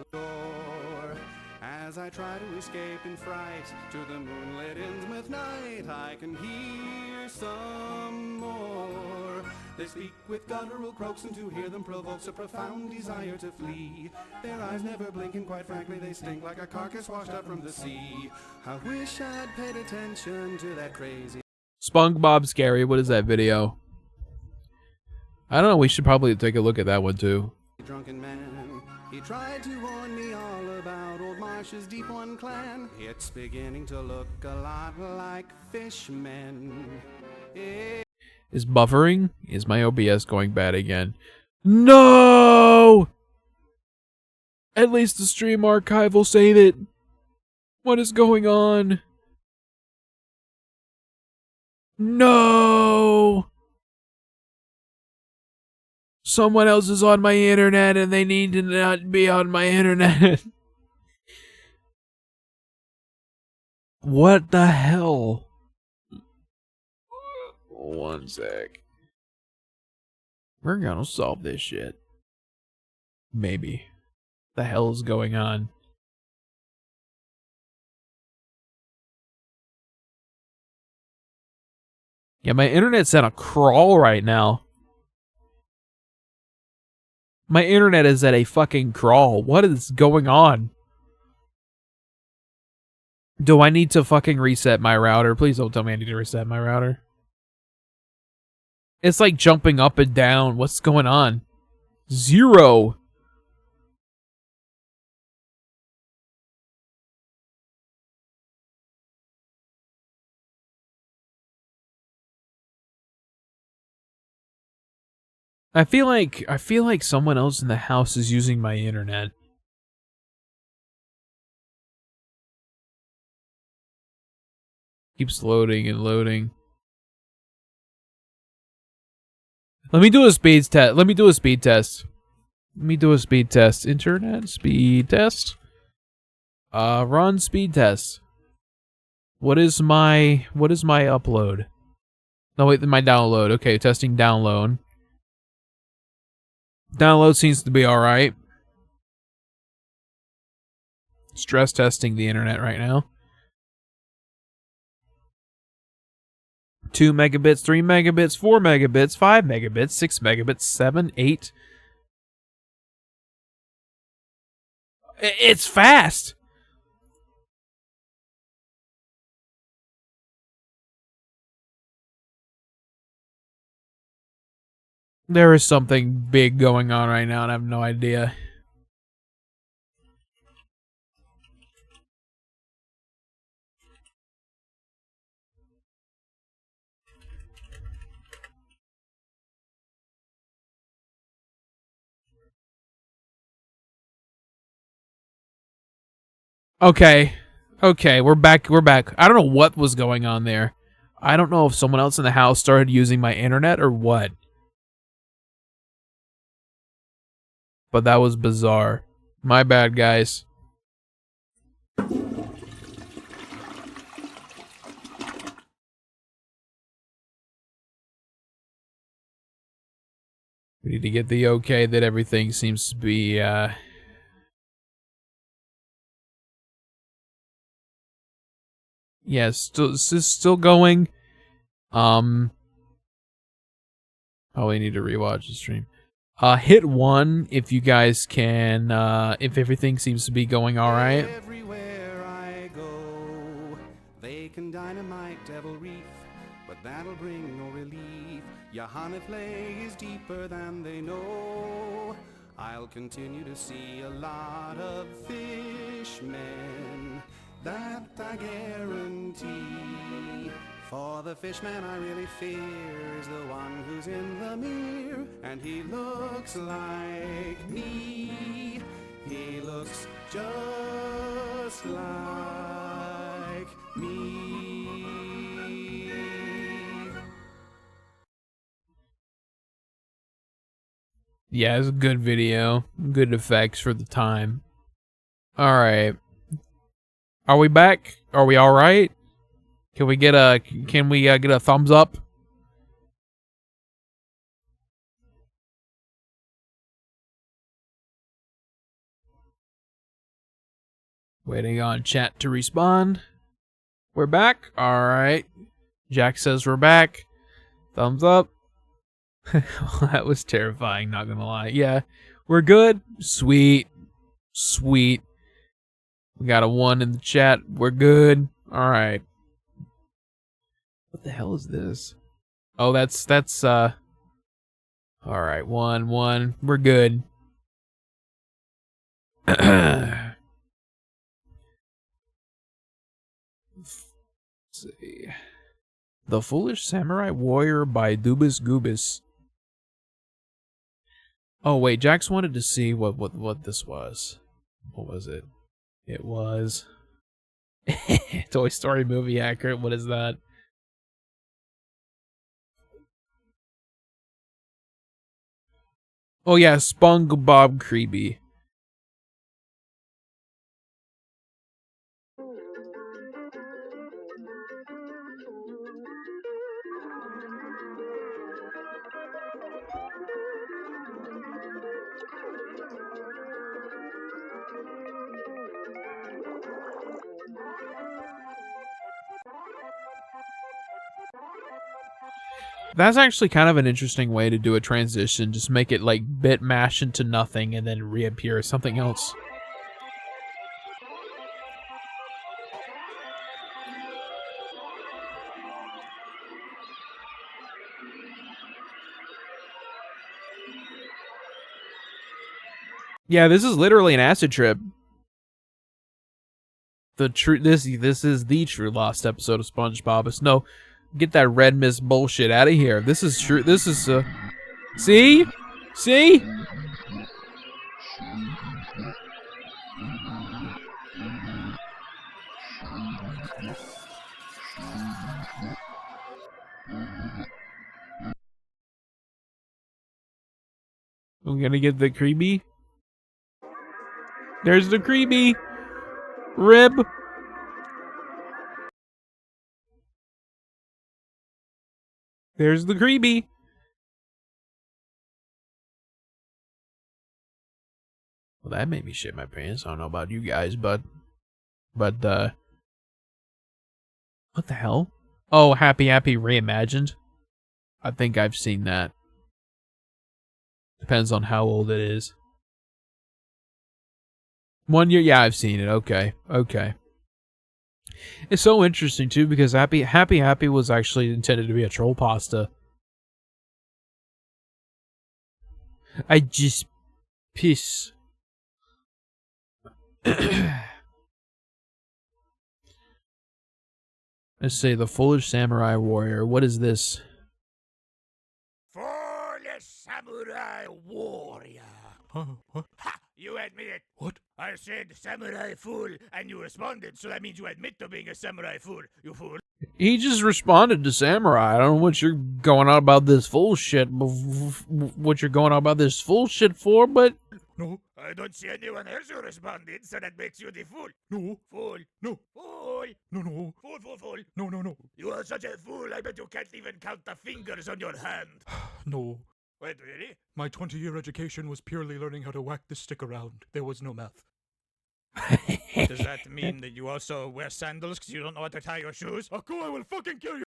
As I try to escape in fright to the moonlit Innsmouth night, I can hear some more. They speak with guttural croaks, and to hear them provokes a profound desire to flee. Their eyes never blink, and quite frankly they stink like a carcass washed up from the sea. I wish I'd paid attention to that crazy SpongeBob Scary, what is that video? I don't know, we should probably take a look at that one too. drunken man. He tried to warn me all about old Marsh's Deep One clan. It's beginning to look a lot like fishmen. Is buffering? Is my OBS going bad again? No! At least the stream archive will save it. What is going on? No! Someone else is on my internet and they need to not be on my internet. What the hell? One sec. We're gonna solve this shit. Maybe. The hell is going on? Yeah, my internet's at a crawl right now. My internet is at a fucking crawl. What is going on? Do I need to fucking reset my router? Please don't tell me I need to reset my router. It's like jumping up and down. What's going on? 0. I feel like someone else in the house is using my internet. Keeps loading and loading. Let me do a speed test. Let me do a speed test. Let me do a speed test. Internet speed test. Run speed test. What is my upload? No, wait, my download. Okay, testing download. Download seems to be alright. Stress testing the internet right now. 2 megabits, 3 megabits, 4 megabits, 5 megabits, 6 megabits, 7, 8. It's fast! There is something big going on right now and I have no idea. Okay. Okay, we're back. We're back. I don't know what was going on there. I don't know if someone else in the house started using my internet or what. But that was bizarre. My bad, guys. We need to get the okay that everything seems to be, yes, this is still going. Probably need to rewatch the stream. Hit 1 if you guys can, if everything seems to be going alright. Everywhere I go, they can dynamite Devil Reef, but that'll bring no relief. Johanna Flay is deeper than they know. I'll continue to see a lot of fishmen, that I guarantee. For the fishman I really fear is the one who's in the mirror, and he looks like me. He looks just like me. Yeah, it's a good video. Good effects for the time. Alright. Are we back? Are we alright? Can we get a thumbs up? Waiting on chat to respond. We're back. Alright. Jack says we're back. Thumbs up. That was terrifying, not gonna lie. Yeah. We're good. Sweet. Sweet. We got a 1 in the chat. We're good. Alright. What the hell is this? Oh, that's alright, 1. We're good. See. The Foolish Samurai Warrior by Dubus Goobus. Oh wait, Jax wanted to see what this was. What was it? It was Toy Story movie accurate. What is that? Oh yeah, SpongeBob Creepy. That's actually kind of an interesting way to do a transition. Just make it like bit mash into nothing and then reappear as something else. Yeah, this is literally an acid trip. This is the true lost episode of SpongeBob. No, get that red mist bullshit out of here. This is true. This is see? See? I'm gonna get the creepy. There's the creepy. Rib. There's the creepy. Well, that made me shit my pants. I don't know about you guys, but what the hell? Oh, Happy Happy Reimagined. I think I've seen that. Depends on how old it is. 1 year? Yeah, I've seen it. Okay. Okay. It's so interesting, too, because Happy Happy was actually intended to be a troll pasta. I just piss. Let's say the Foolish Samurai Warrior. What is this? Foolish Samurai Warrior. Huh? What? Ha! You admit it. What? I said samurai fool, and you responded, so that means you admit to being a samurai fool, you fool. He just responded to Samurai. I don't know what you're going on about this fool shit. What you're going on about this fool shit for, but... No, I don't see anyone else who responded, so that makes you the fool. No, fool. No, fool. No, no. Fool, fool, fool. No, no, no. You are such a fool, I bet you can't even count the fingers on your hand. No. Wait, really? My 20-year education was purely learning how to whack the stick around. There was no math. Does that mean that you also wear sandals because you don't know how to tie your shoes? Aku, I will fucking kill you!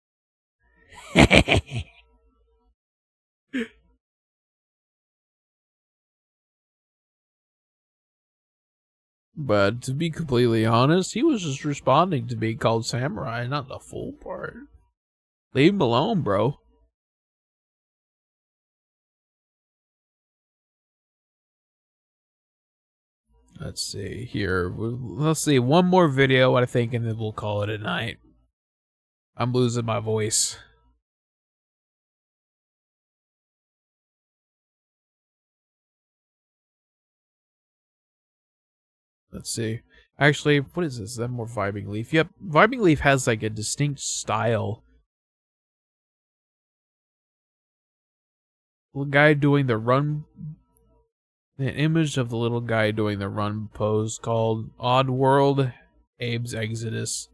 But to be completely honest, he was just responding to being called Samurai, not the fool part. Leave him alone, bro. Let's see here. Let's see one more video, I think, and then we'll call it a night. I'm losing my voice. Let's see. Actually, what is this? Is that more Vibing Leaf? Yep, Vibing Leaf has like a distinct style. The guy doing the run An image of the little guy doing the run pose called Odd World Abe's Exodus.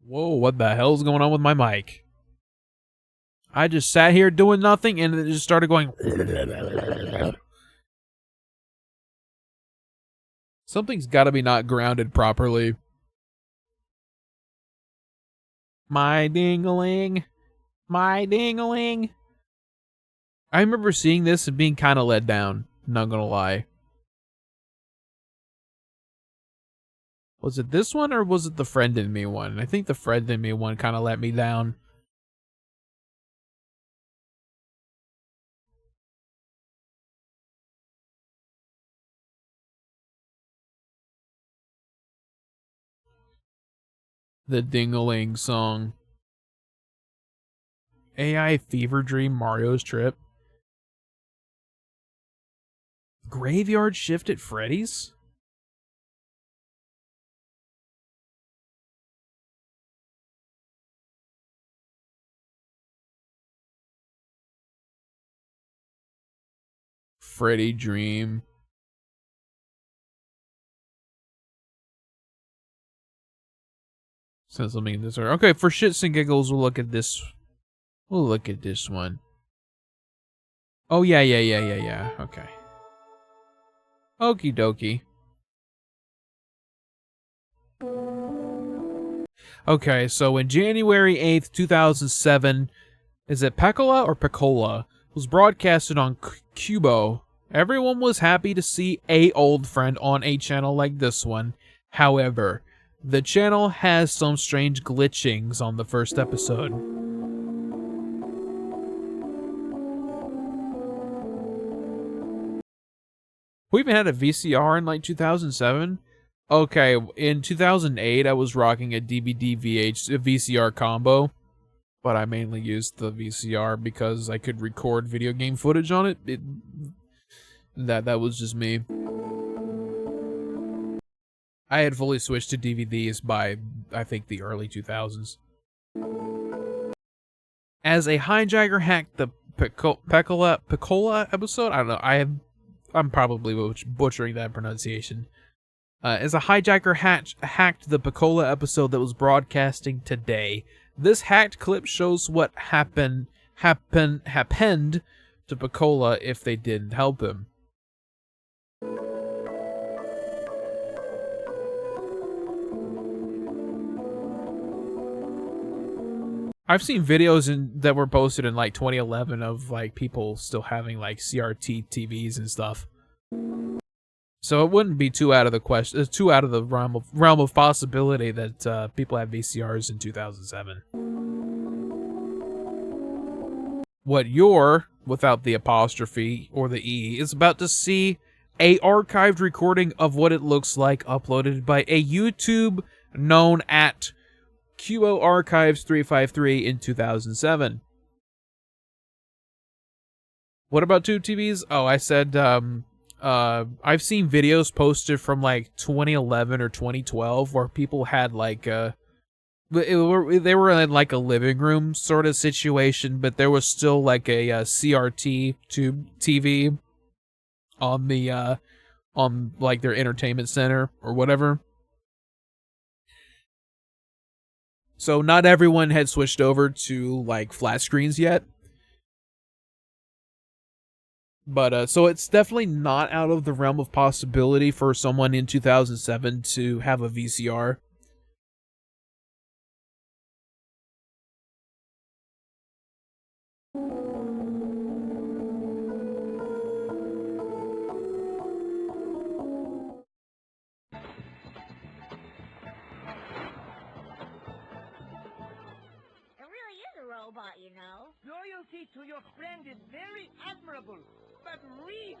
Whoa, what the hell's going on with my mic? I just sat here doing nothing and it just started going. Something's gotta be not grounded properly. My ding-a-ling. My ding-a-ling. I remember seeing this and being kind of let down. Not gonna lie. Was it this one or was it the Friend in Me one? I think the Friend in Me one kind of let me down. The Ding-a-ling song. AI Fever Dream Mario's Trip. Graveyard Shift at Freddy's? Freddy Dream. Says something in this order. Okay, for shits and giggles, we'll look at this. We'll look at this one. Oh, yeah. Okay. Okie dokie. Okay, so in January 8th, 2007, is it Pecola or Pecola? Was broadcasted on Cubo. Everyone was happy to see a old friend on a channel like this one. However, the channel has some strange glitchings on the first episode. We even had a VCR in like 2007. Okay, in 2008 I was rocking a DVD VCR combo, but I mainly used the VCR because I could record video game footage on it. That was just me. I had fully switched to DVDs by, I think, the early 2000s. As a hijacker hacked the Pecola episode, I don't know, I'm probably butchering that pronunciation. As a hijacker hacked the Pecola episode that was broadcasting today. This hacked clip shows what happened to Pecola if they didn't help him. I've seen videos that were posted in like 2011 of like people still having like CRT TVs and stuff. So it wouldn't be too out of the realm of possibility that people had VCRs in 2007. What you're, without the apostrophe or the E, is about to see a archived recording of what it looks like uploaded by a YouTube known at QO Archives 353 in 2007. What about Tube TVs? Oh, I said, I've seen videos posted from like 2011 or 2012 where people had like, they were in like a living room sort of situation, but there was still like a CRT Tube TV on the, on like their entertainment center or whatever. So not everyone had switched over to like flat screens yet. But so it's definitely not out of the realm of possibility for someone in 2007 to have a VCR. Robot, you know. Loyalty to your friend is very admirable, but really...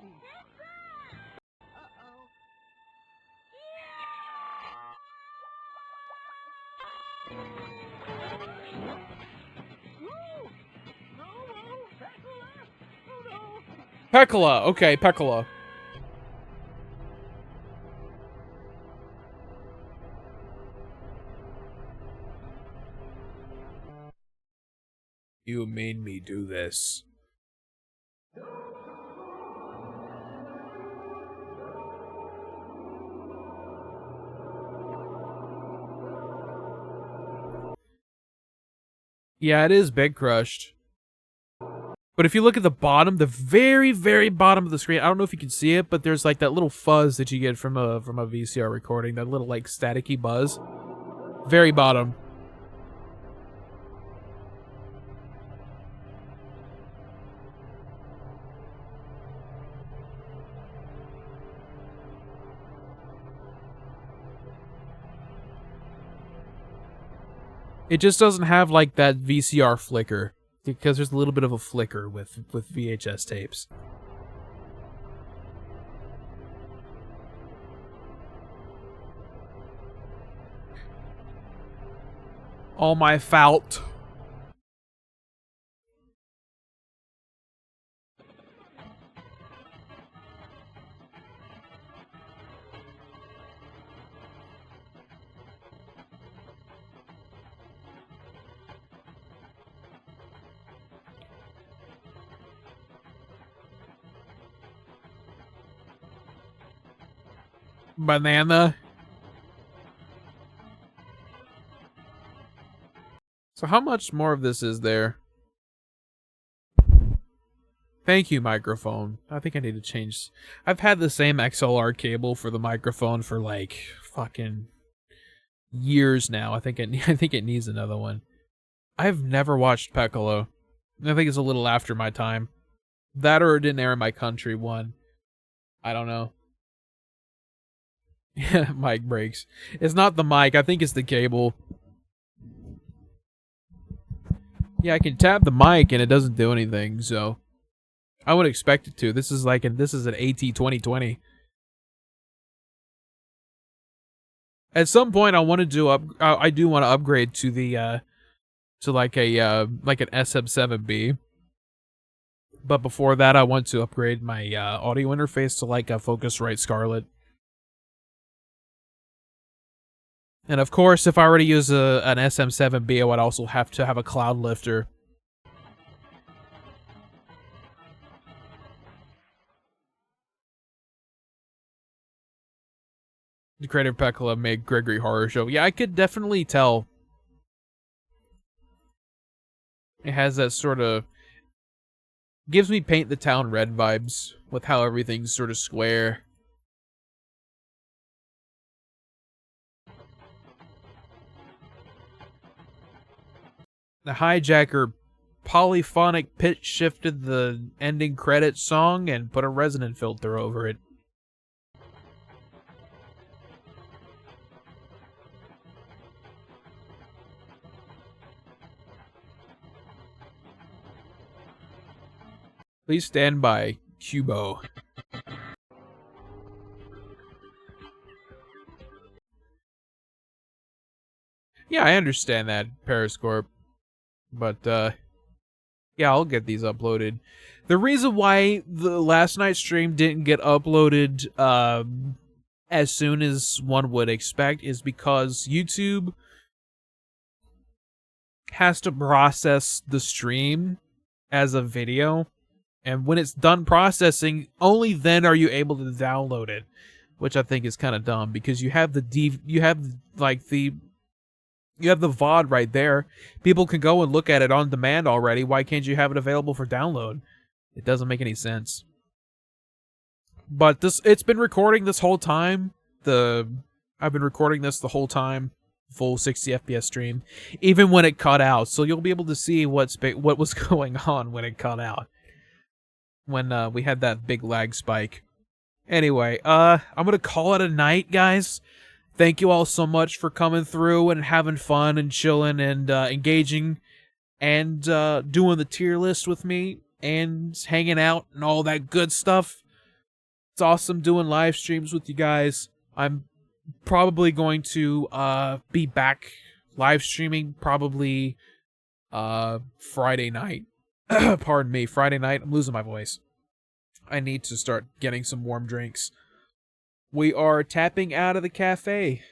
Uh-oh. Pecola, okay, Pecola. You made me do this. Yeah, it is Big Crushed. But if you look at the bottom, the very, very bottom of the screen, I don't know if you can see it, but there's like that little fuzz that you get from a VCR recording, that little like staticky buzz. Very bottom. It just doesn't have like that VCR flicker, because there's a little bit of a flicker with VHS tapes. All my fault. Banana. So how much more of this is there? Thank you, microphone. I think I need to change. I've had the same XLR cable for the microphone for like fucking years now. I think it needs another one. I've never watched Piccolo. I think it's a little after my time. That or it didn't air in my country one. I don't know. Yeah, mic breaks. It's not the mic. I think it's the cable. Yeah, I can tap the mic and it doesn't do anything, so I would expect it to. This is like this is an AT2020. At some point, I want to do I do want to upgrade to the to like an SM7B. But before that, I want to upgrade my audio interface to like a Focusrite Scarlett. And of course, if I were to use an SM7B, I would also have to have a cloud lifter. The creator of Piccolo made Gregory Horror Show. Yeah, I could definitely tell. It has that sort of... gives me Paint the Town Red vibes, with how everything's sort of square. The hijacker polyphonic pitch shifted the ending credits song and put a resonant filter over it. Please stand by, Cubo. Yeah, I understand that, Periscope. But, yeah, I'll get these uploaded. The reason why the last night's stream didn't get uploaded as soon as one would expect is because YouTube has to process the stream as a video. And when it's done processing, only then are you able to download it. Which I think is kind of dumb, because you have the you have the VOD right there. People can go and look at it on demand already. Why can't you have it available for download? It doesn't make any sense. But it's been recording this whole time. I've been recording this the whole time. Full 60 FPS stream. Even when it cut out. So you'll be able to see what was going on when it cut out. When we had that big lag spike. Anyway, I'm gonna call it a night, guys. Thank you all so much for coming through and having fun and chilling and engaging and doing the tier list with me and hanging out and all that good stuff. It's awesome doing live streams with you guys. I'm probably going to be back live streaming probably Friday night. Pardon me, Friday night. I'm losing my voice. I need to start getting some warm drinks. We are tapping out of the cafe.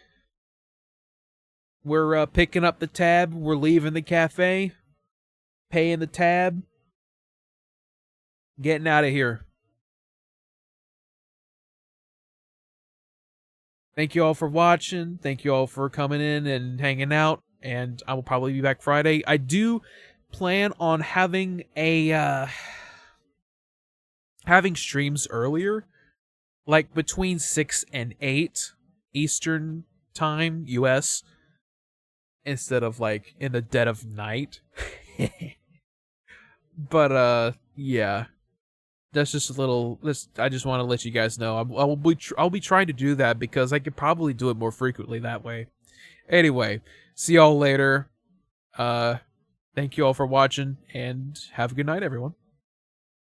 We're picking up the tab. We're leaving the cafe. paying the tab, getting out of here. Thank you all for watching. Thank you all for coming in and hanging out. And I will probably be back Friday. I do plan on having having streams earlier, like between 6 and 8 Eastern time, US, instead of like in the dead of night. But yeah. That's just a little. I just want to let you guys know. I'll be trying to do that because I could probably do it more frequently that way. Anyway, see y'all later. Thank you all for watching and have a good night, everyone.